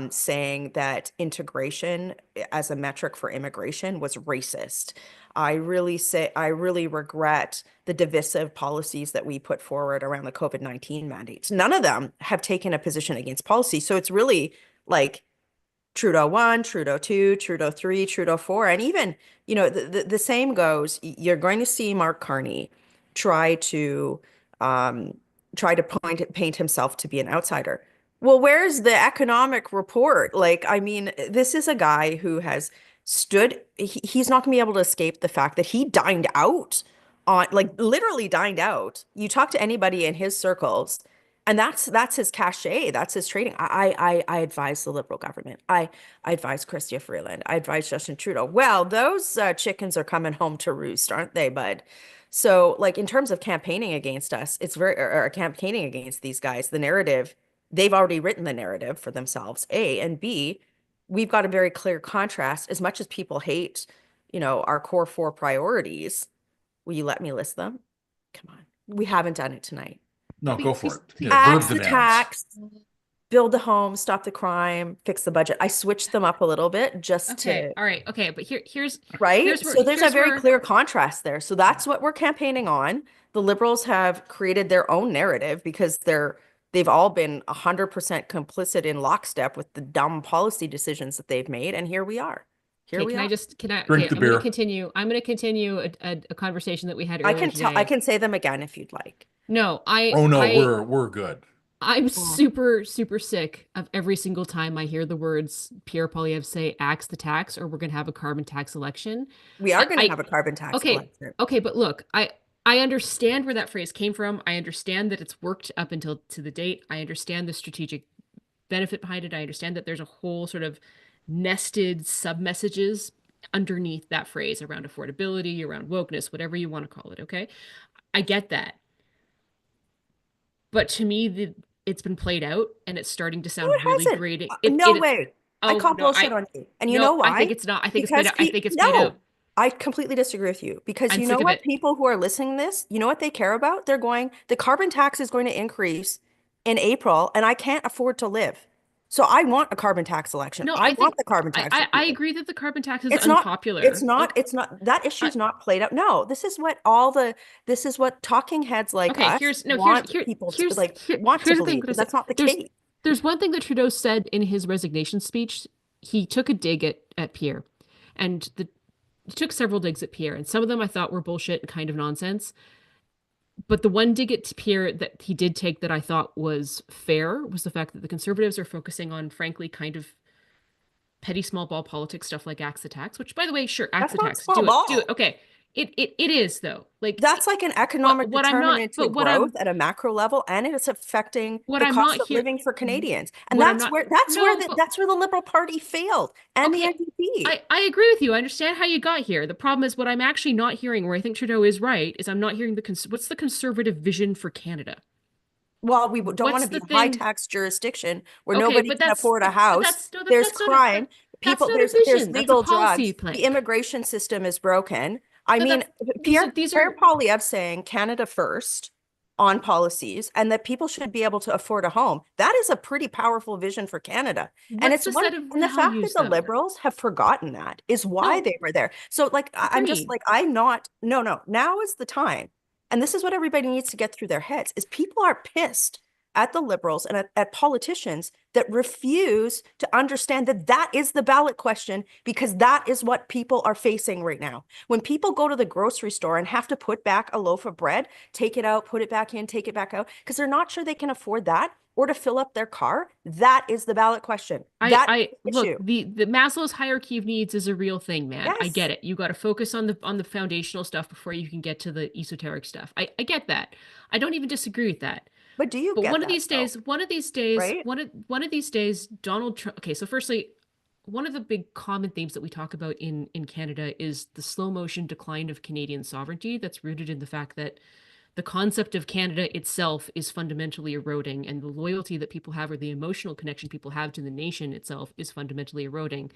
saying that integration as a metric for immigration was racist. I really regret the divisive policies that we put forward around the COVID-19 mandates. None of them have taken a position against policy. So it's really like Trudeau 1, Trudeau 2, Trudeau 3, Trudeau 4. And even, the same goes, you're going to see Mark Carney try to um, paint himself to be an outsider. Well, where's the economic report? Like, I mean, this is a guy who has he's not gonna be able to escape the fact that he dined out on, like, literally dined out. You talk to anybody in his circles, and that's his cachet, that's his trading. I advise the Liberal government. I advise Chrystia Freeland. I advise Justin Trudeau. Well, those chickens are coming home to roost, aren't they, bud? So, like, in terms of campaigning against us, it's or campaigning against these guys, the narrative, they've already written the narrative for themselves, A, and B, we've got a very clear contrast. As much as people hate, our core 4 priorities, will you let me list them? Come on. We haven't done it tonight. No, go for it. Yeah, Axe bird the demands. tax, build the home, stop the crime, fix the budget. I switched them up a little bit just Okay, to, all right, okay, but here's right? So there's a very where- clear contrast there. So that's what we're campaigning on. The Liberals have created their own narrative because they've all been 100% complicit in lockstep with the dumb policy decisions that they've made, and here we are. Okay, can I Drink the beer. I'm gonna continue a conversation that we had earlier today. I can say them again if you'd like. No, Oh no, we're good. I'm super sick of every single time I hear the words Pierre Poilievre say axe the tax or we're going to have a carbon tax election. We are going to have a carbon tax election. Okay, but look, I understand where that phrase came from. I understand that it's worked up until to the date. I understand the strategic benefit behind it. I understand that there's a whole sort of nested sub-messages underneath that phrase around affordability, around wokeness, whatever you want to call it, okay? I get that. But to me, it's been played out and it's starting to sound really grating. No way. I Oh, call no, bullshit on you. And you know why? I think it's not. I think Because it's played out. I think it's played out. I completely disagree with you because I'm you sick know of what? it. People who are listening to this, you know what they care about? The carbon tax is going to increase in April, and I can't afford to live. So I want a carbon tax election. No, I want the carbon tax. I agree that the carbon tax is It's unpopular. It's not. That issue's not played out. No, this is what talking heads like us want people to want to believe. But that's not the case. There's one thing that Trudeau said in his resignation speech. He took a dig at Pierre, and he took several digs at Pierre, and some of them I thought were bullshit and kind of nonsense. But the one dig at Pierre that he did take that I thought was fair was the fact that the Conservatives are focusing on, frankly, kind of petty small ball politics stuff like axe the tax, which, by the way, sure, axe the tax, do it. Okay, it is though. Like that's like an economic determinant to growth at a macro level, and it's affecting the cost of living for Canadians. And that's where the Liberal Party failed, and the NDP. I agree with you. I understand how you got here. The problem is what I'm actually not hearing, where I think Trudeau is right, is I'm not hearing what's the Conservative vision for Canada. Well, we don't want to be a high tax jurisdiction where nobody can afford a house. There's crime. There's legal drugs. The immigration system is broken. I mean, Pierre Poilievre saying Canada first on policies and that people should be able to afford a home. That is a pretty powerful vision for Canada. And it's the fact that the Liberals have forgotten that is why they were there. So like, I'm just like, no, now is the time. And this is what everybody needs to get through their heads is people are pissed at the Liberals and at politicians that refuse to understand that that is the ballot question, because that is what people are facing right now. When people go to the grocery store and have to put back a loaf of bread, take it out, put it back in, take it back out, because they're not sure they can afford that or to fill up their car, that is the ballot question. That is the look, issue. the Maslow's hierarchy of needs is a real thing, man. I Yes. get it. You got to focus on the foundational stuff before you can get to the esoteric stuff. I get that. I don't even disagree with that. But do you But get one of that, these though? days, one of these days, Right? one of these days, Donald Trump. Okay, so firstly, one of the big common themes that we talk about in Canada is the slow motion decline of Canadian sovereignty that's rooted in the fact that the concept of Canada itself is fundamentally eroding, and the loyalty that people have or the emotional connection people have to the nation itself is fundamentally eroding.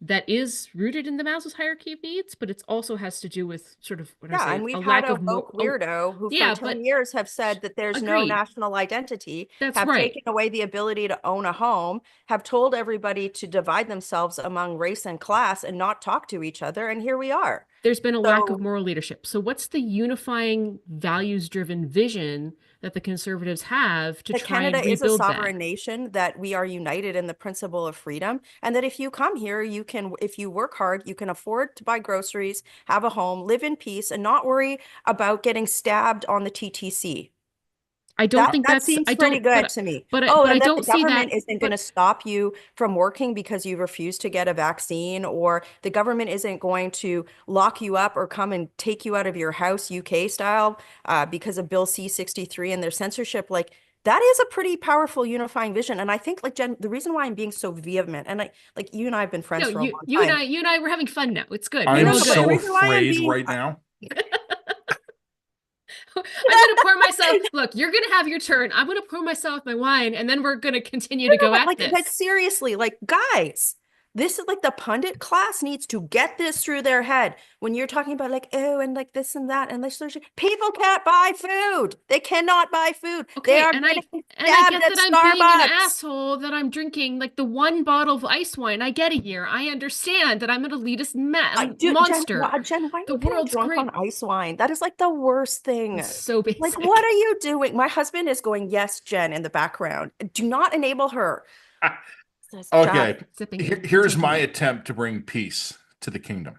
That is rooted in the Maslow's hierarchy of needs, but it also has to do with sort of what I Yeah, say, and we've a had lack a of woke weirdo who for yeah, 10 but years have said that there's no agreed. national identity, That's have right. taken away the ability to own a home, have told everybody to divide themselves among race and class and not talk to each other, and here we are. There's been a lack of So moral leadership. So what's the unifying values-driven vision that the Conservatives have to that try Canada and is a rebuild sovereign that? nation, that we are united in the principle of freedom, and that if you come here, you can, if you work hard, you can afford to buy groceries, have a home, live in peace, and not worry about getting stabbed on the TTC. I don't think That that's seems I pretty don't good to me. but Oh, I and that the don't see government that. isn't going to But stop you from working because you refuse to get a vaccine, or the government isn't going to lock you up or come and take you out of your house, UK style, because of Bill C-63 and their censorship. Like, that is a pretty powerful unifying vision. And I think, like, Jen, the reason why I'm being so vehement, and like you and I have been no, friends for a long you time. and I we're having fun now. It's good. We're I'm No, all but the good. so reason why I'm afraid being right now. I'm gonna pour myself. Look, you're gonna have your turn. I'm gonna pour myself my wine, and then we're gonna continue to go but at like, but this. seriously, like, guys, this is like the pundit class needs to get this through their head when you're talking about like, oh, and like this and that, and like, people can't buy food. They cannot buy food. They Okay, are and getting I stabbed get at that I'm being an Starbucks. asshole, that I'm drinking like the one bottle of ice wine I get a year. I understand that I'm an elitist monster. Jen, why are The you getting world's drunk great. on ice wine? That is like the worst thing. It's so Like, basic. what are you doing? My husband is going, yes, Jen, in the background. Do not enable her. Says Jack. Okay, Sipping here's drinking my it. attempt to bring peace to the kingdom,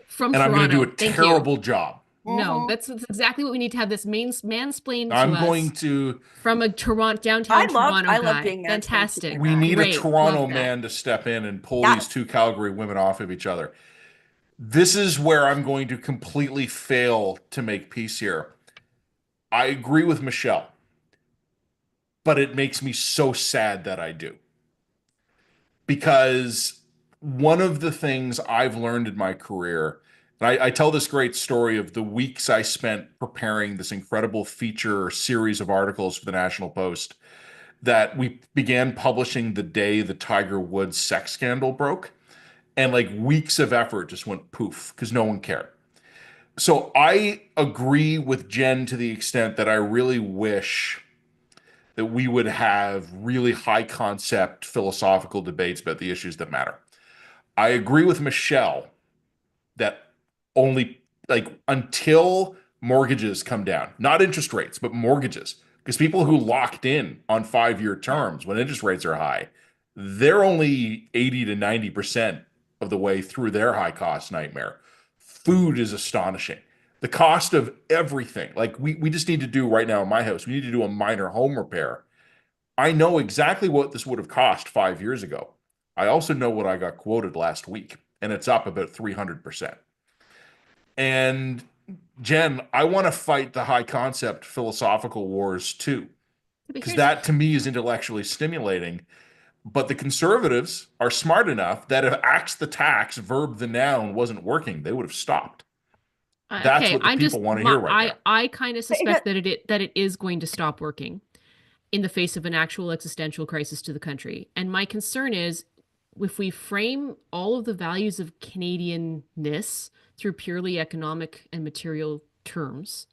From and I'm going to do Toronto. a Thank you. terrible job. No, Mhm. that's exactly what we need to have this mansplained to I'm us going to. from a downtown Toronto I love guy. being mansplained to you Fantastic. We need a Great. Toronto Love that. man to step in and pull these Yes. two Calgary women off of each other. This is where I'm going to completely fail to make peace here. I agree with Michelle, but it makes me so sad that I do. Because one of the things I've learned in my career, and I tell this great story of the weeks I spent preparing this incredible feature series of articles for the National Post that we began publishing the day the Tiger Woods sex scandal broke. And like weeks of effort just went poof because no one cared. So I agree with Jen to the extent that I really wish that we would have really high concept philosophical debates about the issues that matter. I agree with Michelle that only like until mortgages come down, not interest rates, but mortgages, because people who locked in on 5-year terms when interest rates are high, they're only 80 to 90% of the way through their high cost nightmare. Food is astonishing. The cost of everything, like we just need to do right now in my house, we need to do a minor home repair. I know exactly what this would have cost 5 years ago. I also know what I got quoted last week, and it's up about 300%. And Jen, I want to fight the high concept philosophical wars too, But because here's that to me is intellectually stimulating. But the conservatives are smart enough that if axe the tax, verb the noun wasn't working, they would have stopped. That's okay. what the people want to hear right now. I kind of suspect that it is going to stop working in the face of an actual existential crisis to the country. And my concern is if we frame all of the values of Canadianness through purely economic and material terms,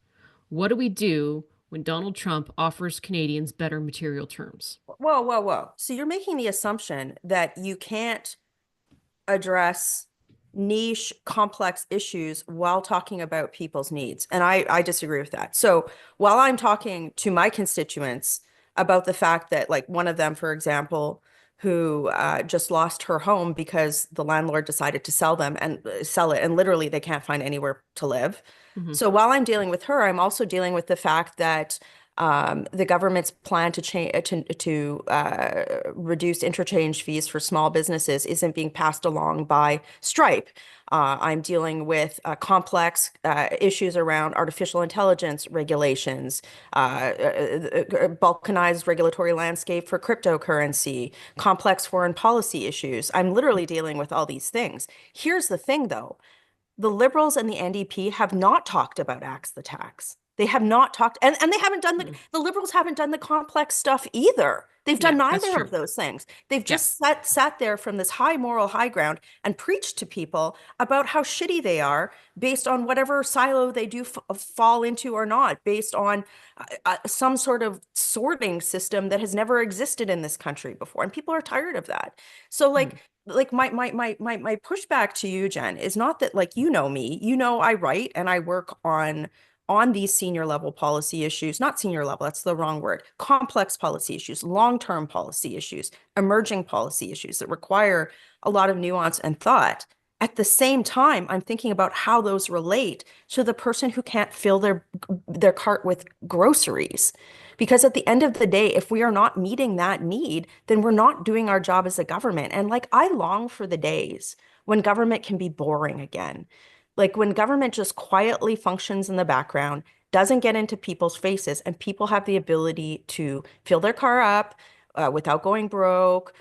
what do we do when Donald Trump offers Canadians better material terms? Whoa. So you're making the assumption that you can't address niche, complex issues while talking about people's needs. And I disagree with that. So while I'm talking to my constituents about the fact that, like, one of them, for example, who just lost her home because the landlord decided to sell it, and literally they can't find anywhere to live. Mhm. So while I'm dealing with her, I'm also dealing with the fact that the government's plan to reduce interchange fees for small businesses isn't being passed along by Stripe. I'm dealing with complex issues around artificial intelligence regulations, balkanized regulatory landscape for cryptocurrency, complex foreign policy issues. I'm literally dealing with all these things. Here's the thing, though. The Liberals and the NDP have not talked about axe the tax. They have not talked, and they haven't done the Liberals haven't done the complex stuff either. They've done Yeah, that's neither true. of those things. They've Yeah. just sat there from this high moral high ground and preached to people about how shitty they are based on whatever silo they do fall into or not, based on some sort of sorting system that has never existed in this country before. And people are tired of that. So like my pushback to you, Jen, is not that, like, you know me, you know I write and I work on these senior level policy issues, not senior level, that's the wrong word, complex policy issues, long-term policy issues, emerging policy issues that require a lot of nuance and thought. At the same time, I'm thinking about how those relate to the person who can't fill their cart with groceries. Because at the end of the day, if we are not meeting that need, then we're not doing our job as a government. And, like, I long for the days when government can be boring again. Like, when government just quietly functions in the background, doesn't get into people's faces, and people have the ability to fill their car up without going broke,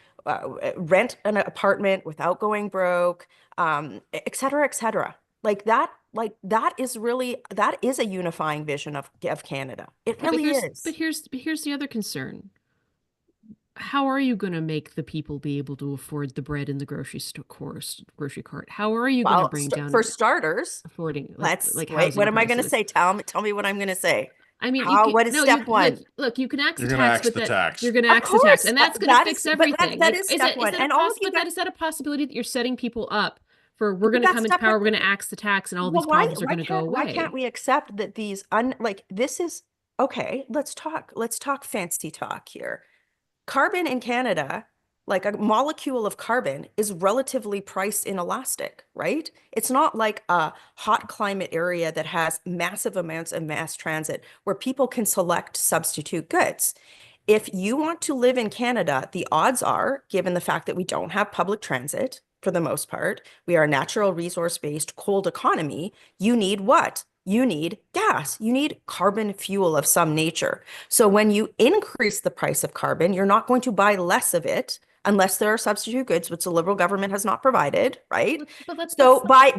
rent an apartment without going broke, et cetera, et cetera. Like that is a unifying vision of Canada. It really is. But here's the other concern. How are you going to make the people be able to afford the bread in the grocery cart? How are you going to Well, bring down for starters, affording let's like wait. housing What am I going to prices? say? Tell me what I'm going to say. I mean, What is step one? Look, you can axe You're the gonna tax, axe but the tax. you're going to Of axe the tax, course, and that's going that to fix is, but everything. that is step one. And all of you guys, is that a possibility that you're setting people up for we're but going to that's come into step power, one. we're going to axe the tax, and all Well, these problems are going to go why away? can't we accept that these this is okay? Let's talk fancy talk here. Carbon in Canada, like a molecule of carbon, is relatively price inelastic, right? It's not like a hot climate area that has massive amounts of mass transit where people can select substitute goods. If you want to live in Canada, the odds are, given the fact that we don't have public transit for the most part, we are a natural resource-based cold economy, you need what? You need gas. You need carbon fuel of some nature. So when you increase the price of carbon, you're not going to buy less of it unless there are substitute goods, which the Liberal government has not provided, right? So by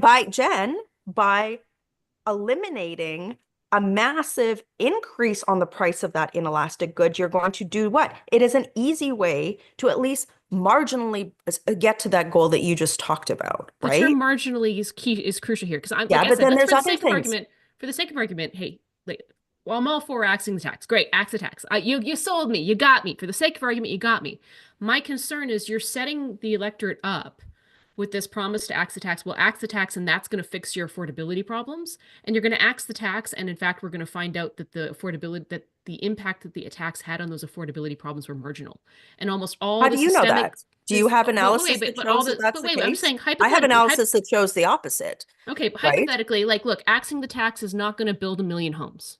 eliminating a massive increase on the price of that inelastic good, you're going to do what? It is an easy way to at least marginally get to that goal that you just talked about, The right? term marginally is crucial here because I'm Yeah, like I but said, then let's there's for the other sake of things. argument, hey, like, well, I'm all for axing the tax. Great, axe the tax. You sold me, you got me. For the sake of argument, you got me. My concern is you're setting the electorate up with this promise to axe the tax. Well, axe the tax, and that's going to fix your affordability problems. And you're going to axe the tax, and in fact, we're going to find out that the impact that the tax had on those affordability problems were marginal. And almost all How the do you know systemic that? Do you have but analysis wait, that but all shows that the that's but the wait, case? I'm saying I have hypothetically. analysis that shows the opposite, Okay, but right? hypothetically, like, look, axing the tax is not going to build 1 million homes.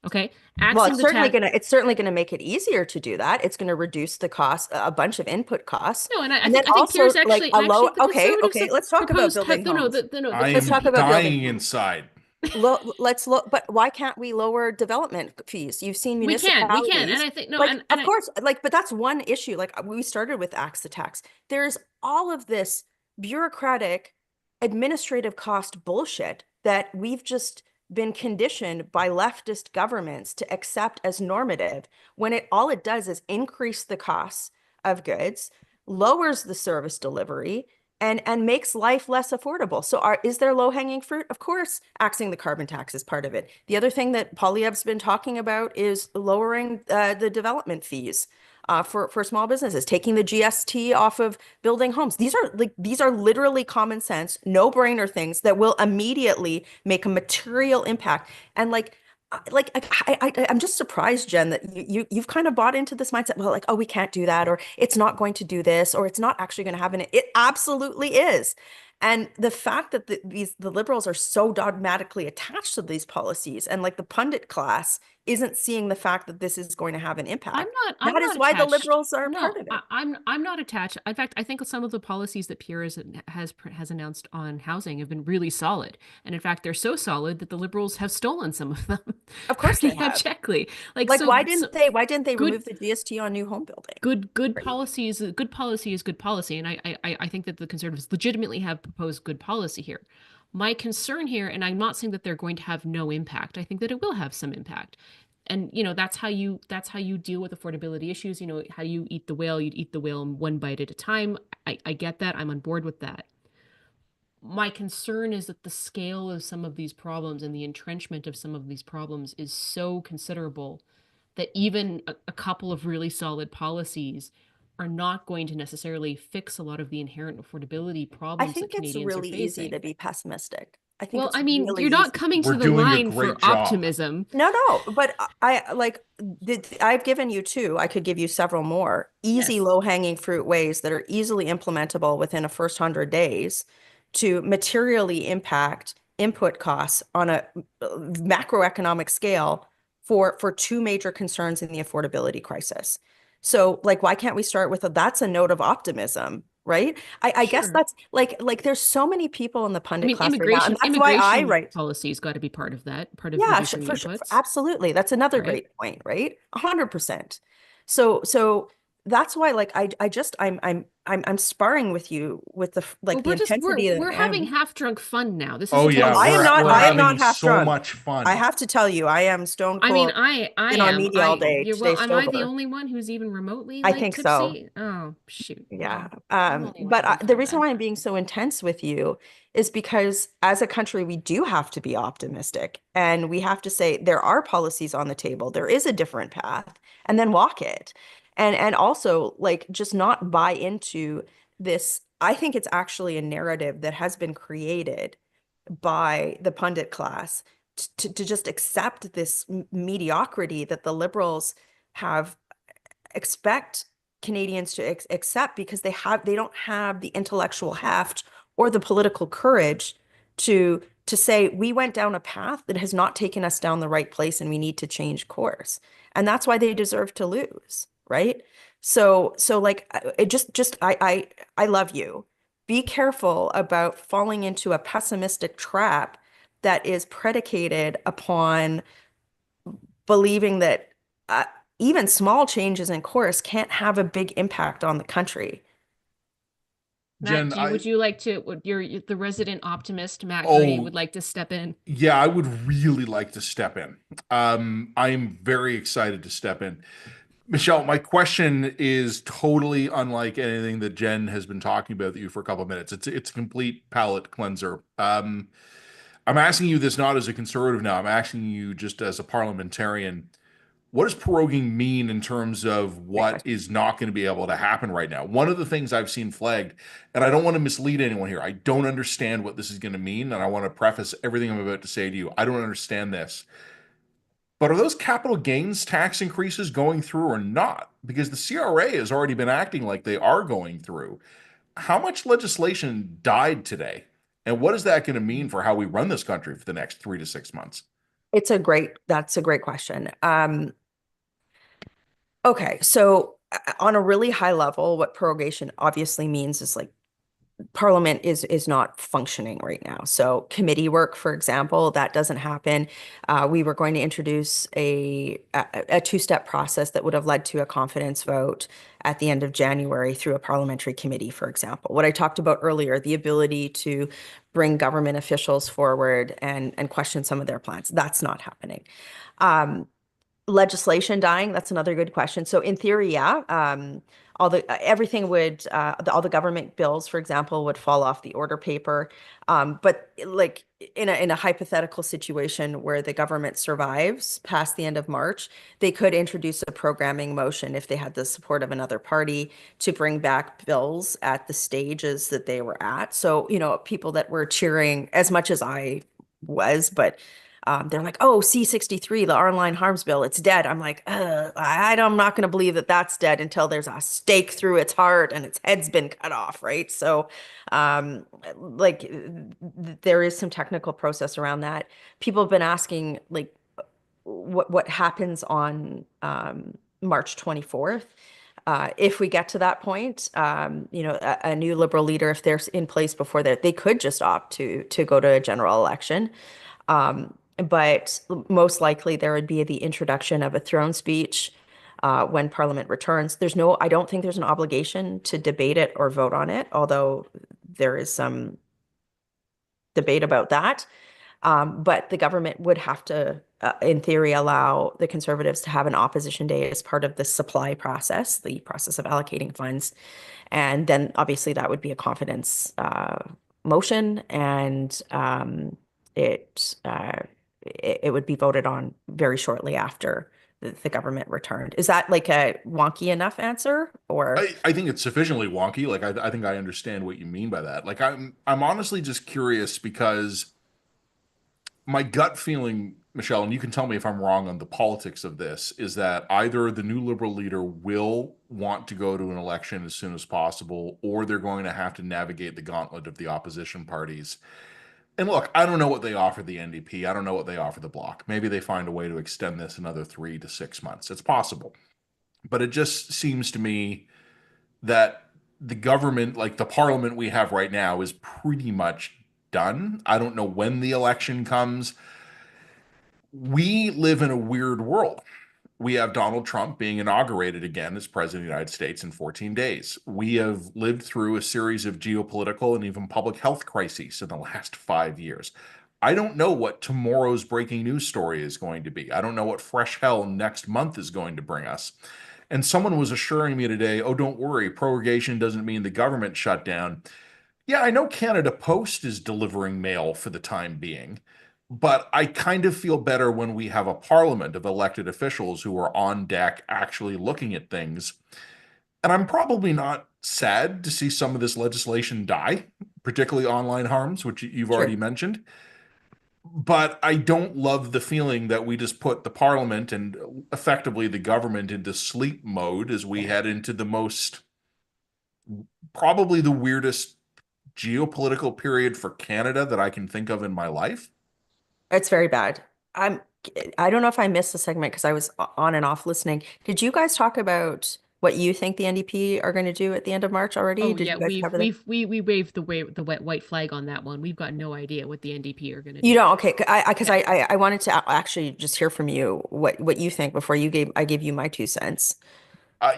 Okay, Well, axing the tax. it's certainly gonna make it easier to do that. It's gonna reduce the cost, a bunch of input costs. No, and I And think then also, Pierre's like, actually a and low, actually the conservatives okay, have let's talk about proposed building homes. I Let's talk am about building dying homes. inside. Let's look, but why can't we lower development fees? You've seen we can, and municipalities, I think no, like, and of I, course, like, but that's one issue. Like, we started with axe the tax. There's all of this bureaucratic, administrative cost bullshit that we've just been conditioned by leftist governments to accept as normative, when all it does is increase the costs of goods, lowers the service delivery, and makes life less affordable. So is there low-hanging fruit? Of course, axing the carbon tax is part of it. The other thing that Poilievre's been talking about is lowering the development fees for small businesses, taking the GST off of building homes. These are literally common sense, no-brainer things that will immediately make a material impact. And, like, I'm just surprised, Jen, that you've kind of bought into this mindset. Well, like, oh, we can't do that, or it's not going to do this, or it's not actually going to happen. It absolutely is. And the fact that the liberals are so dogmatically attached to these policies, and like the pundit class isn't seeing the fact that this is going to have an impact. I'm That is not why the attached. liberals are No, part of it. I'm not attached. In fact, I think some of the policies that Pierre has announced on housing have been really solid. And in fact, they're so solid that the liberals have stolen some of them Of course they pretty have. abjectly. Like, Like, so, why didn't they good remove the GST on new home building? good Right. policy is good policy is good policy. And I think that the Conservatives legitimately have proposed good policy here. My concern here, and I'm not saying that they're going to have no impact. I think that it will have some impact. And that's how you deal with affordability issues. How you eat the whale, you'd eat the whale one bite at a time. I get that. I'm on board with that. My concern is that the scale of some of these problems and the entrenchment of some of these problems is so considerable that even a couple of really solid policies are not going to necessarily fix a lot of the inherent affordability I problems that think it's Canadians are really easy facing. to be pessimistic. I think Well, it's I mean, really you're not easy. coming We're to the doing a line for great job. optimism. No, but I like I've given you two. I could give you several more easy, Yes. low-hanging fruit ways that are easily implementable within a first 100 days to materially impact input costs on a macroeconomic scale for two major concerns in the affordability crisis. So, like, why can't we start with that's a note of optimism, right? I guess Sure. that's like there's so many people in the I pundit mean, class right now, and that's why I immigration write. policy's got to be part of that, part of Yeah, reducing the sure, inputs, absolutely. That's another right? great point, right? 100%. So that's why, like, I'm sparring with you with Well, the intensity that we're I having am. half drunk fun now. This Oh isn't yeah, any we're I am having not half so drunk. much I fun. have to tell you, I am stone I mean, cold. I Been on am. media all day. Well, Stay am I the sober. only one who's even remotely I like think so. tipsy? Oh, shoot. Yeah. Well, I'm only But having the fun reason then. why I'm being so intense with you is because as a country, we do have to be optimistic and we have to say there are policies on the table. There is a different path and then walk it. And also like just not buy into this. I think it's actually a narrative that has been created by the pundit class to just accept this mediocrity that the liberals have expect Canadians to accept because they don't have the intellectual heft or the political courage to say we went down a path that has not taken us down the right place and we need to change course. And that's why they deserve to lose, right? So like it just I love you. Be careful about falling into a pessimistic trap that is predicated upon believing that uh, even small changes in course can't have a big impact on the country. Matt, Jen, would you like to, would the resident optimist, Matt Gurney, oh would like to step in? yeah, I would really like to step in. I am very excited to step in. Michelle, my question is totally unlike anything that Jen has been talking about with you for a couple of minutes. It's a complete palate cleanser. I'm asking you this not as a conservative now. I'm asking you just as a parliamentarian. What does proroguing mean in terms of Great what question. is not going to be able to happen right now? One of the things I've seen flagged, and I don't want to mislead anyone here, I don't understand what this is going to mean, and I want to preface everything I'm about to say to you. I don't understand this. But are those capital gains tax increases going through or not? Because the CRA has already been acting like they are going through. How much legislation died today? And what is that going to mean for how we run this country for the next 3 to 6 months? That's a great question. Okay, so on a really high level, what prorogation obviously means is like Parliament is not functioning right now. So committee work, for example, that doesn't happen. We were going to introduce a two-step process that would have led to a confidence vote at the end of January through a parliamentary committee, for example. What I talked about earlier, the ability to bring government officials forward and question some of their plans, that's not happening. Legislation dying, that's another good question. So in theory, yeah, all the everything would all the government bills, for example, would fall off the order paper. But like in a hypothetical situation where the government survives past the end of March, they could introduce a programming motion if they had the support of another party to bring back bills at the stages that they were at. So, people that were cheering as much as I was, but They're like, oh, C-63, the online harms bill, it's dead. I'm like, I'm not going to believe that that's dead until there's a stake through its heart and its head's been cut off, right? So, like, there is some technical process around that. People have been asking, like, what happens on March 24th. If we get to that point, a new Liberal leader, if they're in place before that, they could just opt to go to a general election. But most likely there would be the introduction of a throne speech when Parliament returns. I don't think there's an obligation to debate it or vote on it, although there is some debate about that. But the government would have to, in theory, allow the Conservatives to have an opposition day as part of the supply process, the process of allocating funds. And then obviously that would be a confidence motion, and it would be voted on very shortly after the government returned. Is that like a wonky enough answer, or? I think it's sufficiently wonky. Like I think I understand what you mean by that. Like I'm honestly just curious because my gut feeling, Michelle, and you can tell me if I'm wrong on the politics of this, is that either the new Liberal leader will want to go to an election as soon as possible, or they're going to have to navigate the gauntlet of the opposition parties. And look, I don't know what they offer the NDP. I don't know what they offer the Bloc. Maybe they find a way to extend this another 3 to 6 months. It's possible. But it just seems to me that the government, like the parliament we have right now, is pretty much done. I don't know when the election comes. We live in a weird world. We have Donald Trump being inaugurated again as president of the United States in 14 days. We have lived through a series of geopolitical and even public health crises in the last 5 years. I don't know what tomorrow's breaking news story is going to be. I don't know what fresh hell next month is going to bring us. And someone was assuring me today, oh, don't worry, prorogation doesn't mean the government shut down. Yeah, I know Canada Post is delivering mail for the time being, but I kind of feel better when we have a parliament of elected officials who are on deck actually looking at things. And I'm probably not sad to see some of this legislation die, particularly online harms, which you've already mentioned. But I don't love the feeling that we just put the parliament and effectively the government into sleep mode as we head into probably the weirdest geopolitical period for Canada that I can think of in my life. It's very bad. I don't know if I missed the segment because I was on and off listening. Did you guys talk about what you think the NDP are going to do at the end of March already? Oh Did yeah, you guys cover that? we waved the white flag on that one. We've got no idea what the NDP are going to do. You don't? Okay, I wanted to actually just hear from you what you think before I gave you my 2 cents.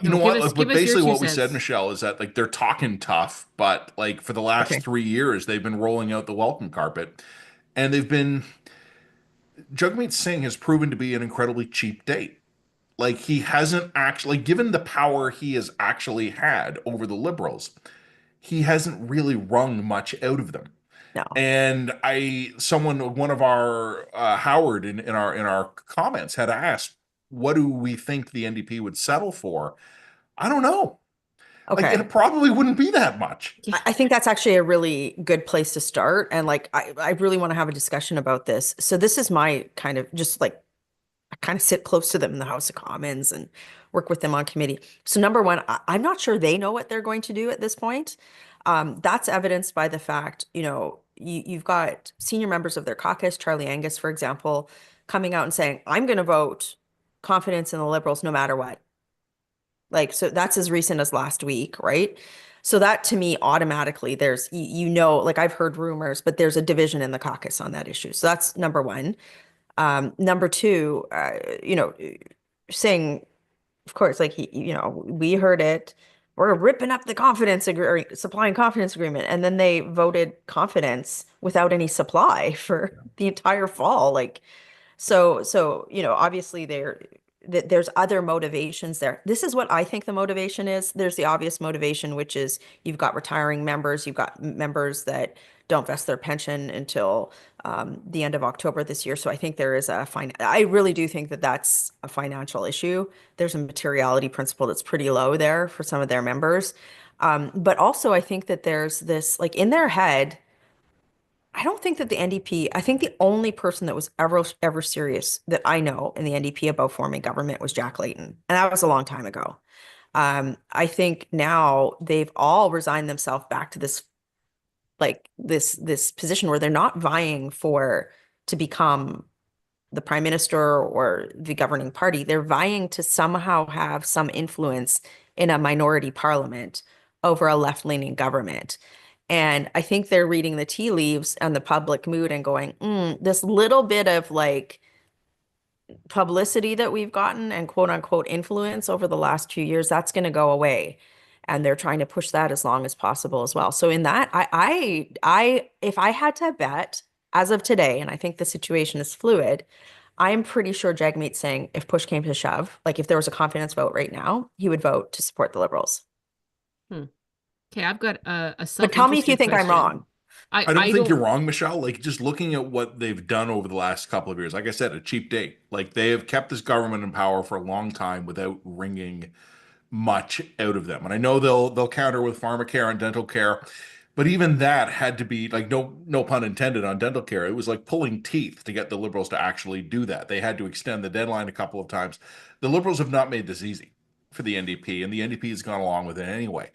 You No, know give what? us- But give us your basically, 2 what we said, cents. Michelle, is that like they're talking tough, but like for the last Okay. 3 years, they've been rolling out the welcome carpet, and they've been. Jagmeet Singh has proven to be an incredibly cheap date. Like he hasn't actually, given the power he has actually had over the Liberals, he hasn't really wrung much out of them. No. And one of our Howard in our comments had asked, what do we think the NDP would settle for? I don't know. Like Okay. it probably wouldn't be that much. I think that's actually a really good place to start. And like, I really want to have a discussion about this. So this is my kind of just like, I kind of sit close to them in the House of Commons and work with them on committee. So number one, I'm not sure they know what they're going to do at this point. That's evidenced by the fact, you've got senior members of their caucus, Charlie Angus, for example, coming out and saying, I'm going to vote confidence in the Liberals no matter what. Like, so that's as recent as last week, right? So that to me, automatically, there's, like I've heard rumors, but there's a division in the caucus on that issue. So that's number one. Number two, saying, of course, like we heard it. We're ripping up the supply and confidence agreement, and then they voted confidence without any supply for the entire fall. Like, so obviously there's other motivations there. This is what I think the motivation is. There's the obvious motivation, which is you've got retiring members, you've got members that don't vest their pension until the end of October this year. So I think there is I really do think that that's a financial issue. There's a materiality principle that's pretty low there for some of their members. But also I think that there's this, like in their head, I don't think that the NDP, I think the only person that was ever serious that I know in the NDP about forming government was Jack Layton. And that was a long time ago. I think now they've all resigned themselves back to this this position where they're not vying for to become the prime minister or the governing party. They're vying to somehow have some influence in a minority parliament over a left-leaning government. And I think they're reading the tea leaves and the public mood and going, this little bit of like publicity that we've gotten and quote unquote influence over the last 2 years, that's going to go away. And they're trying to push that as long as possible as well. So in that, if I had to bet as of today, and I think the situation is fluid, I'm pretty sure Jagmeet's saying if push came to shove, like if there was a confidence vote right now, he would vote to support the Liberals. Okay, I've got a But tell me if you think I'm wrong. I don't think you're wrong, Michelle. Like, just looking at what they've done over the last couple of years, like I said, a cheap date. Like, they have kept this government in power for a long time without wringing much out of them. And I know they'll counter with pharmacare and dental care, but even that had to be like, no pun intended on dental care. It was like pulling teeth to get the Liberals to actually do that. They had to extend the deadline a couple of times. The Liberals have not made this easy for the NDP, and the NDP has gone along with it anyway.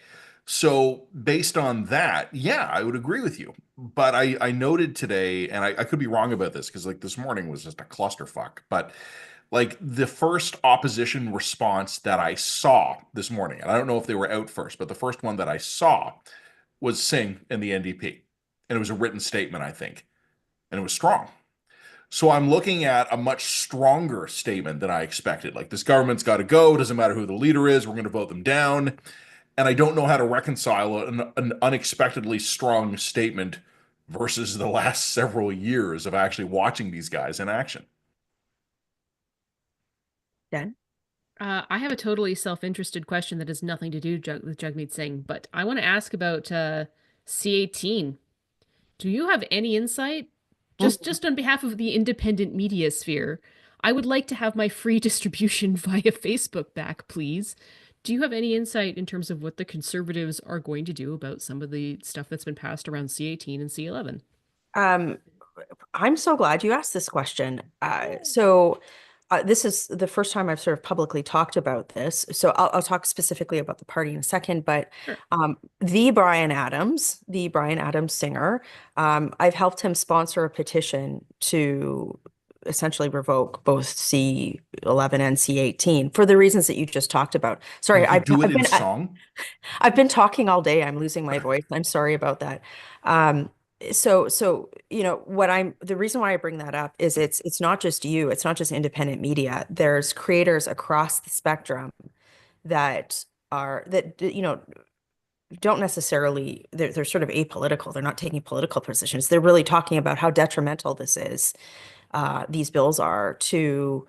So based on that, yeah, I would agree with you. But I noted today, and I could be wrong about this because like this morning was just a clusterfuck, but like the first opposition response that I saw this morning, and I don't know if they were out first, but the first one that I saw was Singh in the NDP. And it was a written statement, I think, and it was strong. So I'm looking at a much stronger statement than I expected. Like, this government's got to go. Doesn't matter who the leader is. We're going to vote them down. And I don't know how to reconcile an unexpectedly strong statement versus the last several years of actually watching these guys in action. Dan? I have a totally self-interested question that has nothing to do with Jagmeet Singh, but I want to ask about C18. Do you have any insight? Just on behalf of the independent media sphere, I would like to have my free distribution via Facebook back, please. Do you have any insight in terms of what the Conservatives are going to do about some of the stuff that's been passed around C18 and C11? I'm so glad you asked this question. This is the first time I've sort of publicly talked about this. So I'll talk specifically about the party in a second, but Sure. the Bryan Adams singer, I've helped him sponsor a petition to essentially revoke both C11 and C18 for the reasons that you just talked about. Sorry, I've been talking all day. I'm losing my voice. I'm sorry about that. So you know the reason why I bring that up is it's not just you, it's not just independent media. There's creators across the spectrum that don't necessarily, they're sort of apolitical. They're not taking political positions. They're really talking about how detrimental this is. These bills are to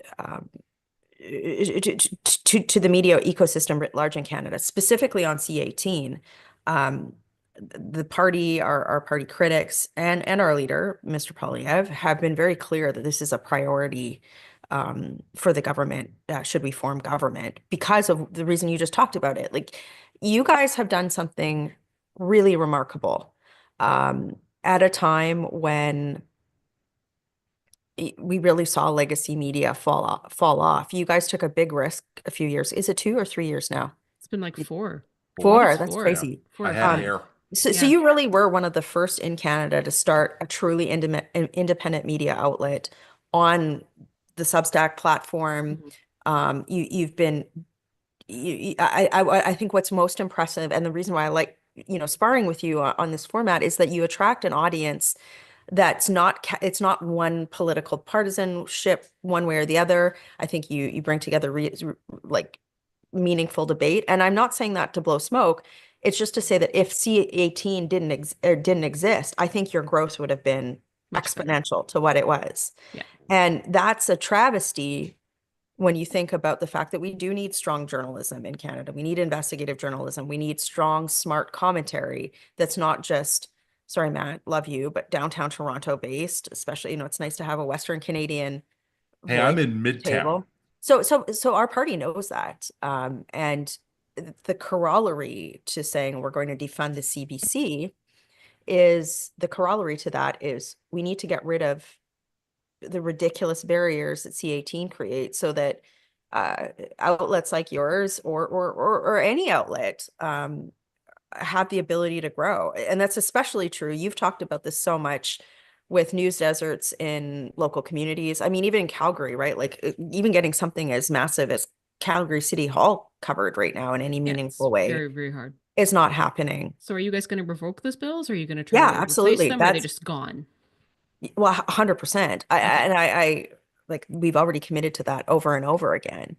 the media ecosystem writ large in Canada, specifically on C18. The party, our party critics, and our leader, Mr. Poilievre, have been very clear that this is a priority for the government, should we form government, because of the reason you just talked about it. Like, you guys have done something really remarkable at a time when we really saw legacy media fall off. You guys took a big risk a few years. Is it 2 or 3 years now? It's been like 4. Four. That's crazy. I had hair. So you really were one of the first in Canada to start a truly independent media outlet on the Substack platform. You've been, I think what's most impressive, and the reason why I like, sparring with you on this format, is that you attract an audience that's it's not one political partisanship one way or the other. I think you bring together like meaningful debate. And I'm not saying that to blow smoke. It's just to say that if C18 didn't exist, I think your growth would have been exponential to what it was. Yeah. And that's a travesty when you think about the fact that we do need strong journalism in Canada. We need investigative journalism. We need strong, smart commentary that's not just, sorry, Matt, love you, but downtown Toronto based, especially, it's nice to have a Western Canadian. Hey, I'm in Midtown. So our party knows that. And the corollary to saying we're going to defund the CBC is the corollary to that is we need to get rid of the ridiculous barriers that C18 creates so that outlets like yours or any outlet have the ability to grow. And that's especially true. You've talked about this so much with news deserts in local communities. I mean, even in Calgary, right? Like even getting something as massive as Calgary City Hall covered right now in any meaningful way very, very hard. is not happening. So are you guys going to revoke those bills, or are you going to try Yeah, to replace absolutely. them, or are they just gone? Well, 100%. I like we've already committed to that over and over again.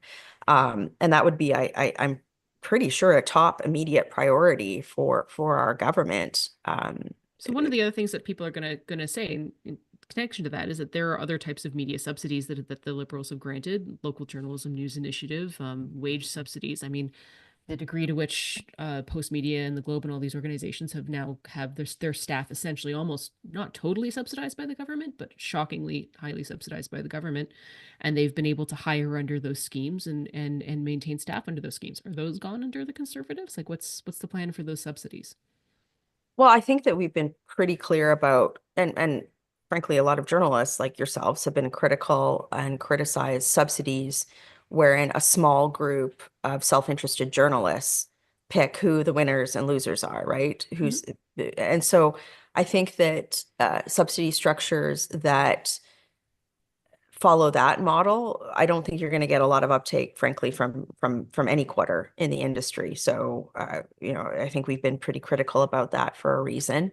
And that would be I'm pretty sure a top immediate priority for our government. So one of the other things that people are gonna say in connection to that is that there are other types of media subsidies that the Liberals have granted, local journalism news initiative, wage subsidies. I mean, the degree to which Post Media and the Globe and all these organizations have their staff essentially almost not totally subsidized by the government, but shockingly highly subsidized by the government, and they've been able to hire under those schemes and maintain staff under those schemes. Are those gone under the Conservatives? Like, what's the plan for those subsidies? Well, I think that we've been pretty clear about, and frankly, a lot of journalists like yourselves have been critical and criticized subsidies wherein a small group of self-interested journalists pick who the winners and losers are, right? And so I think that subsidy structures that follow that model, I don't think you're going to get a lot of uptake, frankly, from any quarter in the industry. So, I think we've been pretty critical about that for a reason.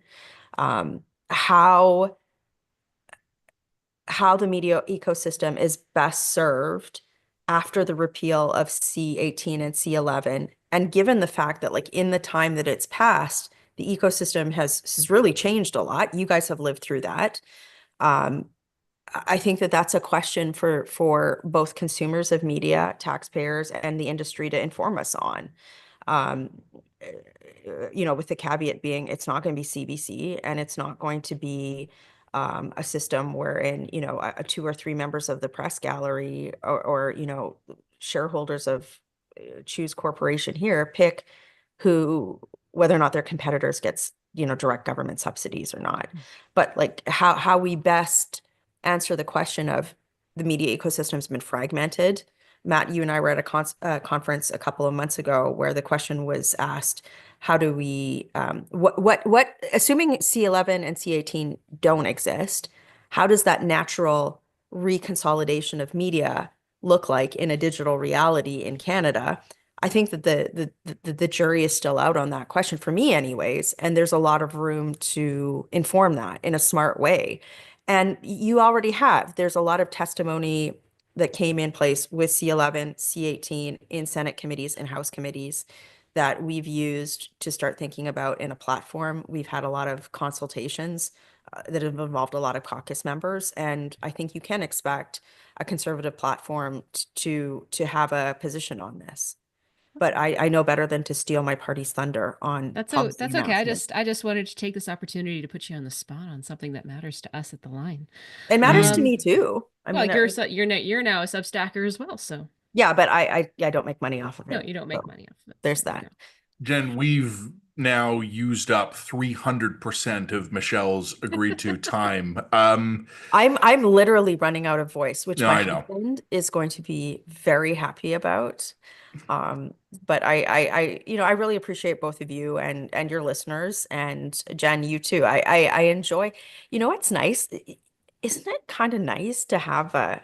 How the media ecosystem is best served after the repeal of C18 and C11, and given the fact that, like, in the time that it's passed, the ecosystem has really changed a lot. You guys have lived through that. I think that that's a question for both consumers of media, taxpayers, and the industry to inform us on. With the caveat being it's not going to be CBC and it's not going to be a system wherein, two or three members of the press gallery or shareholders of Choose Corporation here pick whether or not their competitors gets, direct government subsidies or not. But like how we best answer the question of the media ecosystem has been fragmented. Matt, you and I were at a conference a couple of months ago where the question was asked, how do we, assuming C11 and C18 don't exist, how does that natural reconsolidation of media look like in a digital reality in Canada? I think that the jury is still out on that question, for me anyways, and there's a lot of room to inform that in a smart way. And you already have. There's a lot of testimony that came in place with C11, C18 in Senate committees and House committees that we've used to start thinking about in a platform. We've had a lot of consultations that have involved a lot of caucus members, and I think you can expect a Conservative platform to have a position on this. But I know better than to steal my party's thunder on That's policy okay. I announcements. just wanted to take this opportunity to put you on the spot on something that matters to us at the line. It matters to me too. I Well, mean, you're now a substacker as well, so yeah, but I don't make money off of it. no, you don't make So money off of it. there's There you that. go. Jen, we've now used up 300% of Michelle's agreed to time. I'm literally running out of voice, which No, my I know. husband is going to be very happy about. But I really appreciate both of you and your listeners, and Jen, you too. I enjoy, what's nice, isn't it kind of nice to have a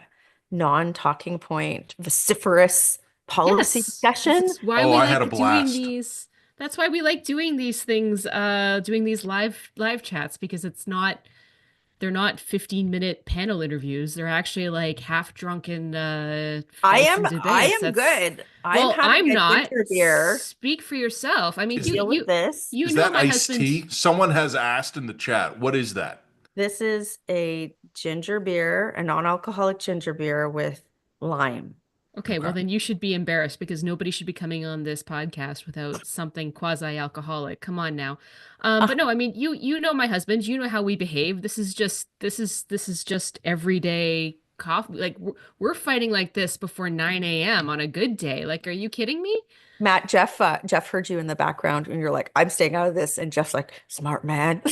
non-talking point, vociferous policy Yes, discussion? this is why Oh, we I had like a doing blast. these. That's why we like doing these things, doing these live chats, because they're not 15-minute panel interviews. They're actually like half drunken fights and I debates. am good. I'm Well, having I'm a not. ginger beer Speak for yourself. I mean, Is- to deal with this. you Is know that my iced husband. tea? Someone has asked in the chat. What is that? This is a ginger beer, a non-alcoholic ginger beer with lime. Okay, well Okay. then you should be embarrassed because nobody should be coming on this podcast without something quasi-alcoholic. Come on now. But no, I mean you know my husband, you know how we behave. This is just everyday coffee. Like we're fighting like this before 9 a.m. on a good day. Like, are you kidding me? Matt, Jeff heard you in the background and you're like, I'm staying out of this. And Jeff's like, smart man.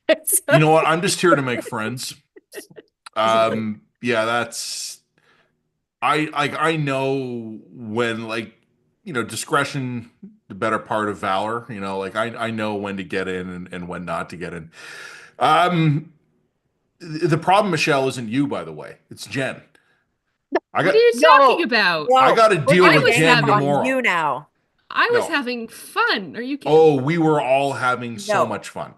You know what? I'm just here to make friends. Yeah, I know when, like, discretion, the better part of valor. Like, I know when to get in and when not to get in. Um, the problem, Michelle, isn't you, by the way. It's Jen. I What got are you talking No, about? I no, got to we're deal gonna with was gang Jen up having- on tomorrow. you now. I was No. having fun. Are you kidding? Oh, we were all having so No. much fun.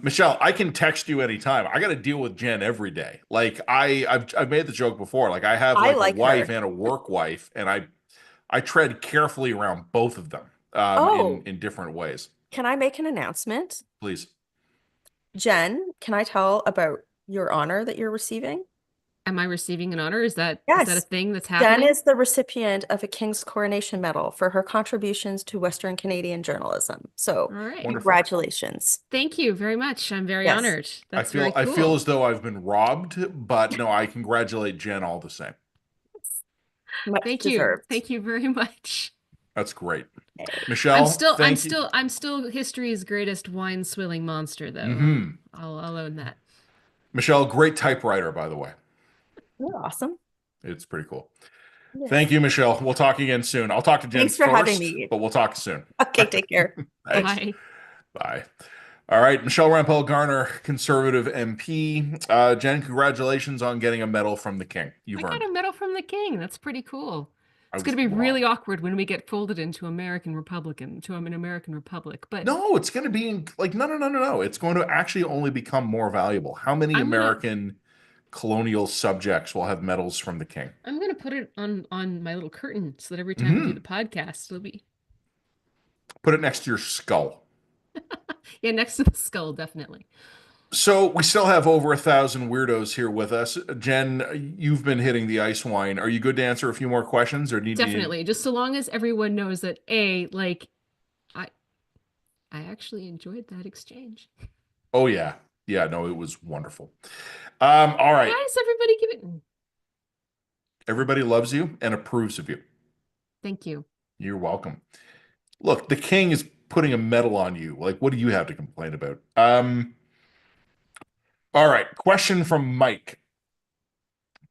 Michelle, I can text you anytime. I got to deal with Jen every day. Like, I've made the joke before. Like, I have I like a like wife her. and a work wife, and I tread carefully around both of them Oh, in different ways. can I make an announcement? Please. Jen, can I tell about your honor that you're receiving? Am I receiving an honor? Is that a Yes. thing that's Jen happening? is the recipient of a King's Coronation Medal for her contributions to Western Canadian journalism. So, All right. Wonderful. congratulations. Thank you very much. I'm very Yes. honored. That's very I feel cool. as though I've been robbed, but no, I congratulate Jen all the same. Much Thank you. deserved. Thank you very much. That's great. Okay. Michelle, I'm thank you. still history's greatest wine swilling monster, though. Mhm. I'll own that. Michelle, great typewriter, by the way. You're awesome. It's pretty cool. Yes. Thank you, Michelle. We'll talk again soon. I'll talk to Jen Thanks for having first, me. but we'll talk soon. Okay, take care. Thanks. Bye. Bye. All right, Michelle Rampell Garner, Conservative MP. Jen, congratulations on getting a medal from the King. You've I earned got it. a medal from the king. That's pretty cool. I It's was going to be wrong. really awkward when we get folded into an American Republic, but No, it's going to be like no. It's going to actually only become more valuable. How many I'm gonna- American colonial subjects will have medals from the King? I'm going to put it on my little curtain so that every time we do Mhm. the podcast, it'll be Put it next to your skull. yeah, next to the skull, definitely. So we still have over 1,000 weirdos here with us. Jen, you've been hitting the ice wine. Are you good to answer a few more questions, or do you need? Definitely. Just so long as everyone knows that like I actually enjoyed that exchange. Oh yeah, no, it was wonderful. All right. Why does everybody give it? Everybody loves you and approves of you. Thank you. You're welcome. Look, the King is putting a medal on you. Like, what do you have to complain about? All right. Question from Mike.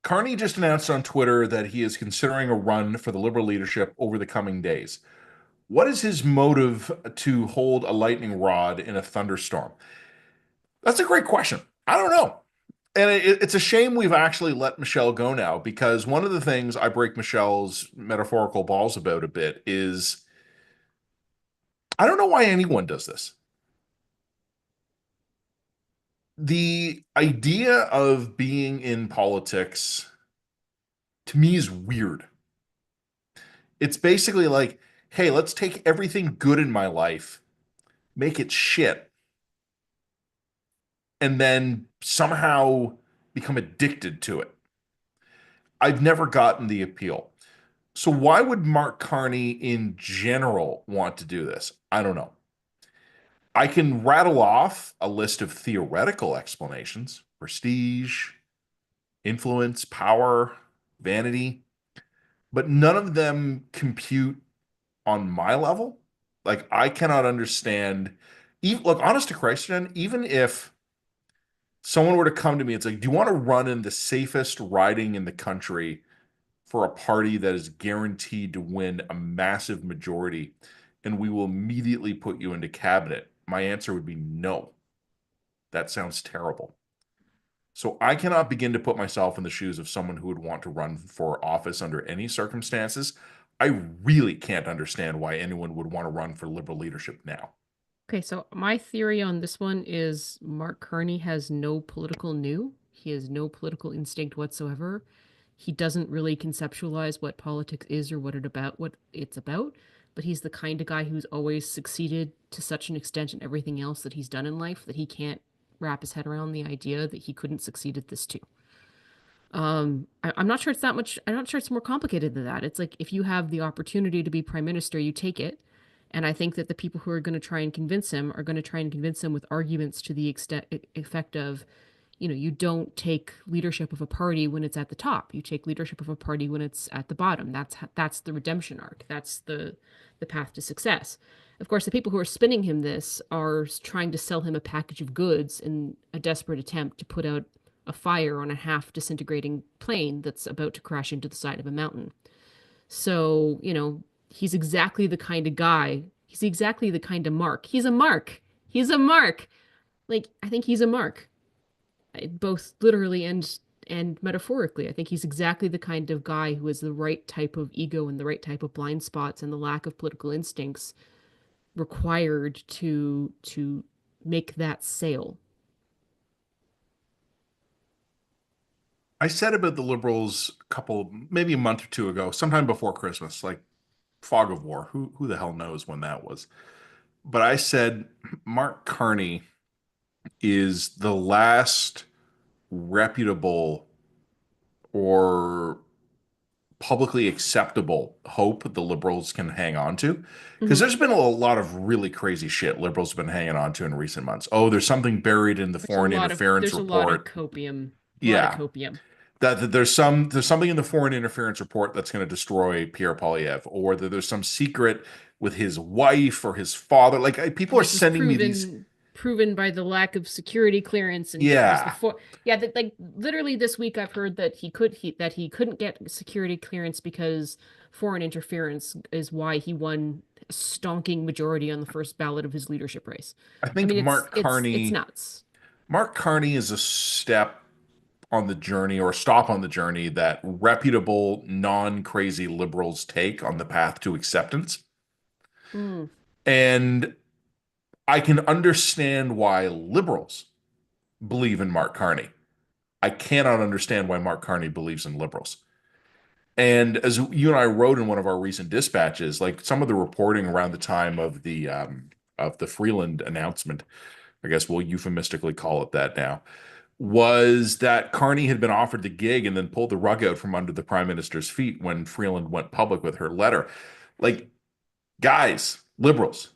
Carney just announced on Twitter that he is considering a run for the Liberal leadership over the coming days. What is his motive to hold a lightning rod in a thunderstorm? That's a great question. I don't know. And it's a shame we've actually let Michelle go now, because one of the things I break Michelle's metaphorical balls about a bit is I don't know why anyone does this. The idea of being in politics to me is weird. It's basically like, hey, let's take everything good in my life, make it shit, and then somehow become addicted to it. I've never gotten the appeal. So why would Mark Carney in general want to do this? I don't know. I can rattle off a list of theoretical explanations: prestige, influence, power, vanity, but none of them compute on my level. Like, I cannot understand. Even, look, honest to Christ, Jen, even if someone were to come to me, it's like, do you want to run in the safest riding in the country for a party that is guaranteed to win a massive majority, and we will immediately put you into cabinet? My answer would be no. That sounds terrible. So I cannot begin to put myself in the shoes of someone who would want to run for office under any circumstances. I really can't understand why anyone would want to run for Liberal leadership now. Okay, so my theory on this one is Mark Carney has no political nous. He has no political instinct whatsoever. He doesn't really conceptualize what politics is or what it's about, but he's the kind of guy who's always succeeded to such an extent in everything else that he's done in life that he can't wrap his head around the idea that he couldn't succeed at this too. I'm not sure it's that much. I'm not sure it's more complicated than that. It's like, if you have the opportunity to be prime minister, you take it. And I think that the people who are going to try and convince him are going to try and convince him with arguments to the effect of, you don't take leadership of a party when it's at the top. You take leadership of a party when it's at the bottom. That's the redemption arc. That's the path to success. Of course, the people who are spinning him this are trying to sell him a package of goods in a desperate attempt to put out a fire on a half disintegrating plane that's about to crash into the side of a mountain. So, he's exactly the kind of guy. He's exactly the kind of mark. He's a mark. He's a mark. Like, I think he's a mark, both literally and metaphorically. I think he's exactly the kind of guy who has the right type of ego and the right type of blind spots and the lack of political instincts required to make that sale. I said about the Liberals maybe a month or two ago, sometime before Christmas, like fog of war. Who the hell knows when that was? But I said Mark Carney is the last reputable or publicly acceptable hope the Liberals can hang on to. Because there's been a lot of really crazy shit Liberals have been hanging on to in recent months. Oh, there's something buried in the foreign interference report. There's a lot of copium. Yeah. That there's something in the foreign interference report that's going to destroy Pierre Poilievre, or that there's some secret with his wife or his father. Like people are sending me these. Proven by the lack of security clearance and like literally this week I've heard that he couldn't get security clearance because foreign interference is why he won a stonking majority on the first ballot of his leadership race. I think Mark Carney, it's nuts. Mark Carney is a step on the journey, or stop on the journey, that reputable, non-crazy liberals take on the path to acceptance. And I can understand why liberals believe in Mark Carney. I cannot understand why Mark Carney believes in liberals. And as you and I wrote in one of our recent dispatches, like some of the reporting around the time of the Freeland announcement, I guess we'll euphemistically call it that now, was that Carney had been offered the gig and then pulled the rug out from under the prime minister's feet when Freeland went public with her letter. Like, guys, liberals,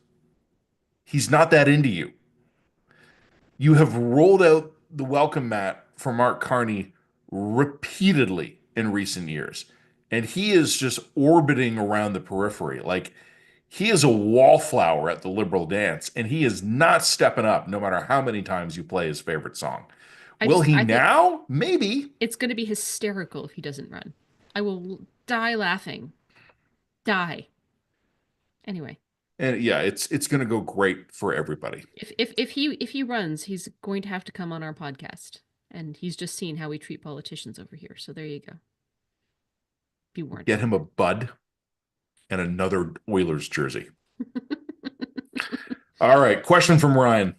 he's not that into you. You have rolled out the welcome mat for Mark Carney repeatedly in recent years, and he is just orbiting around the periphery. Like, he is a wallflower at the liberal dance, and he is not stepping up no matter how many times you play his favorite song. Will he now? Maybe. It's going to be hysterical if he doesn't run. I will die laughing. Die. Anyway. And yeah, it's going to go great for everybody. If he runs, he's going to have to come on our podcast, and he's just seen how we treat politicians over here. So there you go. Be warned. Get him a bud and another Oilers jersey. All right, question from Ryan.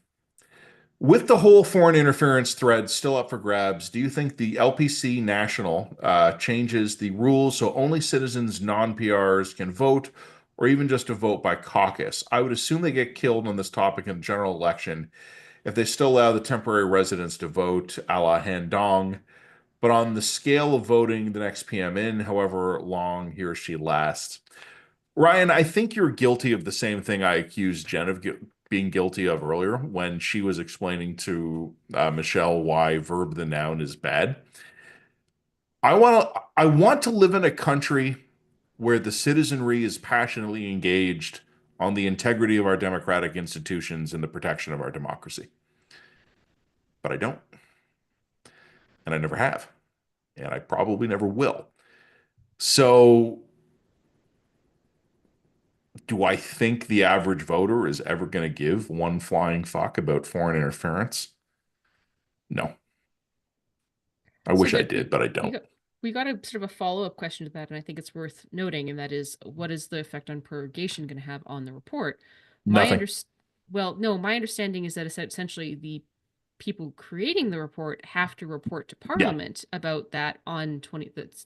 With the whole foreign interference thread still up for grabs, do you think the LPC National changes the rules so only citizens, non-PRs can vote, or even just to vote by caucus? I would assume they get killed on this topic in the general election if they still allow the temporary residents to vote a la Handong. But on the scale of voting the next PM in, however long he or she lasts. Ryan, I think you're guilty of the same thing I accused Jen of being guilty of earlier when she was explaining to Michelle why verb the noun is bad. I want to live in a country where the citizenry is passionately engaged on the integrity of our democratic institutions and the protection of our democracy. But I don't. And I never have. And I probably never will. So do I think the average voter is ever going to give one flying fuck about foreign interference? No. I wish I did, but I don't. We got a sort of a follow-up question to that, and I think it's worth noting, and that is, what is the effect on prorogation going to have on the report? Nothing. My understanding is that essentially the people creating the report have to report to Parliament about that on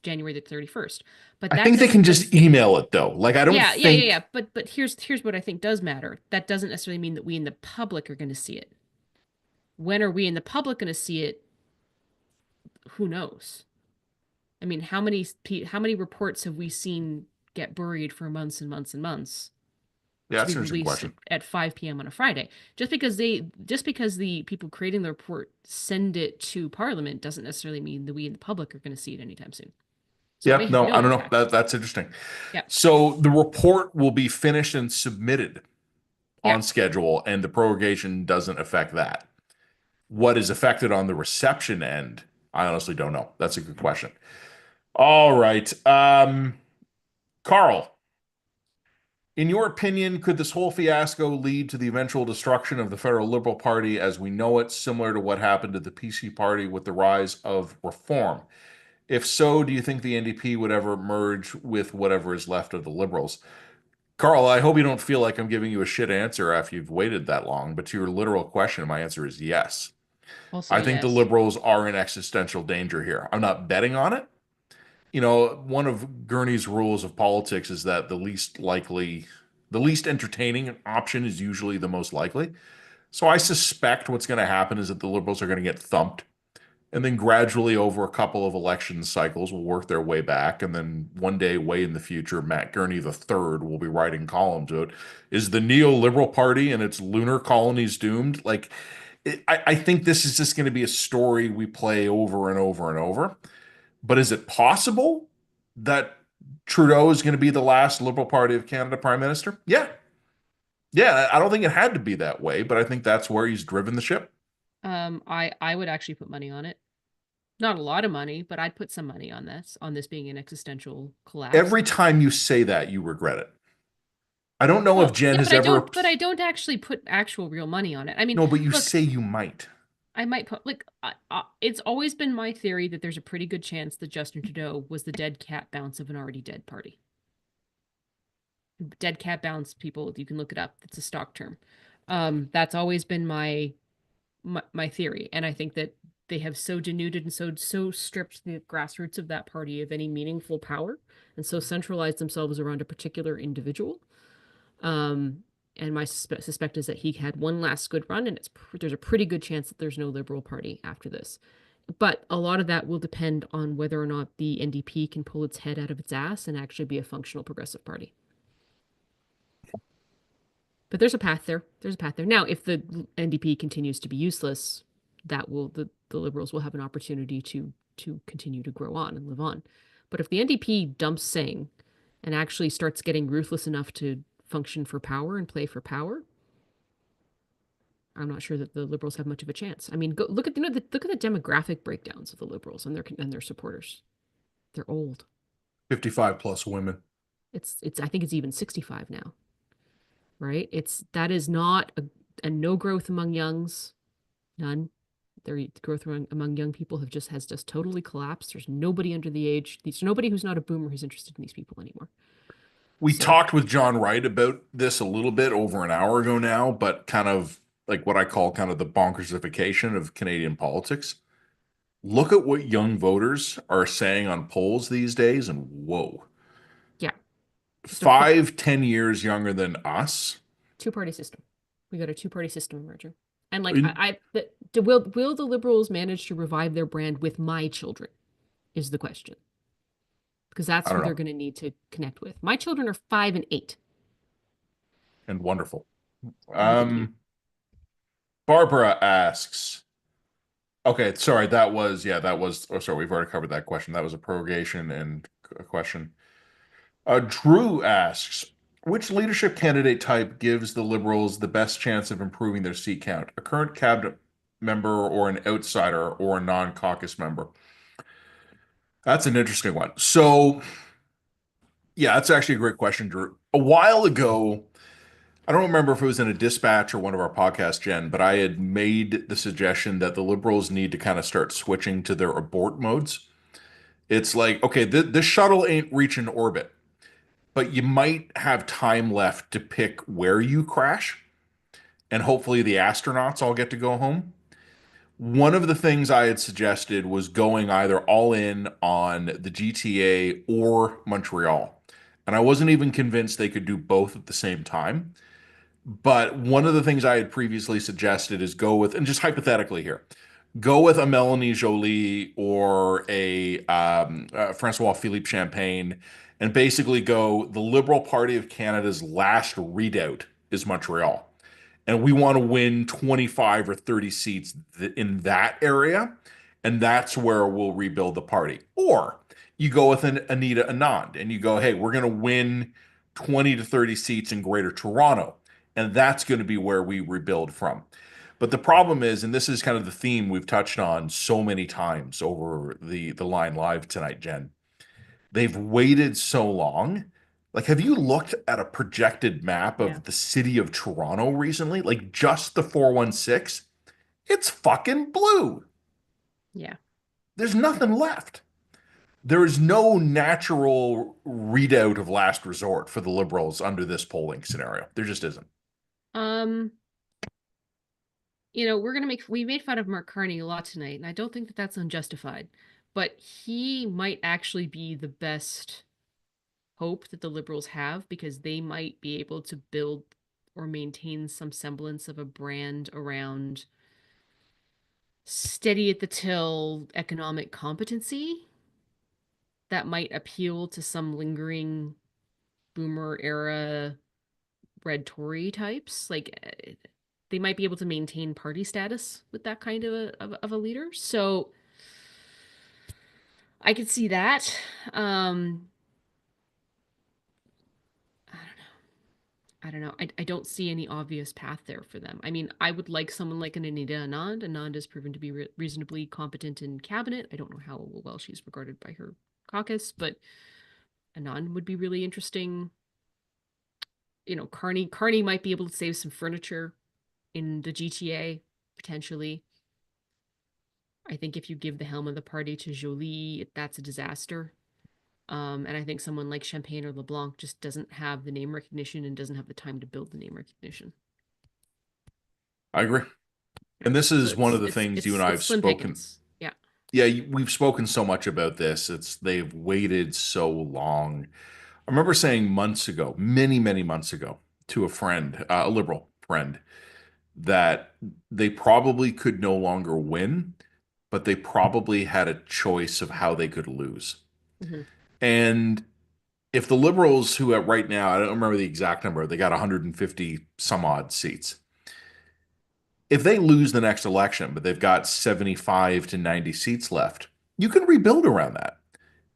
January the 31st. But I think they can just email it though. Like, I don't think. Yeah. But here's what I think does matter. That doesn't necessarily mean that we in the public are going to see it. When are we in the public going to see it? Who knows? I mean, how many reports have we seen get buried for months and months and months? Yeah, that's an interesting question. At 5 p.m. on a Friday. Just because the people creating the report send it to Parliament doesn't necessarily mean that we in the public are going to see it anytime soon. So I don't know. That's interesting. Yeah. So the report will be finished and submitted Yeah. on schedule, and the prorogation doesn't affect that. What is affected on the reception end, I honestly don't know. That's a good question. All right. Carl, in your opinion, could this whole fiasco lead to the eventual destruction of the federal Liberal Party as we know it, similar to what happened to the PC Party with the rise of Reform? If so, do you think the NDP would ever merge with whatever is left of the Liberals? Carl, I hope you don't feel like I'm giving you a shit answer after you've waited that long, but to your literal question, my answer is yes. Also, I think the yes. Liberals are in existential danger here. I'm not betting on it. You know, one of Gurney's rules of politics is that the least entertaining option is usually the most likely. So I suspect what's going to happen is that the Liberals are going to get thumped, and then gradually over a couple of election cycles will work their way back. And then one day, way in the future, Matt Gurney III will be writing columns about, is the neoliberal party and its lunar colonies doomed? Like, I think this is just going to be a story we play over and over and over. But is it possible that Trudeau is going to be the last Liberal Party of Canada Prime Minister? Yeah. Yeah, I don't think it had to be that way, but I think that's where he's driven the ship. I would actually put money on it. Not a lot of money, but I'd put some money on this being an existential collapse. Every time you say that, you regret it. I don't know if Jen has ever. But I don't actually put actual real money on it. I mean, No, but you look, say you might. I might put it's always been my theory that there's a pretty good chance that Justin Trudeau was the dead cat bounce of an already dead party. Dead cat bounce, people, you can look it up. It's a stock term. That's always been my theory, and I think that they have so denuded and so stripped the grassroots of that party of any meaningful power, and so centralized themselves around a particular individual. And my suspect is that he had one last good run, and there's a pretty good chance that there's no Liberal Party after this. But a lot of that will depend on whether or not the NDP can pull its head out of its ass and actually be a functional progressive party. But there's a path there. There's a path there. Now, if the NDP continues to be useless, that will the Liberals will have an opportunity to continue to grow on and live on. But if the NDP dumps Singh and actually starts getting ruthless enough to function for power and play for power, I'm not sure that the Liberals have much of a chance. I mean, look at the demographic breakdowns of the Liberals and their supporters. They're old. 55 plus women. It's I think it's even 65 now. Right? That is not a no growth among youngs. None. Their growth among young people has just totally collapsed. There's nobody under the age. There's nobody who's not a boomer who's interested in these people anymore. We talked with John Wright about this a little bit over an hour ago now, but kind of like what I call kind of the bonkersification of Canadian politics. Look at what young voters are saying on polls these days, and whoa. Yeah. 5-10 years younger than us. Two-party system. We got a two-party system emerging. And like will the Liberals manage to revive their brand with my children is the question. Because that's who they're going to need to connect with. My children are 5 and 8. And wonderful. Barbara asks. Okay, sorry, we've already covered that question. That was a prorogation and a question. Drew asks, which leadership candidate type gives the Liberals the best chance of improving their seat count? A current cabinet member or an outsider or a non-caucus member? That's an interesting one. So, yeah, that's actually a great question, Drew. A while ago, I don't remember if it was in a dispatch or one of our podcasts, Jen, but I had made the suggestion that the Liberals need to kind of start switching to their abort modes. It's like, okay, this shuttle ain't reaching orbit, but you might have time left to pick where you crash, and hopefully the astronauts all get to go home. One of the things I had suggested was going either all in on the GTA or Montreal. And I wasn't even convinced they could do both at the same time. But one of the things I had previously suggested is go with, and just hypothetically here, go with a Melanie Joly or a Francois Philippe Champagne, and basically go, the Liberal Party of Canada's last redoubt is Montreal. And we want to win 25 or 30 seats in that area. And that's where we'll rebuild the party. Or you go with an Anita Anand and you go, hey, we're going to win 20 to 30 seats in Greater Toronto. And that's going to be where we rebuild from. But the problem is, and this is kind of the theme we've touched on so many times over the Line Live tonight, Jen. They've waited so long. Like, have you looked at a projected map Yeah. of the city of Toronto recently? Like, just the 416? It's fucking blue. Yeah. There's nothing left. There is no natural readout of last resort for the Liberals under this polling scenario. There just isn't. We made fun of Mark Carney a lot tonight, and I don't think that that's unjustified. But he might actually be the best hope that the Liberals have, because they might be able to build or maintain some semblance of a brand around steady at the till economic competency that might appeal to some lingering boomer era red Tory types. Like, they might be able to maintain party status with that kind of a leader. So I could see that. I don't know. I don't see any obvious path there for them. I mean, I would like someone like an Anita Anand. Anand has proven to be reasonably competent in cabinet. I don't know how well she's regarded by her caucus, but Anand would be really interesting. Carney might be able to save some furniture in the GTA, potentially. I think if you give the helm of the party to Jolie, that's a disaster. And I think someone like Champagne or LeBlanc just doesn't have the name recognition and doesn't have the time to build the name recognition. I agree. And this is So one of the things you and I have slim spoken. pickings. Yeah. Yeah, we've spoken so much about this. They've waited so long. I remember saying months ago, many, many months ago, to a friend, a liberal friend, that they probably could no longer win, but they probably had a choice of how they could lose. Mm-hmm. And if the Liberals, who at right now, I don't remember the exact number, they got 150 some odd seats. If they lose the next election, but they've got 75 to 90 seats left, you can rebuild around that.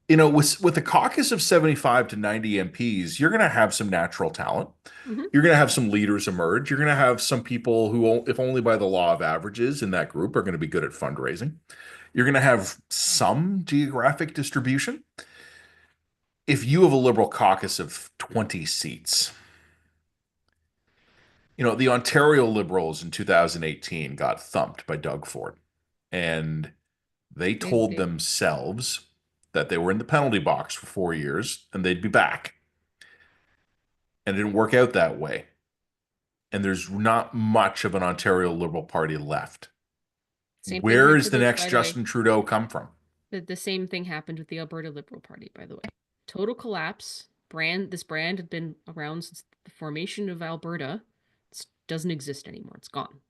With a caucus of 75 to 90 MPs, you're going to have some natural talent. Mm-hmm. You're going to have some leaders emerge. You're going to have some people who, if only by the law of averages in that group, are going to be good at fundraising. You're going to have some geographic distribution. If you have a Liberal caucus of 20 seats, the Ontario Liberals in 2018 got thumped by Doug Ford. And they told themselves that they were in the penalty box for 4 years and they'd be back. And it didn't work out that way. And there's not much of an Ontario Liberal Party left. Where is the next Justin Trudeau come from? The same thing happened with the Alberta Liberal Party, by the way. Total collapse. This brand had been around since the formation of Alberta. It doesn't exist anymore. It's gone.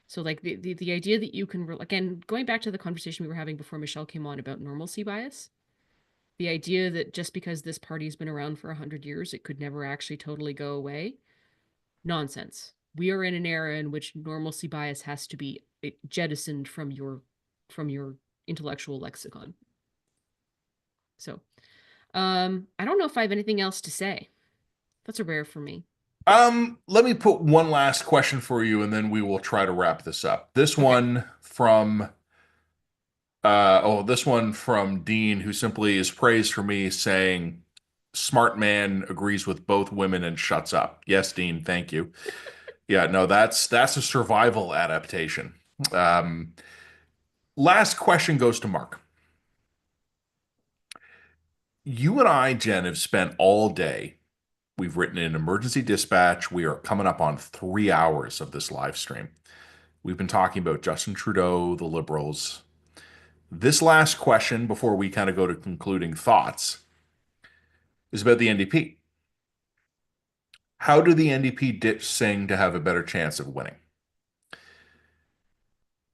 So like the idea that you can, again, going back to the conversation we were having before Michelle came on about normalcy bias, the idea that just because this party's been around for 100 years, it could never actually totally go away. Nonsense. We are in an era in which normalcy bias has to be jettisoned from your intellectual lexicon. So, I don't know if I have anything else to say. That's a rare for me. Let me put one last question for you, and then we will try to wrap this up. This one from Dean, who simply is praised for me saying, "Smart man agrees with both women and shuts up." Yes, Dean, thank you. Yeah, no, that's a survival adaptation. Last question goes to Mark. You and I, Jen, have spent all day. We've written in emergency dispatch. We are coming up on 3 hours of this live stream. We've been talking about Justin Trudeau, the Liberals. This last question, before we kind of go to concluding thoughts, is about the NDP. How do the NDP ditch Singh to have a better chance of winning?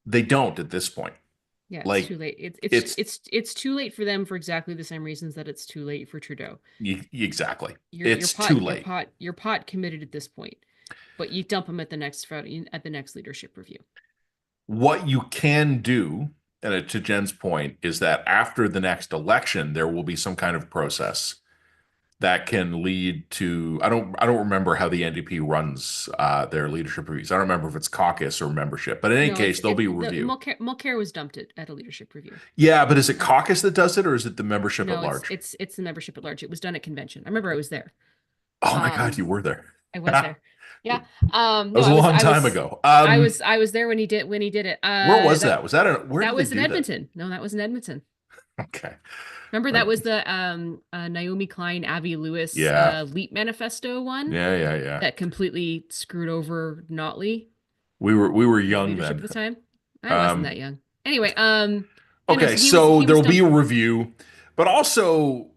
They don't at this point. Yeah, it's too late. It's too late for them for exactly the same reasons that it's too late for Trudeau. Exactly. It's too late. Your pot committed at this point, but you dump them at the next leadership review. What you can do, and to Jen's point, is that after the next election, there will be some kind of process that can lead to I don't remember how the NDP runs their leadership reviews. I don't remember if it's caucus or membership, but in any No, case, there'll be a the review. Mulcair was dumped at a leadership review. Yeah, but is it caucus that does it, or is it the membership at No, large? it's the membership at large. It was done at convention. I remember I was there. Oh my God, you were there. I was there. Yeah. That No, was a long I time was ago. I was there when he did it. Where was that? Was that where that did was they in do that? Edmonton. No, that was in Edmonton. Okay. Remember that was the Naomi Klein, Avi Lewis Yeah. Leap Manifesto one Yeah. that completely screwed over Notley We were young leadership then. at the time. I wasn't Um, that young. Anyway, Okay, he so was there will be a dumped. review, but also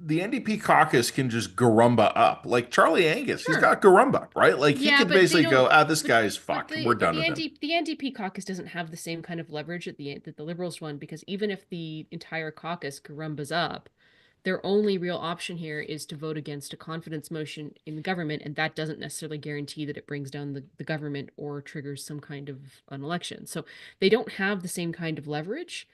the NDP caucus can just garumba up. Like Charlie Angus, he's Sure. got garumba, right? Like he Yeah, can but they basically go, don't. this guy's fucked. We're done with him. The NDP caucus doesn't have the same kind of leverage that the Liberals one, because even if the entire caucus garumbas up, their only real option here is to vote against a confidence motion in the government, and that doesn't necessarily guarantee that it brings down the government or triggers some kind of an election. So they don't have the same kind of leverage.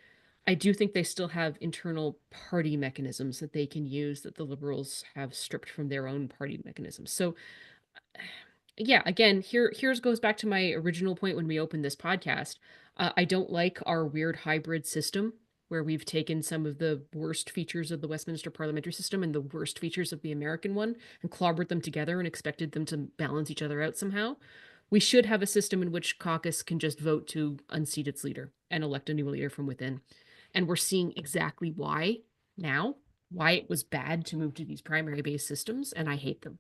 I do think they still have internal party mechanisms that they can use that the Liberals have stripped from their own party mechanisms. So yeah, again, here's goes back to my original point when we opened this podcast. I don't like our weird hybrid system where we've taken some of the worst features of the Westminster parliamentary system and the worst features of the American one and clobbered them together and expected them to balance each other out somehow. We should have a system in which caucus can just vote to unseat its leader and elect a new leader from within. And we're seeing exactly why now, why it was bad to move to these primary-based systems, and I hate them.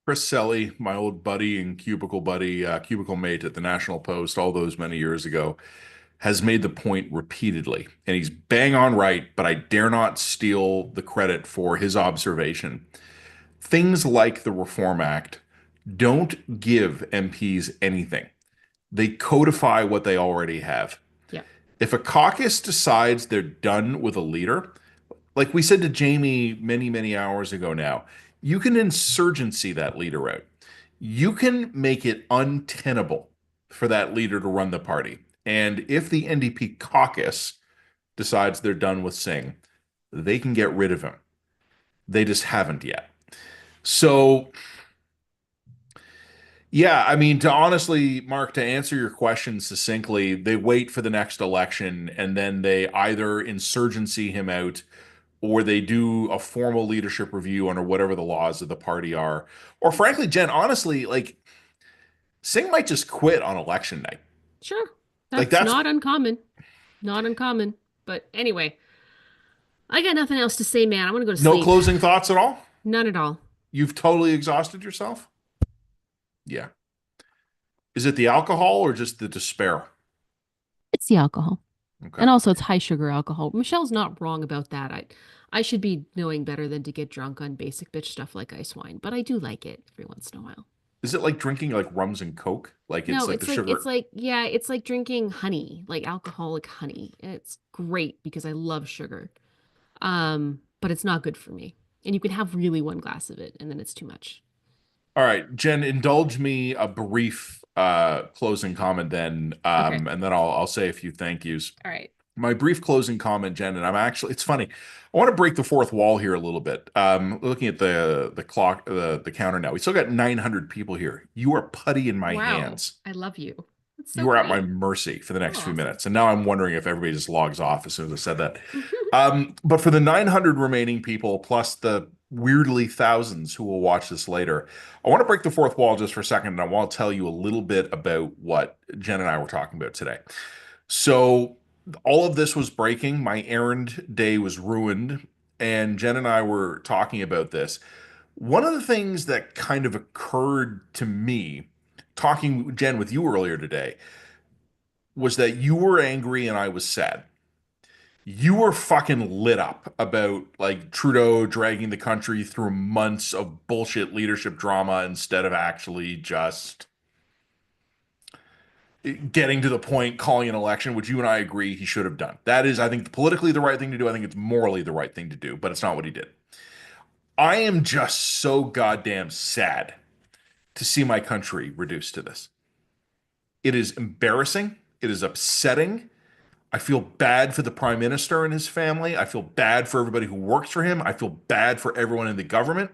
Chris Selly, my old buddy and cubicle buddy, cubicle mate at the National Post all those many years ago, has made the point repeatedly, and he's bang on right, but I dare not steal the credit for his observation. Things like the Reform Act don't give MPs anything. They codify what they already have. Yeah. If a caucus decides they're done with a leader, like we said to Jamie many hours ago now, you can insurgency that leader out. You can make it untenable for that leader to run the party. And if the NDP caucus decides they're done with Singh, they can get rid of him. They just haven't yet. So, yeah, I mean, to honestly, Mark, to answer your question succinctly, they wait for the next election and then they either insurgency him out or they do a formal leadership review under whatever the laws of the party are. Or frankly, Jen, honestly, like Singh might just quit on election night. Sure. Like, That's that's- not uncommon. Not uncommon. But anyway, I got nothing else to say, man. I want to go to No sleep. closing thoughts at all? None at all. You've totally exhausted yourself? Yeah. Is it the alcohol or just the despair? It's the alcohol. Okay. And also it's high sugar alcohol. Michelle's not wrong about that. I should be knowing better than to get drunk on basic bitch stuff like ice wine, but I do like it every once in a while. Is it like drinking like rums and Coke? Like it's No, like it's the like sugar. it's like drinking honey, like alcoholic honey. It's great because I love sugar. But it's not good for me. And you can have really one glass of it and then it's too much. All right, Jen, indulge me a brief closing comment then, Okay. and then I'll say a few thank yous. All right. My brief closing comment, Jen, and it's funny. I want to break the fourth wall here a little bit. Looking at the clock, the counter now. We still got 900 people here. You are putty in my Wow. hands. I love you. That's so You are at my great. mercy for the next few Aw. minutes. And now I'm wondering if everybody just logs off as soon as I said that. But for the 900 remaining people, plus the weirdly thousands who will watch this later, I want to break the fourth wall just for a second. And I want to tell you a little bit about what Jen and I were talking about today. So all of this was breaking. My errand day was ruined. And Jen and I were talking about this. One of the things that kind of occurred to me, talking, Jen, with you earlier today, was that you were angry and I was sad. You were fucking lit up about like Trudeau dragging the country through months of bullshit leadership drama instead of actually just getting to the point, calling an election, which you and I agree he should have done. That is, I think, politically the right thing to do. I think it's morally the right thing to do, but it's not what he did. I am just so goddamn sad to see my country reduced to this. It is embarrassing. It is upsetting. I feel bad for the prime minister and his family. I feel bad for everybody who works for him. I feel bad for everyone in the government.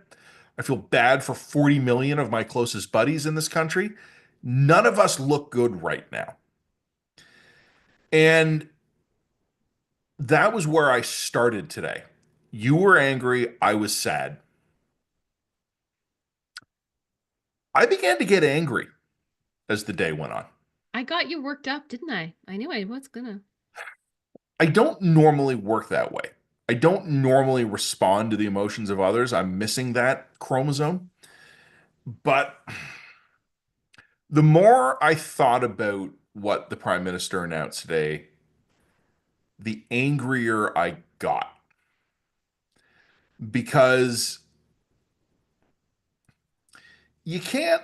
I feel bad for 40 million of my closest buddies in this country. None of us look good right now. And that was where I started today. You were angry. I was sad. I began to get angry as the day went on. I got you worked up, didn't I? I knew I was gonna. I don't normally work that way. I don't normally respond to the emotions of others. I'm missing that chromosome. But the more I thought about what the prime minister announced today, the angrier I got. Because you can't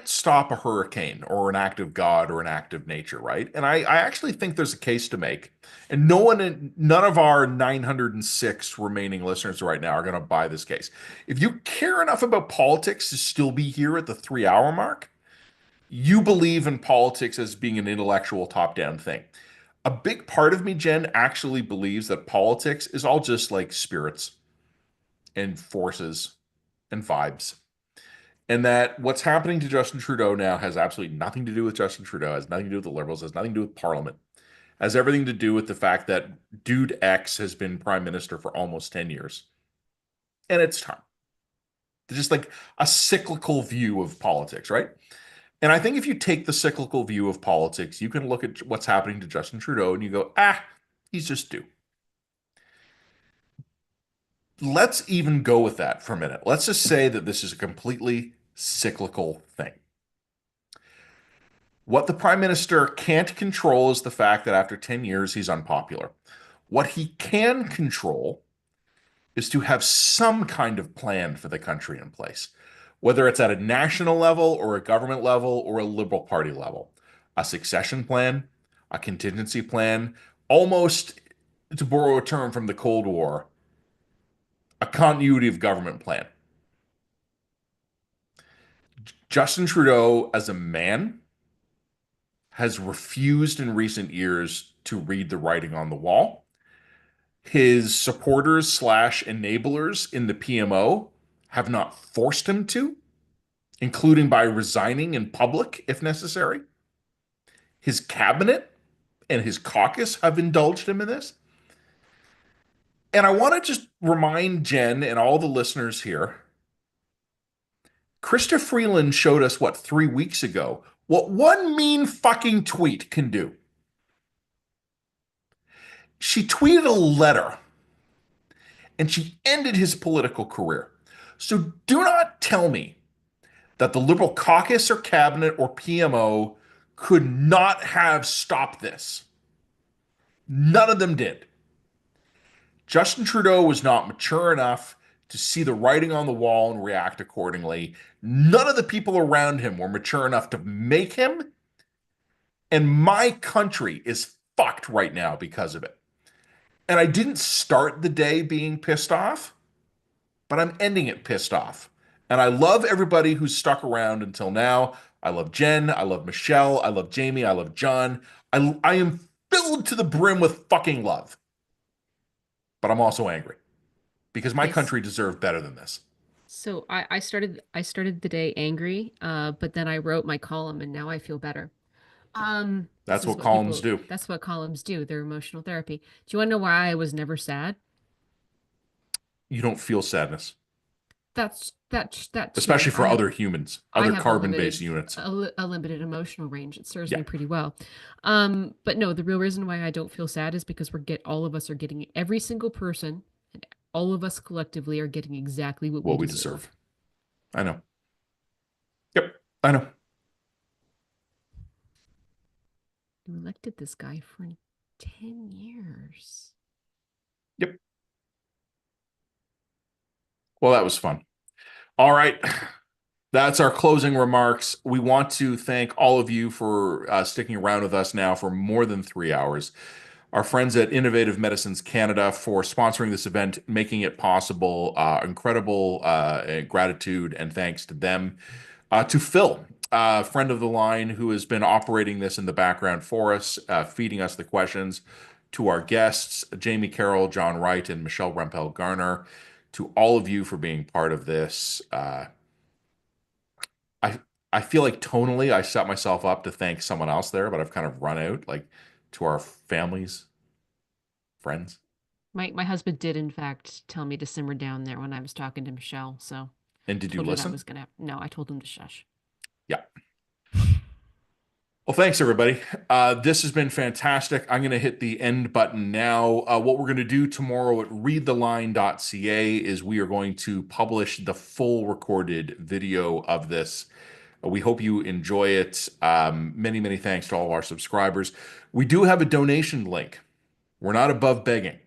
stop a hurricane or an act of God or an act of nature, right? And I actually think there's a case to make. And none of our 906 remaining listeners right now are going to buy this case. If you care enough about politics to still be here at the 3 hour mark, you believe in politics as being an intellectual top-down thing. A big part of me, Jen, actually believes that politics is all just like spirits and forces and vibes. And that what's happening to Justin Trudeau now has absolutely nothing to do with Justin Trudeau, has nothing to do with the Liberals, has nothing to do with Parliament, has everything to do with the fact that Dude X has been Prime Minister for almost 10 years. And it's time. It's just like a cyclical view of politics, right? And I think if you take the cyclical view of politics, you can look at what's happening to Justin Trudeau and you go, he's just due. Let's even go with that for a minute. Let's just say that this is a completely cyclical thing. What the prime minister can't control is the fact that after 10 years, he's unpopular. What he can control is to have some kind of plan for the country in place, whether it's at a national level or a government level or a Liberal Party level. A succession plan, a contingency plan, almost, to borrow a term from the Cold War, a continuity of government plan. Justin Trudeau, as a man, has refused in recent years to read the writing on the wall. His supporters / enablers in the PMO have not forced him to, including by resigning in public if necessary. His cabinet and his caucus have indulged him in this. And I want to just remind Jen and all the listeners here, Krista Freeland showed us, 3 weeks ago, what one mean fucking tweet can do. She tweeted a letter and she ended his political career. So do not tell me that the Liberal caucus or cabinet or PMO could not have stopped this. None of them did. Justin Trudeau was not mature enough to see the writing on the wall and react accordingly. None of the people around him were mature enough to make him. And my country is fucked right now because of it. And I didn't start the day being pissed off, but I'm ending it pissed off. And I love everybody who's stuck around until now. I love Jen. I love Michelle. I love Jamie. I love John. I am filled to the brim with fucking love. But I'm also angry because my country deserved better than this. So I started the day angry, but then I wrote my column and now I feel better. That's what columns do. That's what columns do. They're emotional therapy. Do you want to know why I was never sad? You don't feel sadness. That's especially for other humans, other carbon-based units. A limited emotional range. It serves me pretty well. But no, the real reason why I don't feel sad is because all of us are getting, every single person, and all of us collectively are getting exactly what we deserve. I know. Yep, I know. You elected this guy for 10 years. Yep. Well, that was fun. All right. That's our closing remarks. We want to thank all of you for sticking around with us now for more than 3 hours. Our friends at Innovative Medicines Canada for sponsoring this event, making it possible. Incredible gratitude and thanks to them. To Phil friend of the line who has been operating this in the background for us, feeding us the questions, to our guests, Jamie Carroll, John Wright, and Michelle Rempel Garner, to all of you for being part of this. I I feel like tonally I set myself up to thank someone else there, but I've kind of run out, like, to our families, friends. My husband did in fact tell me to simmer down there when I was talking to Michelle, so And did you told her that listen? was gonna no, I told him to shush. Yeah. Well, thanks everybody. This has been fantastic. I'm going to hit the end button now. What we're going to do tomorrow at readtheline.ca is we are going to publish the full recorded video of this. We hope you enjoy it. Many, many thanks to all of our subscribers. We do have a donation link. We're not above begging.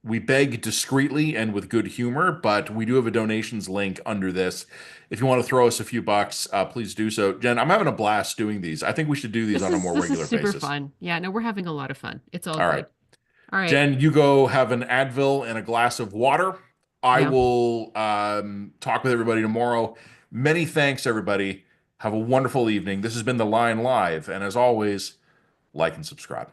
We beg discreetly and with good humor, but we do have a donations link under this. If you want to throw us a few bucks, please do so. Jen, I'm having a blast doing these. I think we should do these on a more This regular is super basis. fun. Yeah, no, we're having a lot of fun. It's all All good. right. All right. Jen, you go have an Advil and a glass of water. I Yeah. will talk with everybody tomorrow. Many thanks, everybody. Have a wonderful evening. This has been The Line Live. And as always, like and subscribe.